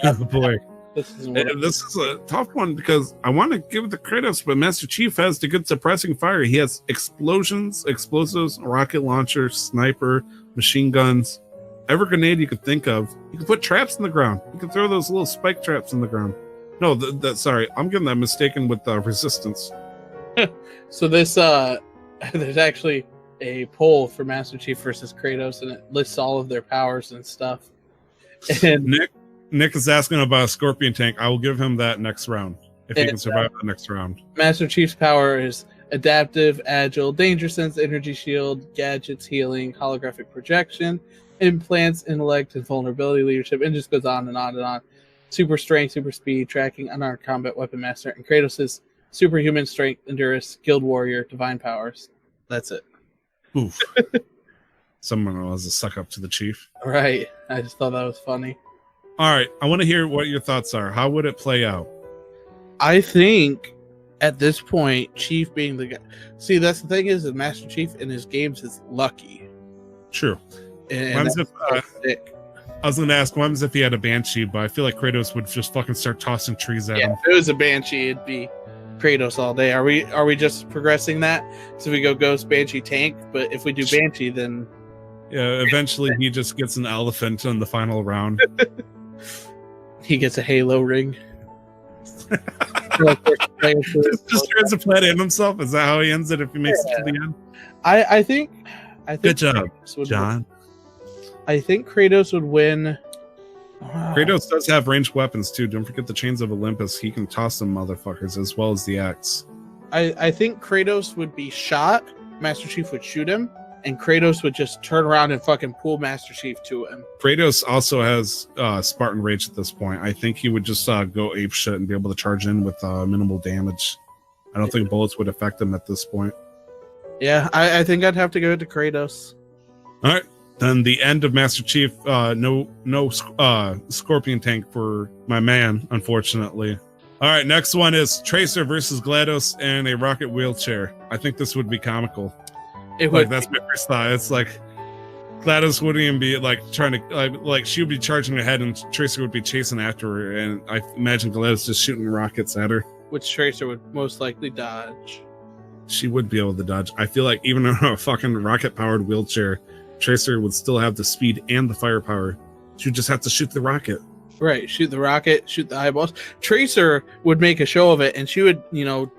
Oh boy. This is a tough one because I want to give it to Kratos, but Master Chief has the good suppressing fire. He has explosions, explosives, rocket launcher, sniper, machine guns, every grenade you could think of. You can put traps in the ground. You can throw those little spike traps in the ground. No, sorry, I'm getting that mistaken with resistance. So this there's actually a poll for Master Chief versus Kratos, and it lists all of their powers and stuff. And Nick is asking about a scorpion tank. I will give him that next round if he can survive the next round. Master Chief's power is adaptive, agile, danger sense, energy shield, gadgets, healing, holographic projection, implants, intellect, and vulnerability, leadership, and just goes on and on and on. Super strength, super speed, tracking, unarmed combat weapon master, and Kratos' superhuman strength, endurance, guild warrior, divine powers. That's it. Oof. Someone has to suck up to the chief. Right. I just thought that was funny. All right. I want to hear what your thoughts are. How would it play out? I think at this point, Chief being the guy. See, that's the thing is that Master Chief in his games is lucky. True. And I was going to ask, what happens if he had a Banshee, but I feel like Kratos would just fucking start tossing trees at him. If it was a Banshee, it'd be Kratos all day. Are we just progressing that? So we go Ghost, Banshee, Tank, but if we do Banshee, then... Yeah, eventually he just gets an elephant in the final round. He gets a Halo ring. just tries to play in himself. Is that how he ends it if he makes it to the end? I think good job, John. I think Kratos would win. Kratos does have ranged weapons too. Don't forget the Chains of Olympus. He can toss some motherfuckers as well as the axe. I think Kratos would be shot. Master Chief would shoot him, and Kratos would just turn around and fucking pull Master Chief to him. Kratos also has Spartan Rage at this point. I think he would just go ape shit and be able to charge in with minimal damage. I don't think bullets would affect him at this point. Yeah, I think I'd have to go to Kratos. All right. Then the end of Master Chief, no Scorpion tank for my man, unfortunately. All right, next one is Tracer versus GLaDOS in a rocket wheelchair. I think this would be comical. It would. That's my first thought. It's like GLaDOS wouldn't even be trying to like she would be charging ahead and Tracer would be chasing after her, and I imagine GLaDOS just shooting rockets at her. Which Tracer would most likely dodge. She would be able to dodge. I feel like even in a fucking rocket-powered wheelchair, Tracer would still have the speed and the firepower. She would just have to shoot the rocket. Right, shoot the rocket, shoot the eyeballs. Tracer would make a show of it, and she would,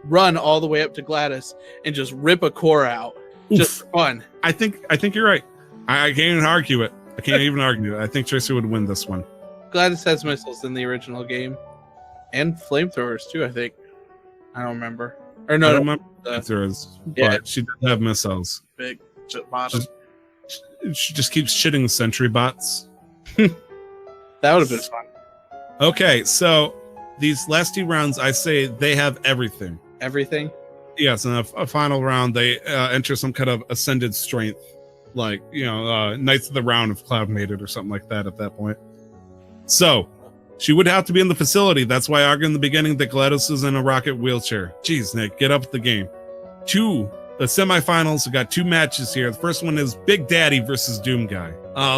run all the way up to GLaDOS and just rip a core out. Oof. Just for fun. I think you're right. I can't even argue it. I think Tracer would win this one. GLaDOS has missiles in the original game. And flamethrowers, too, I think. I don't remember. Or no, I don't remember flamethrowers, but she does have missiles. Big bottom. She just keeps shitting sentry bots. That would have been fun. Okay, so these last two rounds, I say they have everything. Everything? Yes, in a final round, they enter some kind of ascended strength, like, Knights of the Round of Cloud Mated or something like that at that point. So, she would have to be in the facility. That's why I argued in the beginning that GLaDOS is in a rocket wheelchair. Jeez, Nick, get up at the game. The semifinals, we got two matches here. The first one is Big Daddy versus Doomguy.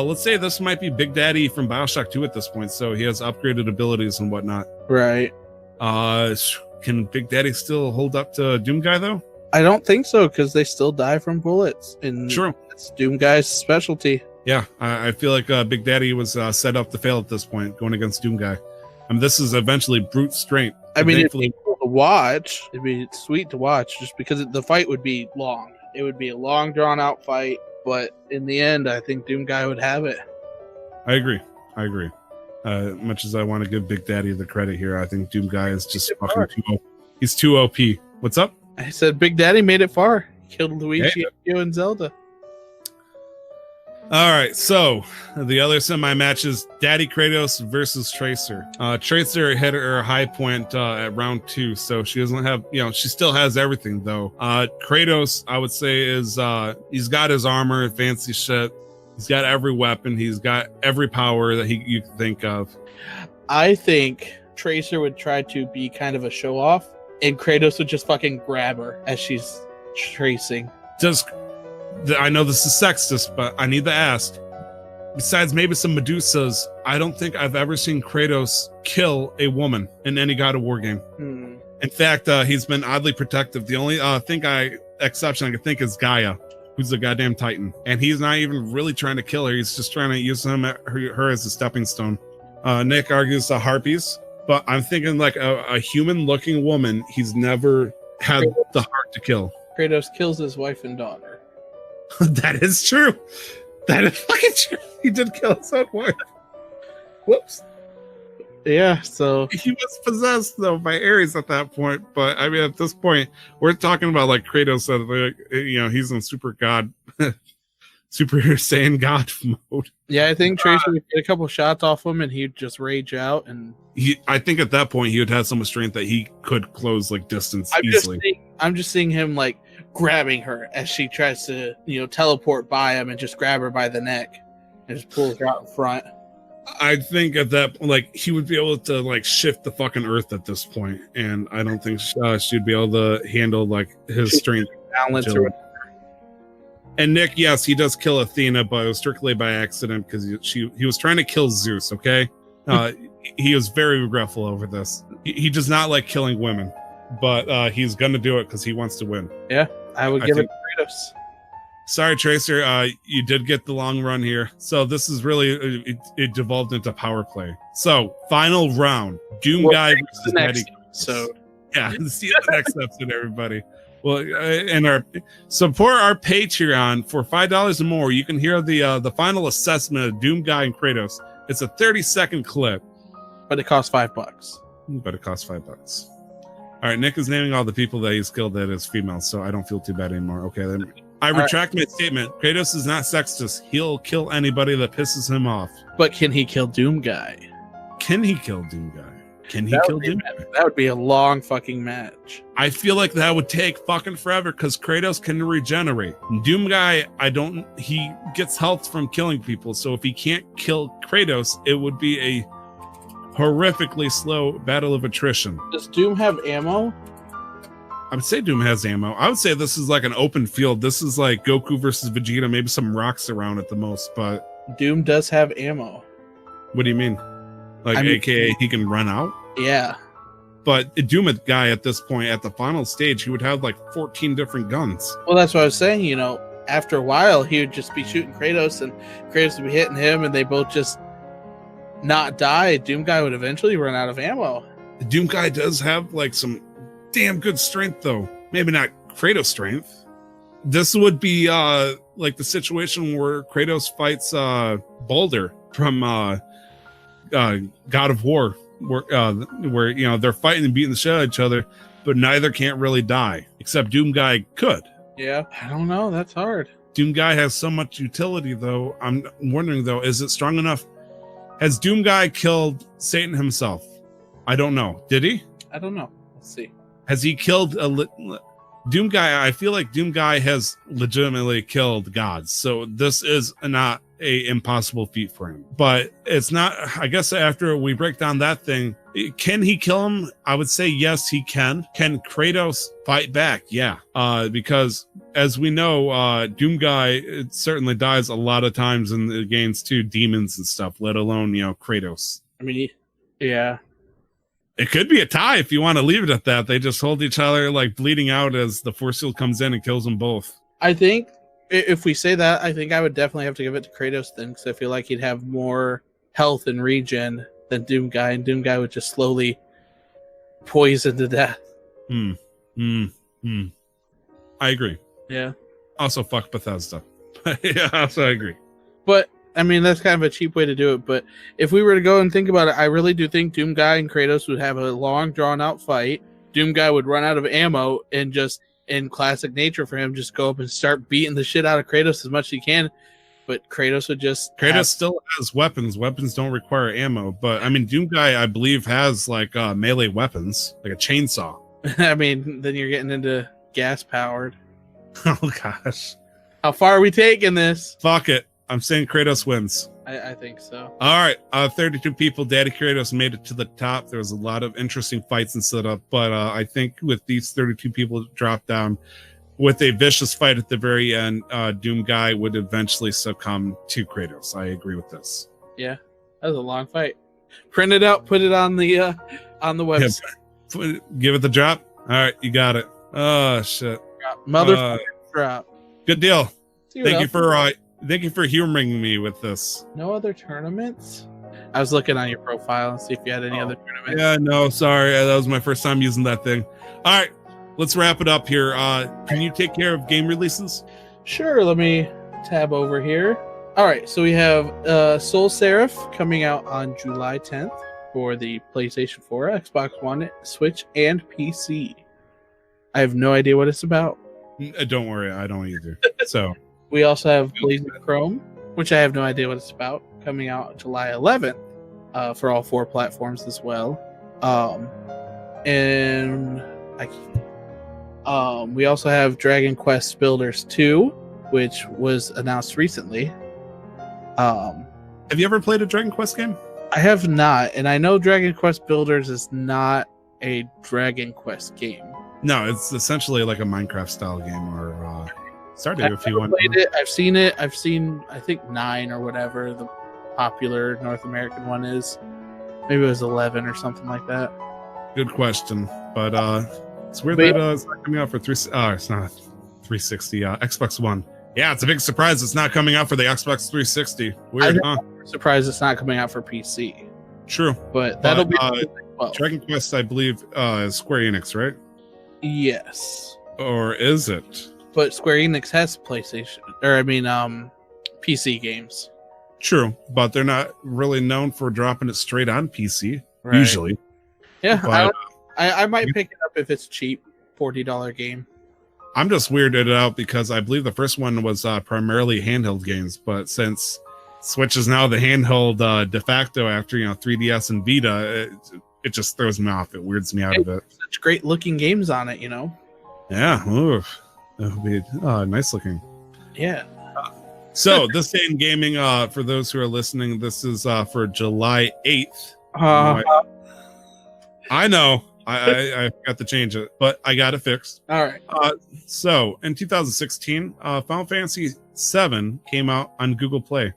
Let's say this might be Big Daddy from Bioshock 2 at this point, so he has upgraded abilities and whatnot. Right. Can Big Daddy still hold up to Doomguy, though? I don't think so, because they still die from bullets. And true. It's Doomguy's specialty. Yeah, I feel like Big Daddy was set up to fail at this point, going against Doomguy. I mean, this is eventually brute strength. I mean, it'd be cool to watch. It'd be sweet to watch, just because the fight would be long. It would be a long, drawn-out fight, but in the end, I think Doomguy would have it. I agree. Much as I want to give Big Daddy the credit here, I think Doomguy is just fucking he's too OP. What's up? I said Big Daddy made it far. Killed Luigi, Ezio, and Zelda. All right, so the other semi match is Daddy Kratos versus Tracer. Tracer hit her high point at round 2, so she doesn't have, she still has everything though. Kratos, I would say, is he's got his armor, fancy shit. He's got every weapon. He's got every power that you can think of. I think Tracer would try to be kind of a show off, and Kratos would just fucking grab her as she's tracing. I know this is sexist, but I need to ask. Besides maybe some Medusas, I don't think I've ever seen Kratos kill a woman in any God of War game. In fact, he's been oddly protective. The only exception I can think is Gaia, who's a goddamn Titan. And he's not even really trying to kill her. He's just trying to use her as a stepping stone. Nick argues the harpies, but I'm thinking like a human-looking woman he's never had the heart to kill. Kratos kills his wife and daughter. That is true. That is fucking true. He did kill his own wife. Whoops. Yeah, so he was possessed though by Ares at that point. But I mean, at this point, we're talking about like Kratos. He's in super Saiyan God mode. Yeah, I think Tracer would get a couple shots off him, and he'd just rage out. And I think at that point he would have so much strength that he could close like distance easily. I'm just seeing him like grabbing her as she tries to, teleport by him and just grab her by the neck and just pulls her out in front. I think at that, like, he would be able to like shift the fucking earth at this point, and I don't think she'd be able to handle like his strength. Balance or whatever. And Nick, yes, he does kill Athena, but it was strictly by accident because he was trying to kill Zeus. Okay, he is very regretful over this. He does not like killing women, but he's gonna do it because he wants to win. Yeah, I would give it to Kratos. Sorry, Tracer, you did get the long run here. So this is really it devolved into power play. So final round, Doomguy versus Daddy. So yeah, see you in the next episode, everybody. Well, and support our Patreon for $5 or more. You can hear the final assessment of Doomguy and Kratos. It's a 30-second clip, but it costs $5. But it costs $5. All right, Nick is naming all the people that he's killed that is female, so I don't feel too bad anymore. Okay, then I retract my statement. Kratos is not sexist. He'll kill anybody that pisses him off. But can he kill Doomguy? Can he kill Doomguy? Can he kill Doomguy? That would be a long fucking match. I feel like that would take fucking forever because Kratos can regenerate. Doomguy, he gets health from killing people. So if he can't kill Kratos, it would be a horrifically slow battle of attrition. Does Doom have ammo? I would say Doom has ammo. I would say this is like an open field. This is like Goku versus Vegeta, maybe some rocks around at the most, but Doom does have ammo. What do you mean? Like, AKA he can run out? Yeah. But Doom guy at this point, at the final stage, he would have like 14 different guns. Well, that's what I was saying, after a while, he would just be shooting Kratos, and Kratos would be hitting him, and they both just not die. Doomguy would eventually run out of ammo. Doomguy does have like some damn good strength, though. Maybe not Kratos strength. This would be like the situation where Kratos fights Baldur from God of War, where they're fighting and beating the shit out of each other, but neither can't really die, except Doomguy could. Yeah, I don't know. That's hard. Doomguy has so much utility, though. I'm wondering, though, is it strong enough? Has Doomguy killed Satan himself? I don't know. Did he? I don't know. Let's see. Has he killed Doomguy? I feel like Doomguy has legitimately killed gods, so this is not a impossible feat for him. But it's not. I guess after we break down that thing, can he kill him? I would say yes, he can. Can Kratos fight back? Yeah, because as we know, Doomguy certainly dies a lot of times in the games too, demons and stuff. Let alone Kratos. I mean, yeah. It could be a tie if you want to leave it at that. They just hold each other like bleeding out as the force field comes in and kills them both. I think if we say that, I think I would definitely have to give it to Kratos then, because I feel like he'd have more health and regen than Doomguy, and Doomguy would just slowly poison to death. I agree. Yeah. Also, fuck Bethesda. Yeah, also I agree. But I mean, that's kind of a cheap way to do it. But if we were to go and think about it, I really do think Doomguy and Kratos would have a long, drawn-out fight. Doomguy would run out of ammo and just, in classic nature for him, just go up and start beating the shit out of Kratos as much as he can. but Kratos would just Kratos still has weapons. Weapons don't require ammo, but I mean, Doomguy, I believe, has like melee weapons, like a chainsaw. I mean, then you're getting into gas powered. Oh gosh, How far are we taking this? fuck it. I'm saying Kratos wins. I think so. All right, 32 people. Daddy Kratos made it to the top. There was a lot of interesting fights and setup, but I think with these 32 people drop down with a vicious fight at the very end, Doomguy would eventually succumb to Kratos. I agree with this. Yeah, that was a long fight. Print it out, put it on the website. Give it the drop. All right, you got it. Oh shit, Motherfucker drop. good deal. See what Thank you for humoring me with this. No other tournaments? I was looking on your profile and see if you had any other tournaments. Yeah, no, sorry. That was my first time using that thing. All right, let's wrap it up here. Can you take care of game releases? Sure, let me tab over here. All right, so we have Soul Seraph coming out on July 10th for the PlayStation 4, Xbox One, Switch, and PC. I have no idea what it's about. Don't worry, I don't either. So We also have Blazing Chrome, which I have no idea what it's about, coming out July 11th for all 4 platforms as well. We also have Dragon Quest Builders 2, which was announced recently. have you ever played a Dragon Quest game? I have not, and I know Dragon Quest Builders is not a Dragon Quest game. No, it's essentially like a Minecraft style game or Stardew if you want. Played it. I've seen it. I've seen, I think, 9 or whatever the popular North American one is. Maybe it was 11 or something like that. Good question, but it's weird But that it's not coming out for it's not 360 Xbox One. Yeah, it's a big surprise. It's not coming out for the Xbox 360. Weird, huh? I'm surprised it's not coming out for PC. True, But that'll be Dragon Quest, I believe, is Square Enix, right? Yes. Or is it? But Square Enix has PlayStation, PC games. True, but they're not really known for dropping it straight on PC, Right. usually. Yeah, But I might pick it up if it's cheap, $40 game. I'm just weirded out because I believe the first one was primarily handheld games, but since Switch is now the handheld de facto after 3DS and Vita, it just throws me off. It weirds me out of it. Such great looking games on it, Yeah, oof. That would be nice looking. Yeah. So this day in gaming, for those who are listening, this is for July 8th. I know. I forgot to change it, but I got it fixed. All right. So in 2016, Final Fantasy VII came out on Google Play.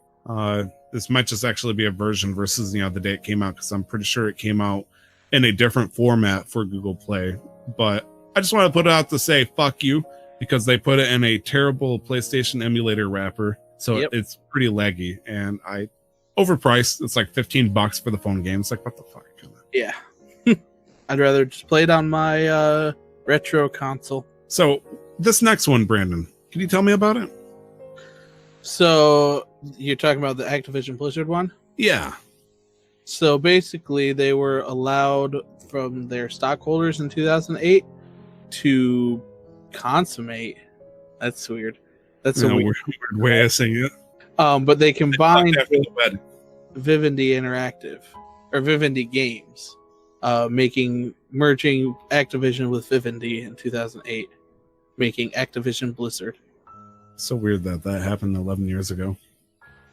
This might just actually be a version versus the day it came out, because I'm pretty sure it came out in a different format for Google Play. But I just want to put it out to say fuck you, because they put it in a terrible PlayStation emulator wrapper, so it's pretty laggy, and overpriced. It's like $15 for the phone game. It's like, what the fuck? Yeah. I'd rather just play it on my retro console. So this next one, Brandon, can you tell me about it? So you're talking about the Activision Blizzard one? Yeah. So basically, they were allowed from their stockholders in 2008 to consummate. That's weird. That's a weird way of saying it. But they combined with Vivendi Interactive or Vivendi Games, merging Activision with Vivendi in 2008, making Activision Blizzard. So weird that happened 11 years ago.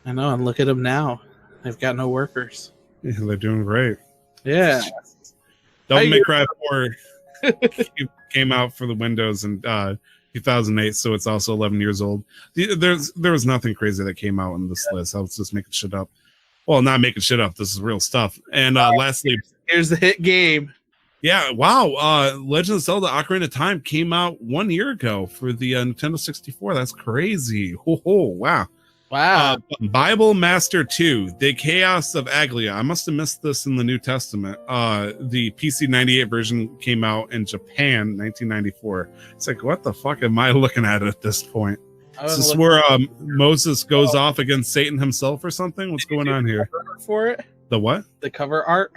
I know, and look at them now. They've got no workers. Yeah, they're doing great. Yeah. Devil May Cry 4 came out for the Windows in 2008, so it's also 11 years old. There was nothing crazy that came out on this list. I was just making shit up. Well, not making shit up. This is real stuff. And lastly, here's the hit game. Yeah, wow. Legend of Zelda Ocarina of Time came out 1 year ago for the Nintendo 64. That's crazy. Oh, wow. Wow. Bible Master 2, The Chaos of Aglia. I must have missed this in the New Testament. The PC 98 version came out in Japan, 1994. It's like, what the fuck am I looking at this point? Is this where Moses goes off against Satan himself or something? What's going on here? For it? The what? The cover art?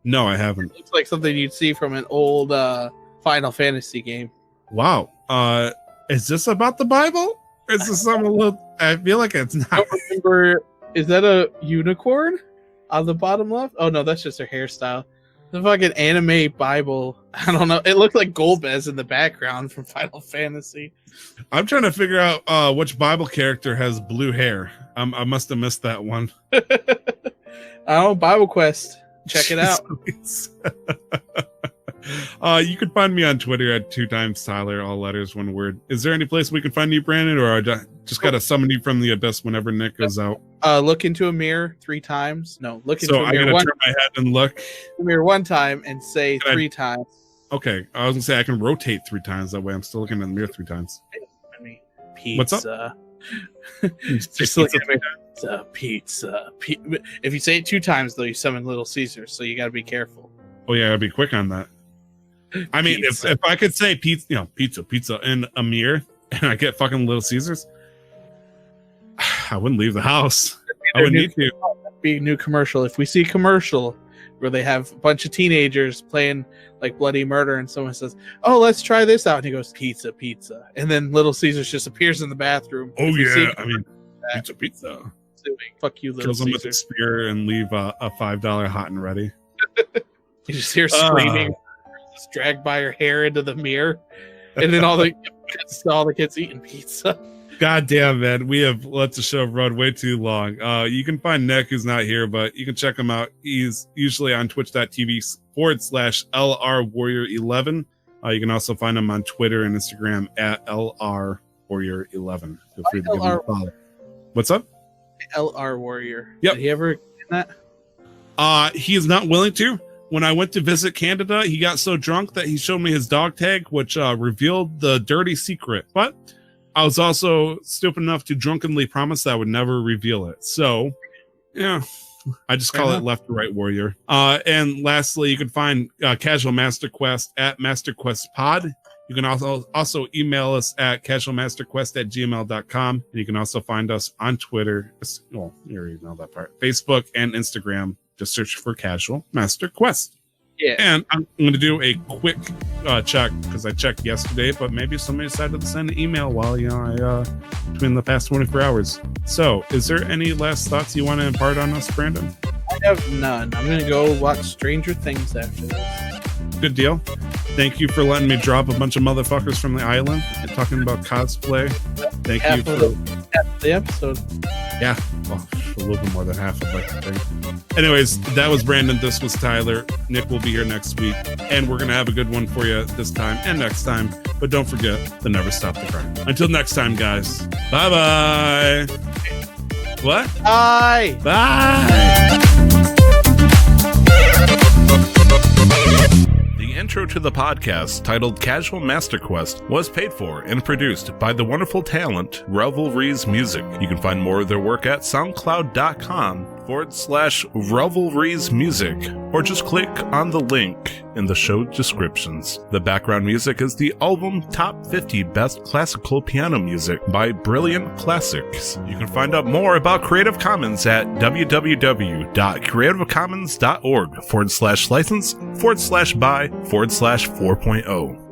No, I haven't. It looks like something you'd see from an old Final Fantasy game. Wow. Is this about the Bible? Or is this something a little? I feel like it's I not. don't remember. Is that a unicorn on the bottom left? Oh no, that's just her hairstyle. The fucking anime Bible. I don't know. It looked like Golbez in the background from Final Fantasy. I'm trying to figure out which Bible character has blue hair. I must have missed that one. Oh, Bible Quest. Check it out. You can find me on Twitter at 2x Tyler, all letters, one word. Is there any place we can find you, Brandon, or I just gotta summon you from the abyss whenever Nick goes out? Look into a mirror 3 times. No, look into So a I mirror gotta turn my head and look. mirror 1 time and say Can I- 3 times. Okay, I was gonna say I can rotate 3 times. That way, I'm still looking in the mirror 3 times. I mean, pizza. What's up? Just look at me. Pizza. If you say it 2 times, though, you summon Little Caesar. So you got to be careful. Oh yeah, I'll be quick on that. I mean, if I could say pizza, pizza in a mirror, and I get fucking Little Caesars, I wouldn't leave the house. I would need to. Be a new commercial. If we see a commercial where they have a bunch of teenagers playing like bloody murder, and someone says, "Oh, let's try this out," and he goes, "Pizza," and then Little Caesars just appears in the bathroom. Oh If we see yeah, a I mean, commercial pizza. fuck you, Little Kills them with a Caesar. spear and leave a $5 hot and ready. You just hear screaming, just dragged by her hair into the mirror, and then all the kids eating pizza. God damn, man. We have let the show run way too long. You can find Nick, who's not here, but you can check him out. He's usually on twitch.tv/LRWarrior11. You can also find him on Twitter and Instagram at LRWarrior11. Feel free to give him a follow. What's up? LR Warrior. Yep. Did he ever get that? He is not willing to. When I went to visit Canada, he got so drunk that he showed me his dog tag, which revealed the dirty secret. But I was also stupid enough to drunkenly promise that I would never reveal it. So, yeah, I just call it Left to Right Warrior. And lastly, you can find Casual Master Quest at MasterQuestPod. You can also email us at casualmasterquest@gmail.com. And you can also find us on Twitter. Well, you already know that part. Facebook and Instagram. Just search for Casual Master Quest. Yeah. And I'm going to do a quick check because I checked yesterday, but maybe somebody decided to send an email while, between the past 24 hours. So, is there any last thoughts you want to impart on us, Brandon? I have none. I'm going to go watch Stranger Things after this. Good deal. Thank you for letting me drop a bunch of motherfuckers from the island and talking about cosplay. Thank you for half the episode. Yeah, well, a little bit more than half of it, I think. Anyways, that was Brandon. This was Tyler. Nick will be here next week, and we're going to have a good one for you this time and next time. But don't forget to never stop the grind. Until next time, guys. Bye-bye. What? Bye. Bye. The intro to the podcast, titled Casual Master Quest, was paid for and produced by the wonderful talent Revelries Music. You can find more of their work at soundcloud.com/Revelries Music, or just click on the link in the show descriptions. The background music is the album Top 50 Best Classical Piano Music by Brilliant Classics. You can find out more about Creative Commons at www.creativecommons.org/license/by/4.0.